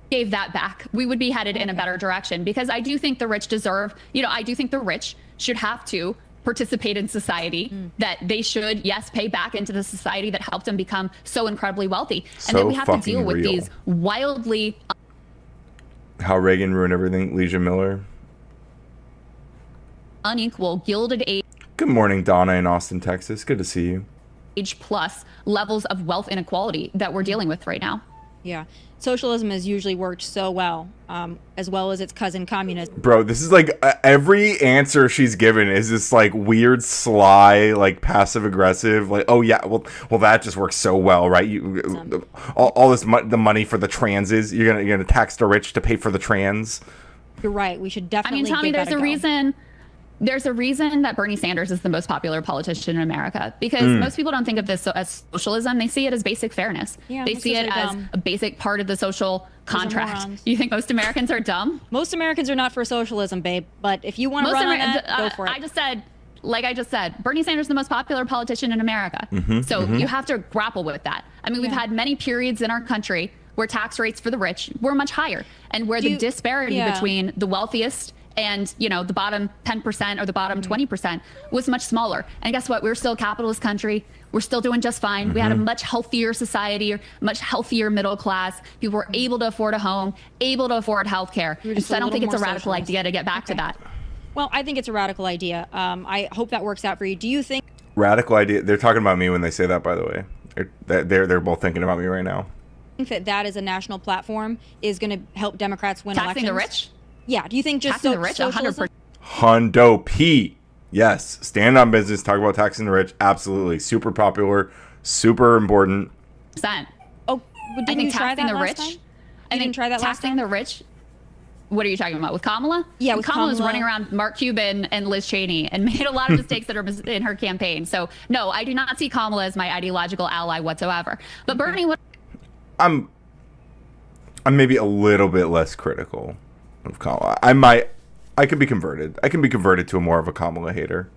Gave that back, we would be headed in a better direction, because I do think the rich deserve, I do think the rich should have to participate in society, that they should, yes, pay back into the society that helped them become so incredibly wealthy. And then we have to deal with these wildly... How Reagan ruined everything, Leisha Miller. ...unequal, gilded age... Good morning, Donna in Austin, Texas. Good to see you. ...age plus levels of wealth inequality that we're dealing with right now. Yeah. Socialism has usually worked so well as its cousin communism. Bro, this is like every answer she's given is this like weird, sly, like passive aggressive, like, oh yeah, well that just works so well, right? You all this the money for the transes, you're gonna tax the rich to pay for the trans. You're right. We should definitely. Tommy, there's a reason. There's a reason that Bernie Sanders is the most popular politician in America, because most people don't think of this as socialism. They see it as basic fairness. Yeah, they see it as a basic part of the social contract. You think most Americans are dumb? Most Americans are not for socialism, babe. But if you want to run on that, go for it. I just said, Bernie Sanders is the most popular politician in America. You have to grapple with that. I mean, we've had many periods in our country where tax rates for the rich were much higher, and where the disparity between the wealthiest and, the bottom 10% or the bottom 20% was much smaller. And guess what? We're still a capitalist country. We're still doing just fine. We had a much healthier society, much healthier middle class. People were able to afford a home, able to afford health care. So I don't think it's a radical idea to get back to that. Well, I think it's a radical idea. I hope that works out for you. Do you think... Radical idea? They're talking about me when they say that, by the way. They're both thinking about me right now. I think that as a national platform is going to help Democrats win elections. Taxing the rich? Yeah, do you think just taxing the rich? 100%. Hundo P. Yes, stand on business, talk about taxing the rich. Absolutely, super popular, super important. Oh, didn't you try that last time? I think taxing the rich. What are you talking about with Kamala? Yeah, with Kamala was running around Mark Cuban and Liz Cheney and made a lot of mistakes that are in her campaign. So no, I do not see Kamala as my ideological ally whatsoever. But Bernie, what? I'm maybe a little bit less critical of Kamala. I could be converted. I can be converted to a more of a Kamala hater.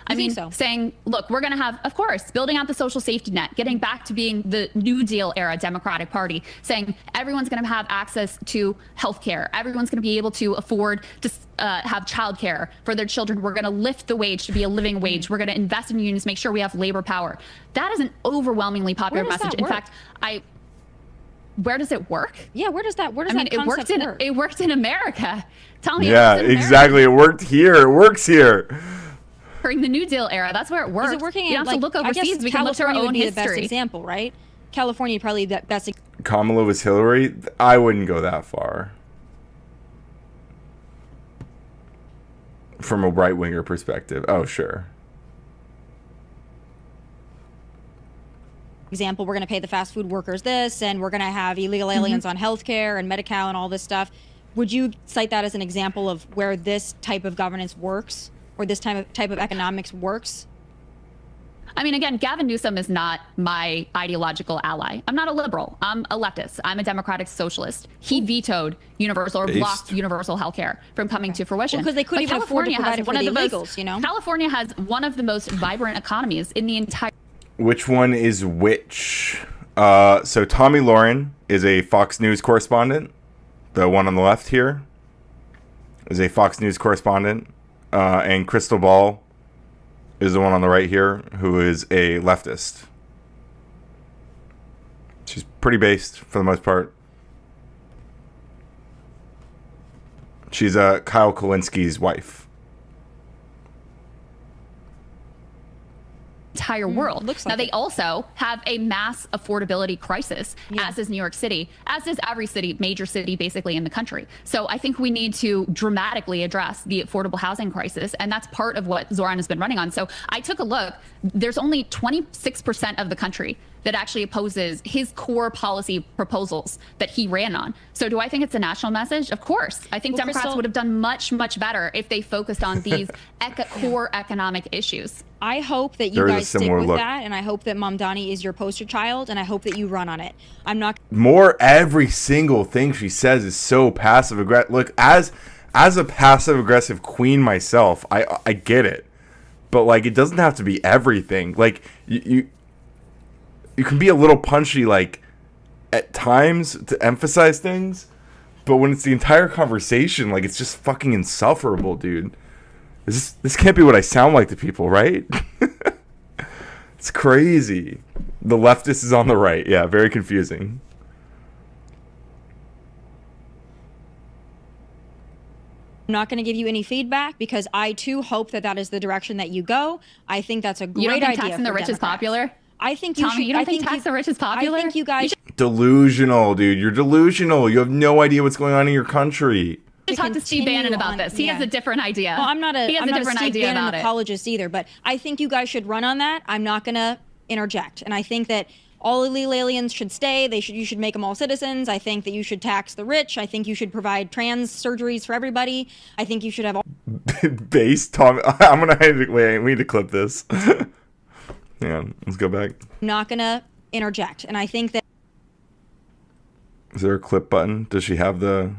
I mean, saying, look, we're going to have, of course, building out the social safety net, getting back to being the New Deal era Democratic Party, saying everyone's going to have access to health care. Everyone's going to be able to afford to have child care for their children. We're going to lift the wage to be a living wage. We're going to invest in unions, make sure we have labor power. That is an overwhelmingly popular message. In fact, where does it work? Yeah, where does that work? It worked in America. Tell me. Yeah, exactly. It worked here. It works here. During the New Deal era, that's where it works. Is it working? You have to look overseas. We can look to our own history. The best example, right? California probably the best. Kamala was Hillary. I wouldn't go that far. From a right winger perspective, oh sure. Example, we're going to pay the fast food workers this, and we're going to have illegal aliens on healthcare and Medi-Cal and all this stuff. Would you cite that as an example of where this type of governance works, or this type of economics works? I mean, again, Gavin Newsom is not my ideological ally. I'm not a liberal. I'm a leftist. I'm a democratic socialist. He vetoed universal or blocked universal health care from coming to fruition. Because they couldn't even afford to provide it for the illegals, California has one of the most vibrant economies in the entire... Which one is which? So Tomi Lahren is a Fox News correspondent. The one on the left here is a Fox News correspondent. And Krystal Ball is the one on the right here, who is a leftist. She's pretty based for the most part. She's Kyle Kulinski's wife. Entire world. Now they also have a mass affordability crisis, as does New York City, as does every major city basically in the country. So I think we need to dramatically address the affordable housing crisis, and that's part of what Zoran has been running on. So I took a look. There's only 26% of the country that actually opposes his core policy proposals that he ran on. So do I think it's a national message? Of course. I think Democrats would have done much, much better if they focused on these core economic issues. I hope that you guys stick with that, and I hope that Mamdani is your poster child, and I hope that you run on it. I'm not... Every single thing she says is so passive-aggressive. Look, as a passive-aggressive queen myself, I get it. But, like, it doesn't have to be everything. Like, you can be a little punchy, like, at times to emphasize things, but when it's the entire conversation, like, it's just fucking insufferable, dude. This can't be what I sound like to people, right? It's crazy. The leftist is on the right. Yeah, very confusing. I'm not going to give you any feedback because I too hope that is the direction that you go. I think that's a great idea. You don't think taxing the rich is popular? I think you Tommy, should. you don't think tax the rich is popular? I think you guys Delusional, dude. You're delusional. You have no idea what's going on in your country. should talk to Steve Bannon about this. He has a different idea. Well, I'm not a different Steve idea Bannon about it. apologist either, but I think you guys should run on that. I'm not going to interject, and I think that all illegal aliens should stay. You should make them all citizens. I think that you should tax the rich. I think you should provide trans surgeries for everybody. I think you should have all. Base Tom. I'm gonna wait. We need to clip this. Yeah, let's go back. I'm not going to interject, and I think that. Is there a clip button? Does she have the?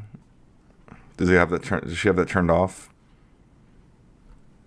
Does she have that turned off?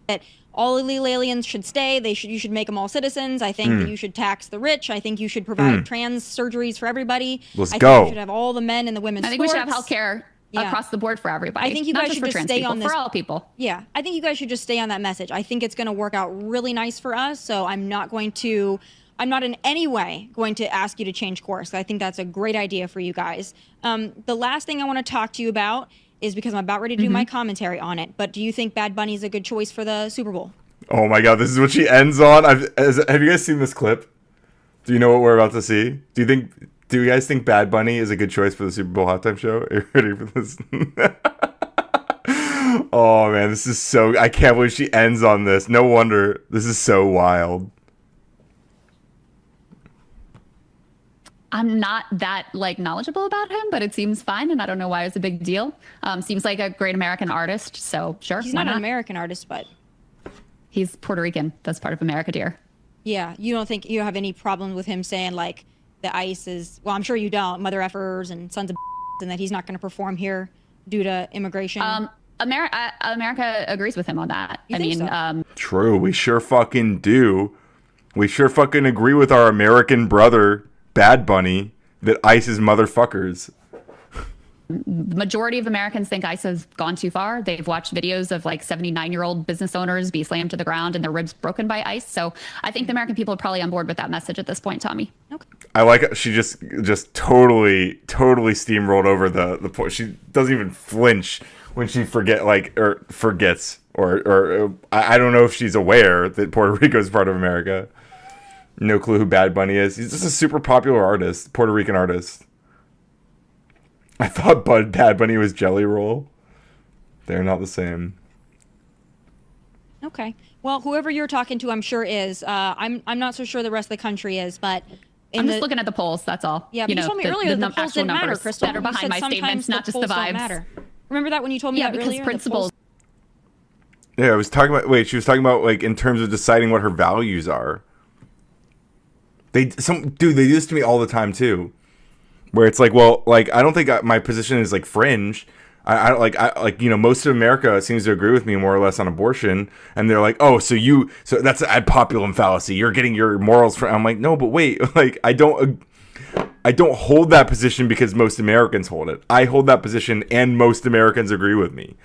That all illegal aliens should stay. You should make them all citizens. I think that you should tax the rich. I think you should provide trans surgeries for everybody. Let's I go. think you should have all the men and the women's I think sports. we should have healthcare across the board for everybody. I think you Not guys should for just trans stay people, on this for all people. Yeah, I think you guys should just stay on that message. I think it's going to work out really nice for us. So I'm not in any way going to ask you to change course. I think that's a great idea for you guys. The last thing I want to talk to you about is because I'm about ready to do my commentary on it. But do you think Bad Bunny is a good choice for the Super Bowl? Oh my God, this is what she ends on. Have you guys seen this clip? Do you know what we're about to see? Do you guys think Bad Bunny is a good choice for the Super Bowl halftime show? Are you ready for this? Oh man, this is so. I can't believe she ends on this. No wonder. This is so wild. I'm not that knowledgeable about him, but it seems fine, and I don't know why it's a big deal. Seems like a great American artist, so sure. He's not an American artist, but he's Puerto Rican. That's part of America, dear. Yeah, you don't think you have any problem with him saying the ICE is? Well, I'm sure you don't. Mother effers and sons of and that he's not going to perform here due to immigration. America agrees with him on that. True, we sure fucking do. We sure fucking agree with our American brother, Bad Bunny, that ICE is motherfuckers. The majority of Americans think ICE has gone too far. They've watched videos of 79-year-old business owners be slammed to the ground and their ribs broken by ICE. So I think the American people are probably on board with that message at this point, Tommy. Okay. I like it. She just totally steamrolled over the point. She doesn't even flinch when she forgets or I don't know if she's aware that Puerto Rico is part of America. No clue who Bad Bunny is. He's just a super popular artist, Puerto Rican artist. I thought Bad Bunny was Jelly Roll. They're not the same. Okay. Well, whoever you're talking to, I'm sure is. I'm not so sure the rest of the country is, but I'm just looking at the polls. That's all. Yeah, but you told me earlier the polls didn't matter, Krystal. That are behind my statements, not just the vibes. Matter. Remember that when you told me that earlier? Yeah, because principles. Yeah, I was talking about. Wait, she was talking about in terms of deciding what her values are. They do this to me all the time too. Where it's I don't think my position is fringe. Most of America seems to agree with me more or less on abortion, and they're like, oh, so that's an ad populum fallacy. You're getting your morals from. I'm like, no, but wait, I don't hold that position because most Americans hold it. I hold that position, and most Americans agree with me.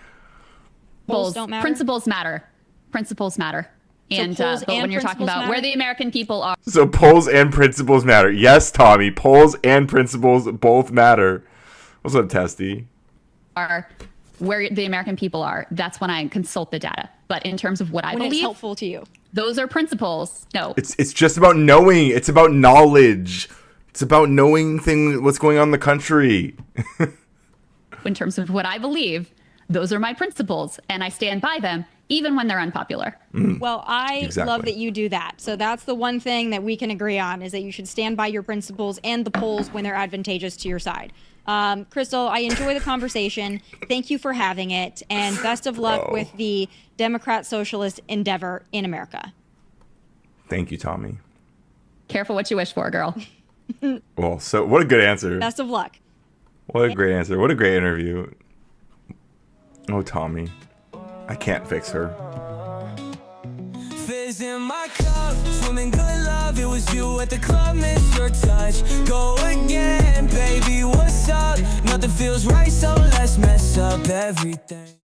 Polls don't matter. Principles matter. Principles matter. And but when you're talking about where the American people are. So polls and principles matter. Yes, Tommy. Polls and principles both matter. What's up, Testy? Are where the American people are. That's when I consult the data. But in terms of what I believe, it's helpful to you. Those are principles. No. It's just about knowing. It's about knowledge. It's about knowing what's going on in the country. In terms of what I believe, those are my principles, and I stand by them. Even when they're unpopular. Well, I love that you do that. So that's the one thing that we can agree on is that you should stand by your principles and the polls when they're advantageous to your side. Krystal, I enjoy the conversation. Thank you for having it. And best of luck with the Democrat socialist endeavor in America. Thank you, Tommy. Careful what you wish for, girl. Well, so what a good answer. Best of luck. What a great answer. What a great interview. Oh, Tommy. I can't fix her. Fizz in my cup, swimming good love. It was you at the club, miss your touch. Go again, baby, what's up? Nothing feels right, so let's mess up everything.